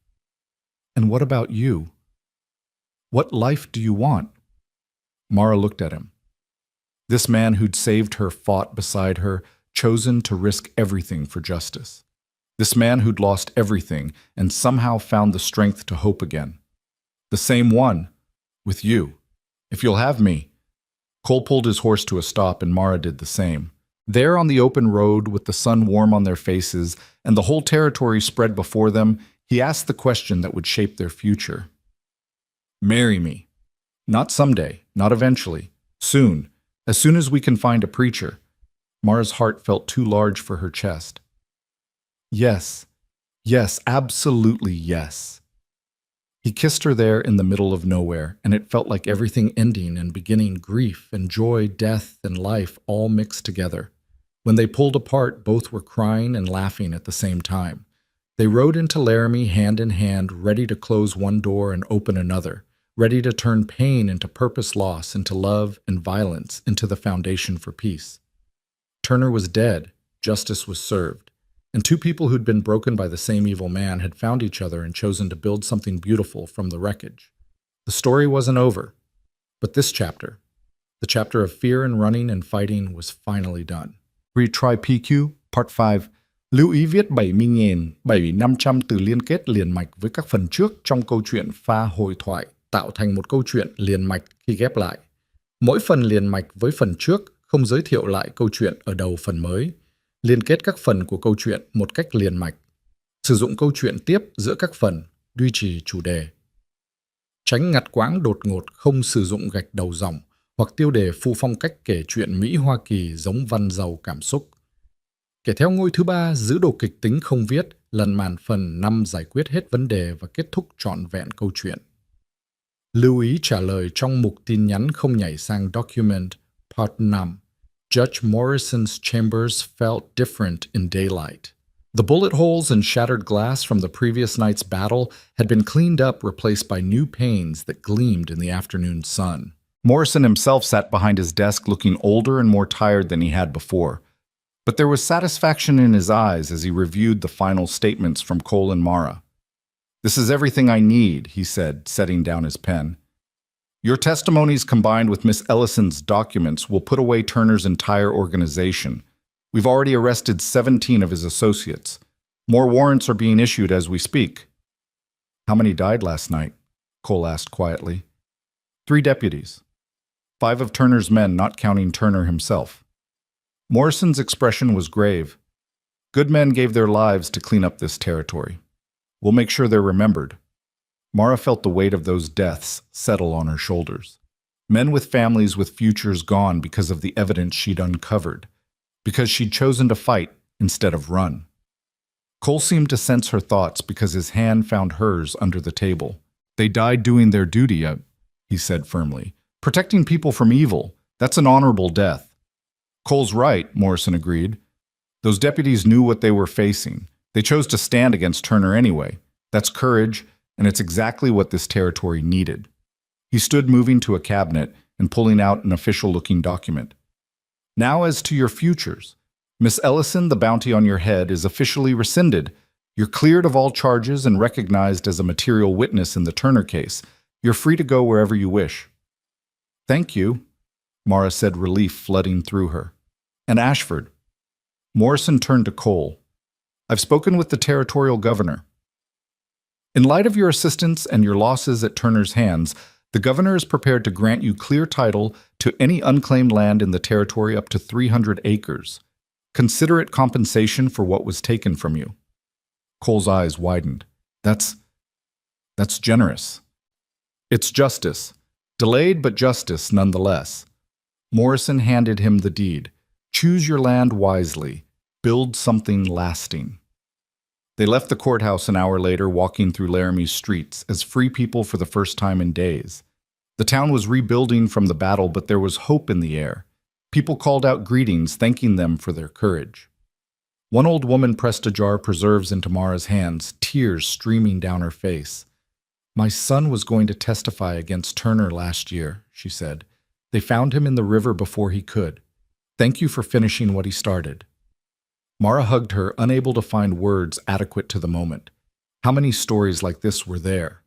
A: And what about you? What life do you want? Mara looked at him. This man who'd saved her, fought beside her, chosen to risk everything for justice. This man who'd lost everything and somehow found the strength to hope again. The same one, with you. If you'll have me. Cole pulled his horse to a stop and Mara did the same. There on the open road, with the sun warm on their faces and the whole territory spread before them, he asked the question that would shape their future. Marry me. Not someday, not eventually. Soon, as soon as we can find a preacher. Mara's heart felt too large for her chest. Yes, yes, absolutely yes. He kissed her there in the middle of nowhere, and it felt like everything ending and beginning, grief and joy, death and life all mixed together. When they pulled apart, both were crying and laughing at the same time. They rode into Laramie hand in hand, ready to close one door and open another, ready to turn pain into purpose loss, into love and violence, into the foundation for peace. Turner was dead, justice was served, and two people who'd been broken by the same evil man had found each other and chosen to build something beautiful from the wreckage. The story wasn't over, but this chapter, the chapter of fear and running and fighting, was finally done. Retry PQ, Part 5. Lưu ý viết 70.500 từ liên kết liền mạch với các phần trước trong câu chuyện pha hồi thoại, tạo thành một câu chuyện liền mạch khi ghép lại. Mỗi phần liền mạch với phần trước không giới thiệu lại câu chuyện ở đầu phần mới. Liên kết các phần của câu chuyện một cách liền mạch. Sử dụng câu chuyện tiếp giữa các phần, duy trì chủ đề. Tránh ngắt quãng đột ngột, không sử dụng gạch đầu dòng hoặc tiêu đề phụ phong cách kể chuyện Mỹ Hoa Kỳ giống văn giàu cảm xúc. Kể theo ngôi thứ 3, giữ đồ kịch tính không viết, lần màn phần 5 giải quyết hết vấn đề và kết thúc trọn vẹn câu chuyện. Lưu ý trả lời trong mục tin nhắn không nhảy sang Document Part 5. Judge Morrison's chambers felt different in daylight. The bullet holes and shattered glass from the previous night's battle had been cleaned up, replaced by new panes that gleamed in the afternoon sun. Morrison himself sat behind his desk looking older and more tired than he had before. But there was satisfaction in his eyes as he reviewed the final statements from Cole and Mara. This is everything I need, he said, setting down his pen. Your testimonies combined with Miss Ellison's documents will put away Turner's entire organization. We've already arrested 17 of his associates. More warrants are being issued as we speak. How many died last night? Cole asked quietly. 3 deputies. 5 of Turner's men, not counting Turner himself. Morrison's expression was grave. Good men gave their lives to clean up this territory. We'll make sure they're remembered. Mara felt the weight of those deaths settle on her shoulders. Men with families with futures gone because of the evidence she'd uncovered, because she'd chosen to fight instead of run. Cole seemed to sense her thoughts because his hand found hers under the table. They died doing their duty, he said firmly. Protecting people from evil, that's an honorable death. Cole's right, Morrison agreed. Those deputies knew what they were facing. They chose to stand against Turner anyway. That's courage, and it's exactly what this territory needed. He stood moving to a cabinet and pulling out an official-looking document. Now as to your futures. Miss Ellison, the bounty on your head is officially rescinded. You're cleared of all charges and recognized as a material witness in the Turner case. You're free to go wherever you wish. Thank you, Mara said, relief flooding through her. And Ashford. Morrison turned to Cole. I've spoken with the territorial governor. In light of your assistance and your losses at Turner's hands, the governor is prepared to grant you clear title to any unclaimed land in the territory up to 300 acres. Consider it compensation for what was taken from you. Cole's eyes widened. That's generous. It's justice. Delayed, but justice nonetheless. Morrison handed him the deed. Choose your land wisely. Build something lasting. They left the courthouse an hour later, walking through Laramie's streets as free people for the first time in days. The town was rebuilding from the battle, but there was hope in the air. People called out greetings, thanking them for their courage. One old woman pressed a jar of preserves into Mara's hands, tears streaming down her face. My son was going to testify against Turner last year, she said. They found him in the river before he could. Thank you for finishing what he started. Mara hugged her, unable to find words adequate to the moment. How many stories like this were there?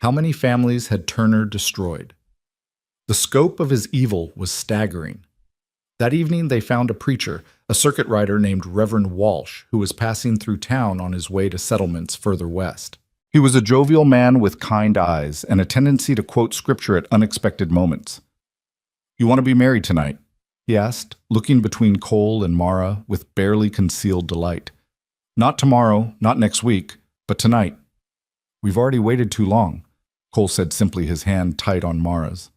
A: How many families had Turner destroyed? The scope of his evil was staggering. That evening they found a preacher, a circuit rider named Reverend Walsh, who was passing through town on his way to settlements further west. He was a jovial man with kind eyes and a tendency to quote scripture at unexpected moments. You want to be married tonight? He asked, looking between Cole and Mara with barely concealed delight. Not tomorrow, not next week, but tonight. We've already waited too long, Cole said simply, his hand tight on Mara's.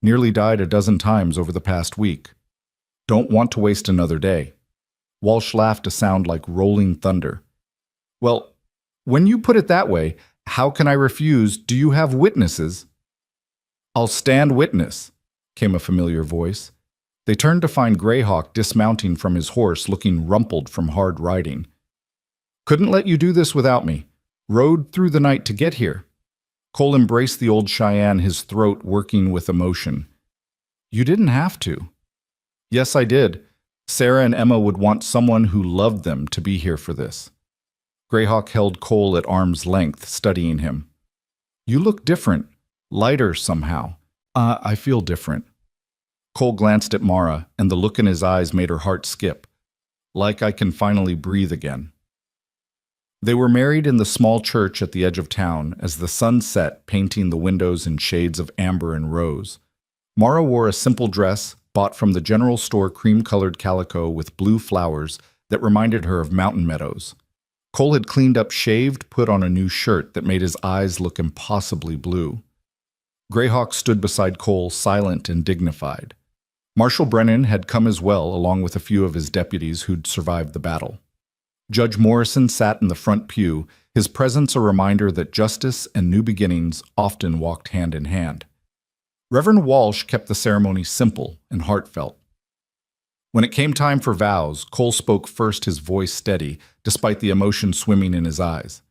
A: Nearly died a dozen times over the past week. Don't want to waste another day. Walsh laughed, a sound like rolling thunder. Well, when you put it that way, how can I refuse? Do you have witnesses? I'll stand witness, came a familiar voice. They turned to find Greyhawk dismounting from his horse, looking rumpled from hard riding. Couldn't let you do this without me. Rode through the night to get here. Cole embraced the old Cheyenne, his throat working with emotion. You didn't have to. Yes, I did. Sarah and Emma would want someone who loved them to be here for this. Greyhawk held Cole at arm's length, studying him. You look different, lighter somehow. I feel different. Cole glanced at Mara, and the look in his eyes made her heart skip. Like I can finally breathe again. They were married in the small church at the edge of town as the sun set, painting the windows in shades of amber and rose. Mara wore a simple dress, bought from the general store, cream-colored calico with blue flowers that reminded her of mountain meadows. Cole had cleaned up, shaved, put on a new shirt that made his eyes look impossibly blue. Greyhawk stood beside Cole, silent and dignified. Marshal Brennan had come as well, along with a few of his deputies who'd survived the battle. Judge Morrison sat in the front pew, his presence a reminder that justice and new beginnings often walked hand in hand. Reverend Walsh kept the ceremony simple and heartfelt. When it came time for vows, Cole spoke first, his voice steady, despite the emotion swimming in his eyes.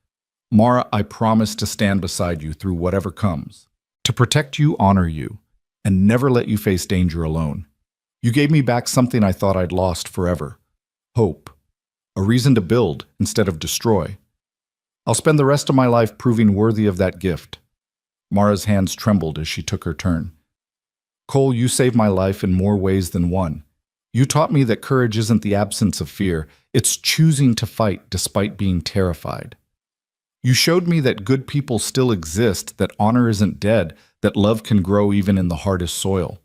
A: Mara, I promise to stand beside you through whatever comes, to protect you, honor you, and never let you face danger alone. You gave me back something I thought I'd lost forever. Hope. A reason to build instead of destroy. I'll spend the rest of my life proving worthy of that gift. Mara's hands trembled as she took her turn. Cole, you saved my life in more ways than one. You taught me that courage isn't the absence of fear, it's choosing to fight despite being terrified. You showed me that good people still exist, that honor isn't dead, that love can grow even in the hardest soil.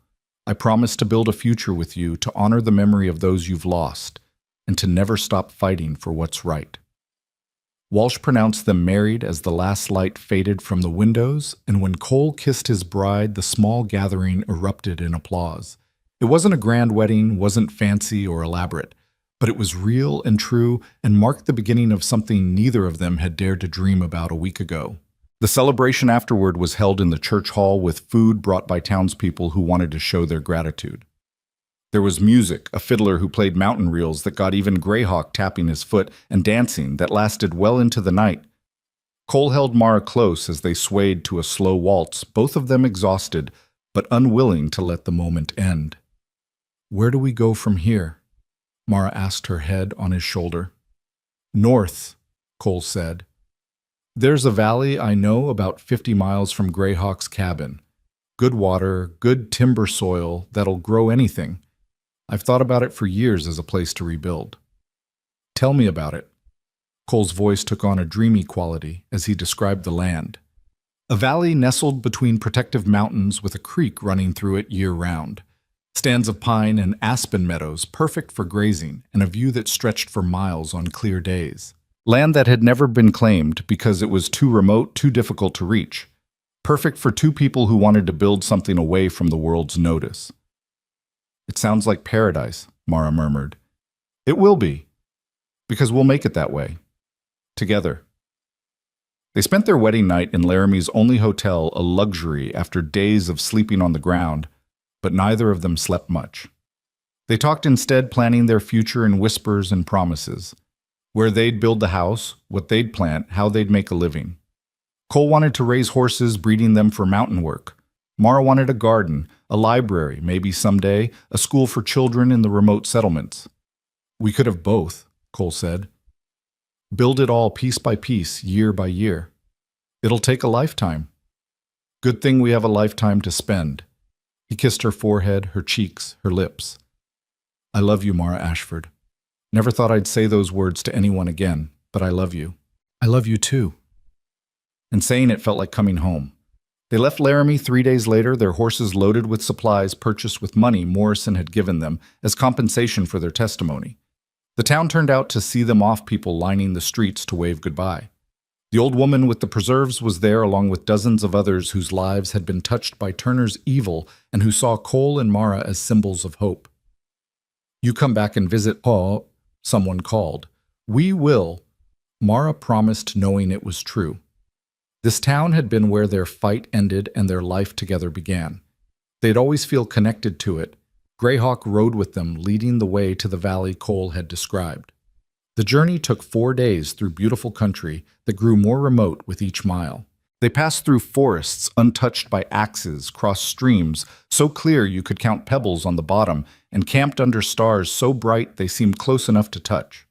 A: I promise to build a future with you, to honor the memory of those you've lost, and to never stop fighting for what's right. Walsh pronounced them married as the last light faded from the windows, and when Cole kissed his bride, the small gathering erupted in applause. It wasn't a grand wedding, wasn't fancy or elaborate, but it was real and true and marked the beginning of something neither of them had dared to dream about a week ago. The celebration afterward was held in the church hall with food brought by townspeople who wanted to show their gratitude. There was music, a fiddler who played mountain reels that got even Greyhawk tapping his foot, and dancing that lasted well into the night. Cole held Mara close as they swayed to a slow waltz, both of them exhausted, but unwilling to let the moment end. "Where do we go from here?" Mara asked, her head on his shoulder. "North," Cole said. "There's a valley I know about 50 miles from Greyhawk's cabin. Good water, good timber soil that'll grow anything. I've thought about it for years as a place to rebuild." "Tell me about it." Cole's voice took on a dreamy quality as he described the land. A valley nestled between protective mountains with a creek running through it year-round. Stands of pine and aspen meadows, perfect for grazing, and a view that stretched for miles on clear days. Land that had never been claimed because it was too remote, too difficult to reach. Perfect for two people who wanted to build something away from the world's notice. "It sounds like paradise," Mara murmured. "It will be, because we'll make it that way. Together." They spent their wedding night in Laramie's only hotel, a luxury after days of sleeping on the ground, but neither of them slept much. They talked instead, planning their future in whispers and promises. Where they'd build the house, what they'd plant, how they'd make a living. Cole wanted to raise horses, breeding them for mountain work. Mara wanted a garden, a library, maybe someday, a school for children in the remote settlements. "We could have both," Cole said. "Build it all piece by piece, year by year. It'll take a lifetime. Good thing we have a lifetime to spend." He kissed her forehead, her cheeks, her lips. "I love you, Mara Ashford. Never thought I'd say those words to anyone again, but I love you. I love you too." And saying it felt like coming home. They left Laramie 3 days later, their horses loaded with supplies purchased with money Morrison had given them as compensation for their testimony. The town turned out to see them off, people lining the streets to wave goodbye. The old woman with the preserves was there, along with dozens of others whose lives had been touched by Turner's evil and who saw Cole and Mara as symbols of hope. "You come back and visit Paul," someone called. "We will," Mara promised, knowing it was true. This town had been where their fight ended and their life together began. They'd always feel connected to it. Greyhawk rode with them, leading the way to the valley Cole had described. The journey took 4 days through beautiful country that grew more remote with each mile. They passed through forests untouched by axes, crossed streams so clear you could count pebbles on the bottom, and camped under stars so bright they seemed close enough to touch.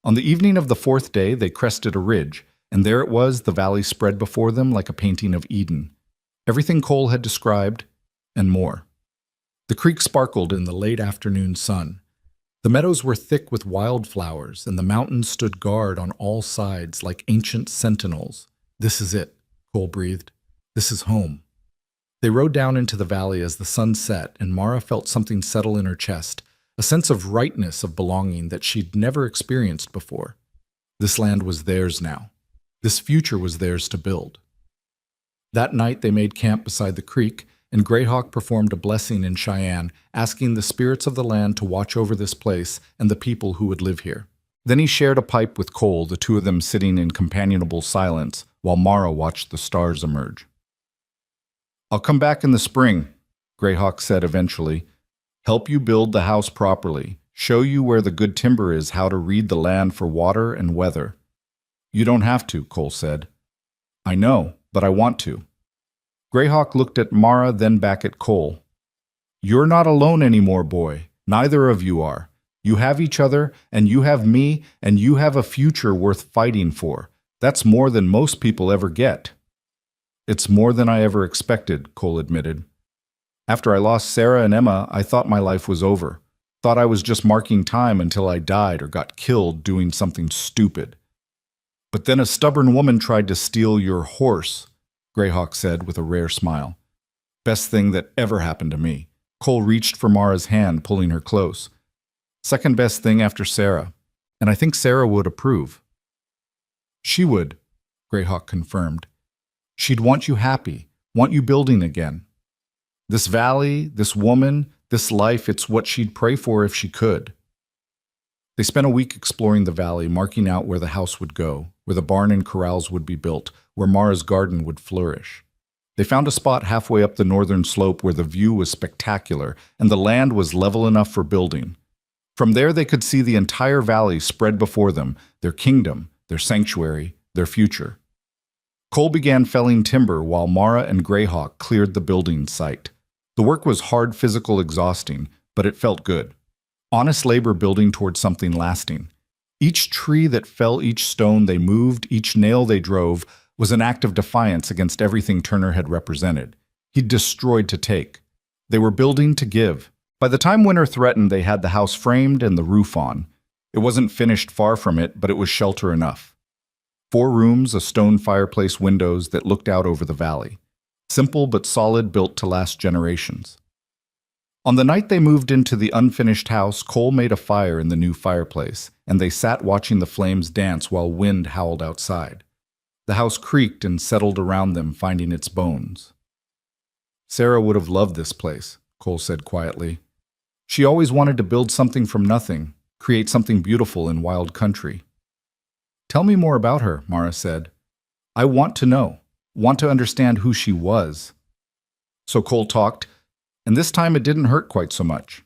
A: On the evening of the 4th day, they crested a ridge, and there it was, the valley spread before them like a painting of Eden. Everything Cole had described, and more. The creek sparkled in the late afternoon sun. The meadows were thick with wildflowers, and the mountains stood guard on all sides like ancient sentinels. "This is it," Cole breathed. "This is home." They rode down into the valley as the sun set, and Mara felt something settle in her chest, a sense of rightness, of belonging that she'd never experienced before. This land was theirs now. This future was theirs to build. That night they made camp beside the creek, and Greyhawk performed a blessing in Cheyenne, asking the spirits of the land to watch over this place and the people who would live here. Then he shared a pipe with Cole, the two of them sitting in companionable silence, while Mara watched the stars emerge. "I'll come back in the spring," Greyhawk said eventually. "Help you build the house properly, show you where the good timber is, how to read the land for water and weather." "You don't have to," Cole said. "I know, but I want to." Greyhawk looked at Mara, then back at Cole. "You're not alone anymore, boy. Neither of you are. You have each other, and you have me, and you have a future worth fighting for. That's more than most people ever get." "It's more than I ever expected," Cole admitted. "After I lost Sarah and Emma, I thought my life was over. Thought I was just marking time until I died or got killed doing something stupid. But then a stubborn woman tried to steal your horse," Greyhawk said with a rare smile. "Best thing that ever happened to me." Cole reached for Mara's hand, pulling her close. "Second best thing after Sarah. And I think Sarah would approve." "She would," Greyhawk confirmed. "She'd want you happy, want you building again. This valley, this woman, this life, it's what she'd pray for if she could." They spent a week exploring the valley, marking out where the house would go, where the barn and corrals would be built, where Mara's garden would flourish. They found a spot halfway up the northern slope where the view was spectacular and the land was level enough for building. From there they could see the entire valley spread before them, their kingdom, their sanctuary, their future. Cole began felling timber while Mara and Greyhawk cleared the building site. The work was hard, physical, exhausting, but it felt good. Honest labor building towards something lasting. Each tree that fell, each stone they moved, each nail they drove was an act of defiance against everything Turner had represented. He'd destroyed to take. They were building to give. By the time winter threatened, they had the house framed and the roof on. It wasn't finished, far from it, but it was shelter enough. 4 rooms, a stone fireplace, windows that looked out over the valley. Simple but solid, built to last generations. On the night they moved into the unfinished house, Cole made a fire in the new fireplace, and they sat watching the flames dance while wind howled outside. The house creaked and settled around them, finding its bones. "Sarah would have loved this place," Cole said quietly. "She always wanted to build something from nothing, create something beautiful in wild country." "Tell me more about her," Mara said. "I want to know, want to understand who she was." So Cole talked, and this time it didn't hurt quite so much.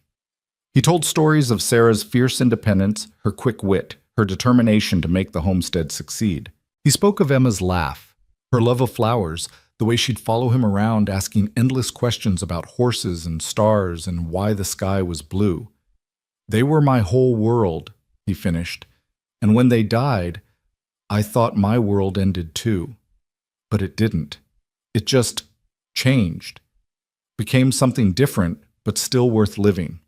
A: He told stories of Sarah's fierce independence, her quick wit, her determination to make the homestead succeed. He spoke of Emma's laugh, her love of flowers, the way she'd follow him around asking endless questions about horses and stars and why the sky was blue. "They were my whole world," he finished, "and when they died, I thought my world ended too. But it didn't. It just changed. Became something different, but still worth living.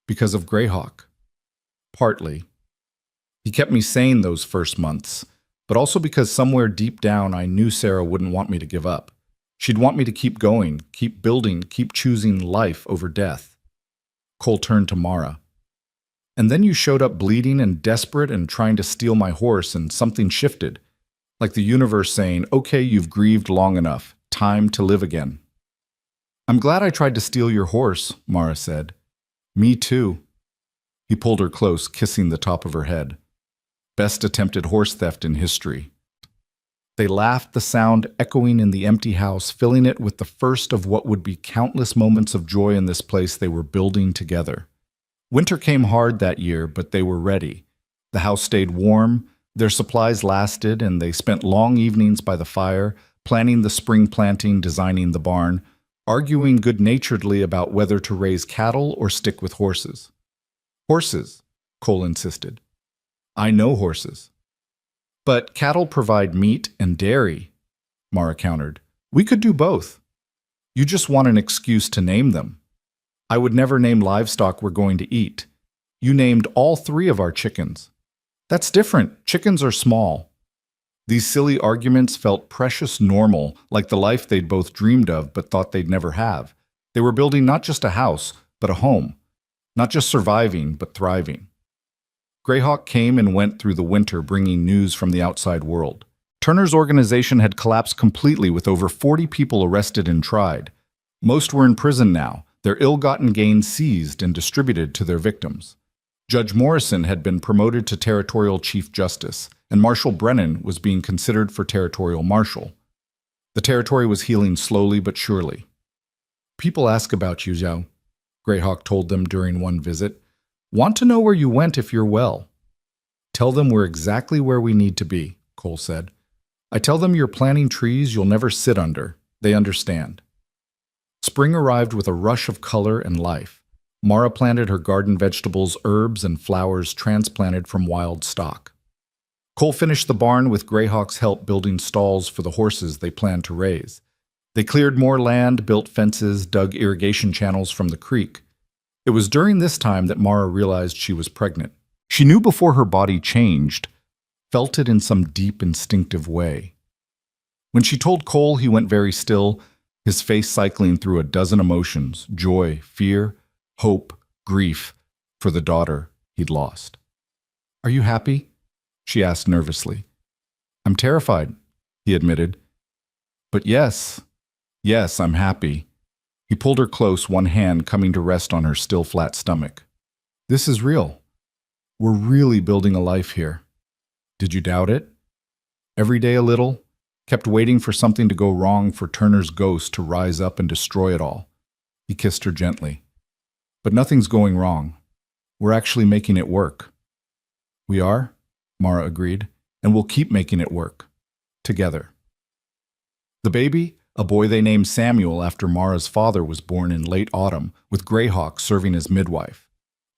A: Because of Greyhawk. Partly. He kept me sane those first months, but also because somewhere deep down I knew Sarah wouldn't want me to give up. She'd want me to keep going, keep building, keep choosing life over death." Cole turned to Mara. "And then you showed up bleeding and desperate and trying to steal my horse, and something shifted. Like the universe saying, 'Okay, you've grieved long enough. Time to live again.'" "I'm glad I tried to steal your horse," Mara said. "Me too." He pulled her close, kissing the top of her head. "Best attempted horse theft in history." They laughed, the sound echoing in the empty house, filling it with the first of what would be countless moments of joy in this place they were building together. Winter came hard that year, but they were ready. The house stayed warm, their supplies lasted, and they spent long evenings by the fire, planning the spring planting, designing the barn, arguing good-naturedly about whether to raise cattle or stick with horses. "Horses," Cole insisted. "I know horses." "But cattle provide meat and dairy," Mara countered. "We could do both. You just want an excuse to name them. I would never name livestock we're going to eat. You named all 3 of our chickens. That's different. Chickens are small." These silly arguments felt precious normal, like the life they'd both dreamed of but thought they'd never have. They were building not just a house, but a home. Not just surviving, but thriving. Greyhawk came and went through the winter, bringing news from the outside world. Turner's organization had collapsed completely, with over 40 people arrested and tried. Most were in prison now, their ill-gotten gains seized and distributed to their victims. Judge Morrison had been promoted to Territorial Chief Justice, and Marshal Brennan was being considered for Territorial Marshal. The territory was healing slowly but surely. "People ask about you, Zhao," Greyhawk told them during one visit. "Want to know where you went if you're well." "Tell them we're exactly where we need to be," Cole said. "I tell them you're planting trees you'll never sit under. They understand." Spring arrived with a rush of color and life. Mara planted her garden vegetables, herbs, and flowers transplanted from wild stock. Cole finished the barn with Greyhawk's help, building stalls for the horses they planned to raise. They cleared more land, built fences, dug irrigation channels from the creek. It was during this time that Mara realized she was pregnant. She knew before her body changed, felt it in some deep, instinctive way. When she told Cole, he went very still, his face cycling through a dozen emotions: joy, fear, hope, grief, for the daughter he'd lost. "Are you happy?" she asked nervously. "I'm terrified," he admitted. "But yes, I'm happy." He pulled her close, one hand coming to rest on her still flat stomach. "This is real. We're really building a life here. Did you doubt it?" "Every day a little. kept waiting for something to go wrong for Turner's ghost to rise up and destroy it all. He kissed her gently. But nothing's going wrong. We're actually making it work. We are, Mara agreed, and we'll keep making it work. Together. The baby, a boy they named Samuel after Mara's father, was born in late autumn, with Greyhawk serving as midwife.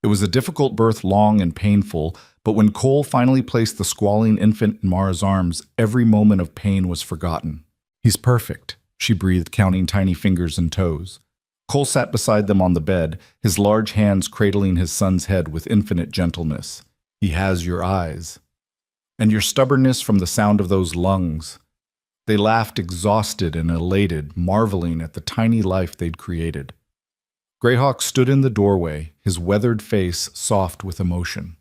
A: It was a difficult birth, long and painful, but when Cole finally placed the squalling infant in Mara's arms, every moment of pain was forgotten. He's perfect, she breathed, counting tiny fingers and toes. Cole sat beside them on the bed, his large hands cradling his son's head with infinite gentleness. He has your eyes. And your stubbornness from the sound of those lungs. They laughed, exhausted and elated, marveling at the tiny life they'd created. Greyhawk stood in the doorway, his weathered face soft with emotion.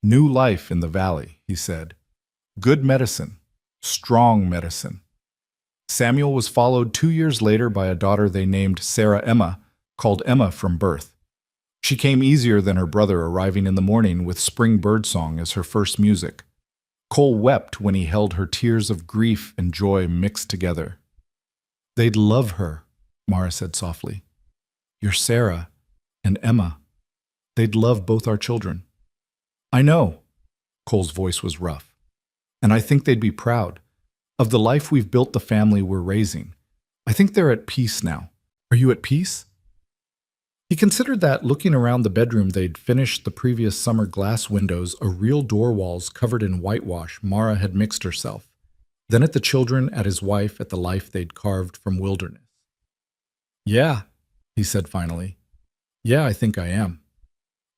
A: New life in the valley, he said. Good medicine. Strong medicine. Samuel was followed 2 years later by a daughter they named Sarah Emma, called Emma from birth. She came easier than her brother, arriving in the morning with spring birdsong as her first music. Cole wept when he held her, tears of grief and joy mixed together. They'd love her, Mara said softly. You're Sarah and Emma. They'd love both our children. I know, Cole's voice was rough. And I think they'd be proud of the life we've built, the family we're raising. I think they're at peace now. Are you at peace? He considered that, looking around the bedroom they'd finished the previous summer, glass windows, a real door walls covered in whitewash Mara had mixed herself. Then at the children, at his wife, at the life they'd carved from wilderness. Yeah, he said finally. Yeah, I think I am.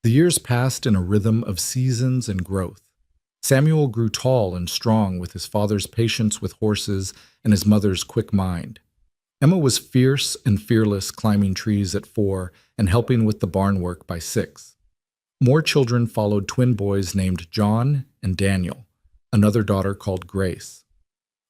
A: The years passed in a rhythm of seasons and growth. Samuel grew tall and strong with his father's patience with horses and his mother's quick mind. Emma was fierce and fearless, climbing trees at 4 and helping with the barn work by 6. More children followed, twin boys named John and Daniel, another daughter called Grace.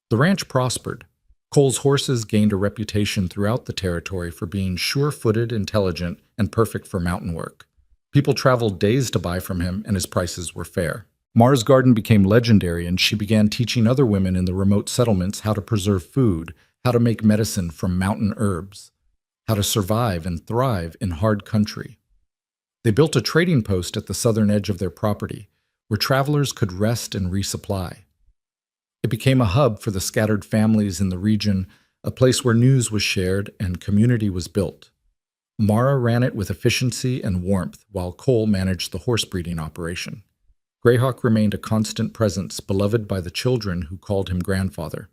A: The ranch prospered. Cole's horses gained a reputation throughout the territory for being sure-footed, intelligent, and perfect for mountain work. People traveled days to buy from him, and his prices were fair. Mara's garden became legendary, and she began teaching other women in the remote settlements how to preserve food, how to make medicine from mountain herbs, how to survive and thrive in hard country. They built a trading post at the southern edge of their property, where travelers could rest and resupply. It became a hub for the scattered families in the region, a place where news was shared and community was built. Mara ran it with efficiency and warmth, while Cole managed the horse breeding operation. Greyhawk remained a constant presence, beloved by the children who called him grandfather.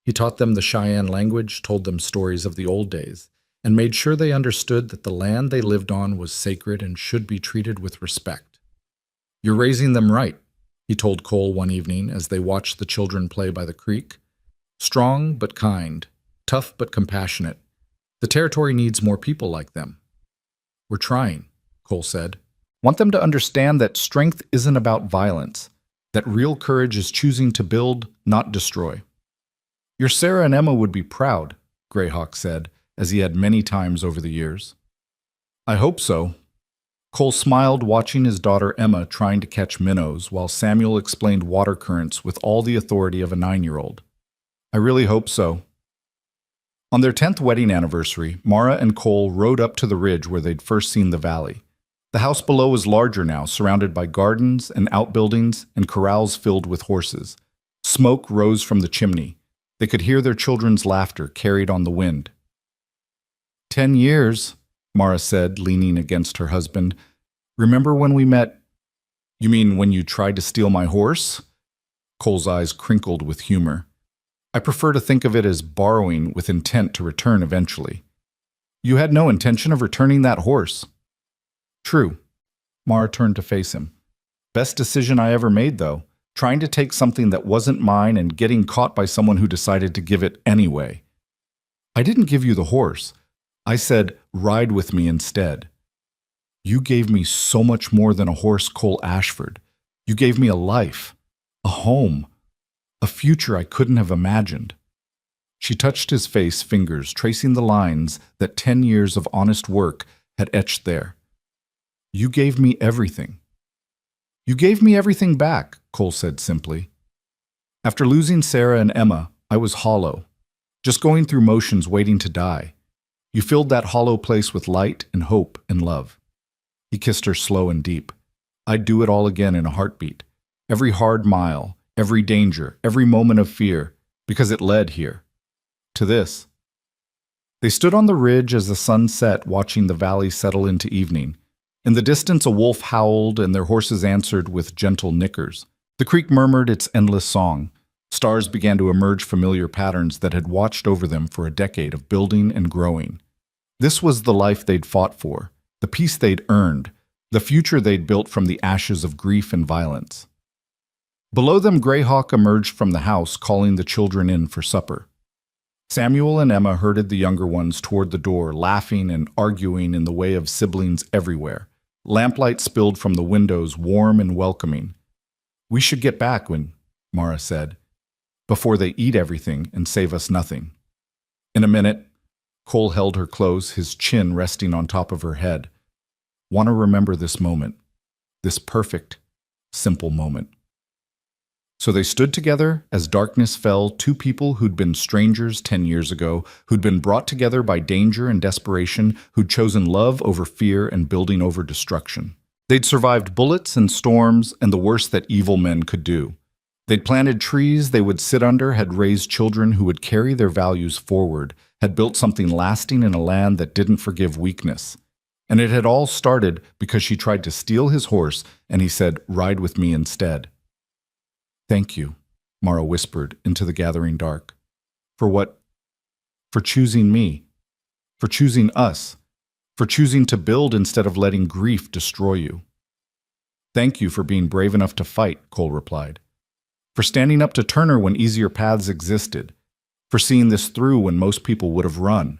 A: He taught them the Cheyenne language, told them stories of the old days, and made sure they understood that the land they lived on was sacred and should be treated with respect. You're raising them right, he told Cole one evening as they watched the children play by the creek. Strong but kind, tough but compassionate. The territory needs more people like them. We're trying, Cole said. Want them to understand that strength isn't about violence, that real courage is choosing to build, not destroy. Your Sarah and Emma would be proud, Greyhawk said, as he had many times over the years. I hope so. Cole smiled, watching his daughter Emma trying to catch minnows, while Samuel explained water currents with all the authority of a 9-year-old. I really hope so. On their 10th wedding anniversary, Mara and Cole rode up to the ridge where they'd first seen the valley. The house below was larger now, surrounded by gardens and outbuildings and corrals filled with horses. Smoke rose from the chimney. They could hear their children's laughter carried on the wind. 10 years, Mara said, leaning against her husband. Remember when we met? You mean when you tried to steal my horse? Cole's eyes crinkled with humor. I prefer to think of it as borrowing with intent to return eventually. You had no intention of returning that horse. True. Mara turned to face him. Best decision I ever made, though. Trying to take something that wasn't mine and getting caught by someone who decided to give it anyway. I didn't give you the horse. I said, ride with me instead. You gave me so much more than a horse, Cole Ashford. You gave me a life, a home, a future I couldn't have imagined. She touched his face, fingers tracing the lines that 10 years of honest work had etched there. You gave me everything. You gave me everything back, Cole said simply. After losing Sarah and Emma, I was hollow, just going through motions waiting to die. You filled that hollow place with light and hope and love." He kissed her slow and deep. "I'd do it all again in a heartbeat. Every hard mile, every danger, every moment of fear, because it led here. To this." They stood on the ridge as the sun set, watching the valley settle into evening. In the distance, a wolf howled, and their horses answered with gentle nickers. The creek murmured its endless song. Stars began to emerge, familiar patterns that had watched over them for a decade of building and growing. This was the life they'd fought for, the peace they'd earned, the future they'd built from the ashes of grief and violence. Below them, Greyhawk emerged from the house, calling the children in for supper. Samuel and Emma herded the younger ones toward the door, laughing and arguing in the way of siblings everywhere. Lamplight spilled from the windows, warm and welcoming. "We should get back," Mara said, "before they eat everything and save us nothing." In a minute, Cole held her close, his chin resting on top of her head. "Want to remember this moment, this perfect, simple moment." So they stood together as darkness fell, two people who'd been strangers 10 years ago, who'd been brought together by danger and desperation, who'd chosen love over fear and building over destruction. They'd survived bullets and storms and the worst that evil men could do. They'd planted trees they would sit under, had raised children who would carry their values forward, had built something lasting in a land that didn't forgive weakness. And it had all started because she tried to steal his horse, and he said, "Ride with me instead." "Thank you," Mara whispered into the gathering dark. "For what? For choosing me. For choosing us. For choosing to build instead of letting grief destroy you." "Thank you for being brave enough to fight," Cole replied. "For standing up to Turner when easier paths existed. For seeing this through when most people would have run."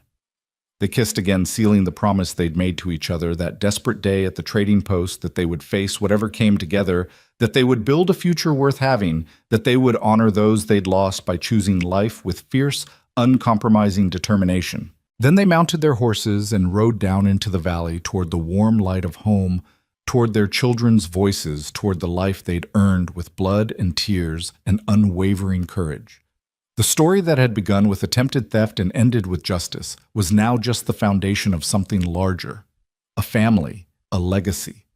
A: They kissed again, sealing the promise they'd made to each other that desperate day at the trading post, that they would face whatever came together, that they would build a future worth having, that they would honor those they'd lost by choosing life with fierce, uncompromising determination. Then they mounted their horses and rode down into the valley toward the warm light of home, toward their children's voices, toward the life they'd earned with blood and tears and unwavering courage. The story that had begun with attempted theft and ended with justice was now just the foundation of something larger. A family, a legacy,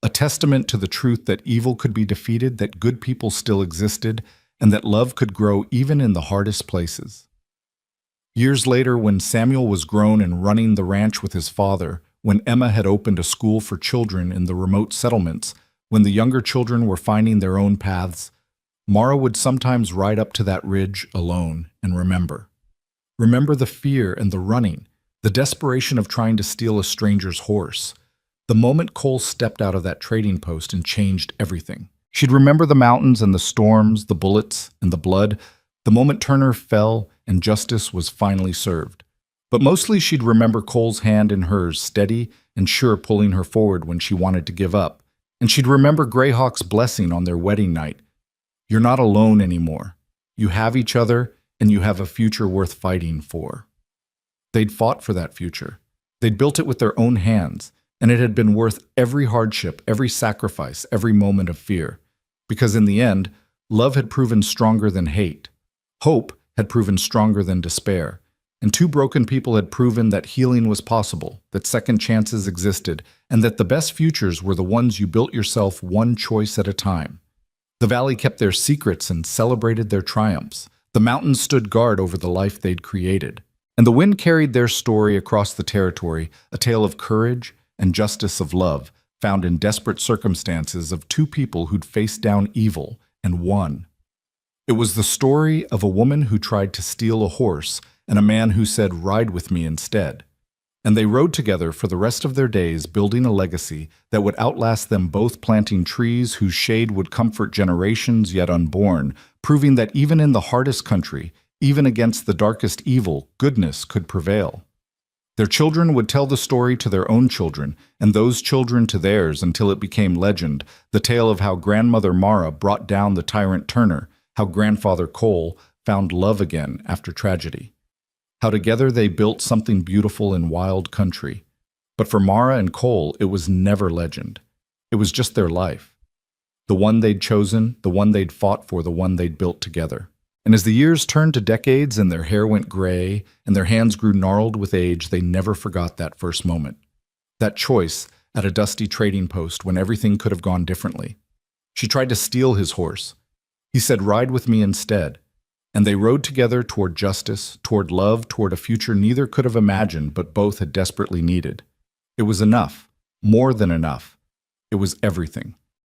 A: a testament to the truth that evil could be defeated, that good people still existed, and that love could grow even in the hardest places. Years later, when Samuel was grown and running the ranch with his father, when Emma had opened a school for children in the remote settlements, when the younger children were finding their own paths, Mara would sometimes ride up to that ridge alone and remember. Remember the fear and the running, the desperation of trying to steal a stranger's horse. The moment Cole stepped out of that trading post and changed everything. She'd remember the mountains and the storms, the bullets and the blood, the moment Turner fell and justice was finally served. But mostly she'd remember Cole's hand in hers, steady and sure, pulling her forward when she wanted to give up. And she'd remember Greyhawk's blessing on their wedding night. "You're not alone anymore. You have each other, and you have a future worth fighting for." They'd fought for that future. They'd built it with their own hands, and it had been worth every hardship, every sacrifice, every moment of fear. Because in the end, love had proven stronger than hate. Hope had proven stronger than despair. And two broken people had proven that healing was possible, that second chances existed, and that the best futures were the ones you built yourself one choice at a time. The valley kept their secrets and celebrated their triumphs. The mountains stood guard over the life they'd created. And the wind carried their story across the territory, a tale of courage and justice, of love, found in desperate circumstances, of two people who'd faced down evil and won. It was the story of a woman who tried to steal a horse and a man who said, "Ride with me instead." And they rode together for the rest of their days, building a legacy that would outlast them both, planting trees whose shade would comfort generations yet unborn, proving that even in the hardest country, even against the darkest evil, goodness could prevail. Their children would tell the story to their own children, and those children to theirs, until it became legend, the tale of how grandmother Mara brought down the tyrant Turner, how grandfather Cole found love again after tragedy. How together they built something beautiful in wild country. But for Mara and Cole, it was never legend. It was just their life. The one they'd chosen, the one they'd fought for, the one they'd built together. And as the years turned to decades and their hair went gray and their hands grew gnarled with age, they never forgot that first moment. That choice at a dusty trading post when everything could have gone differently. She tried to steal his horse. He said, "Ride with me instead." And they rode together toward justice, toward love, toward a future neither could have imagined but both had desperately needed. It was enough, more than enough. It was everything.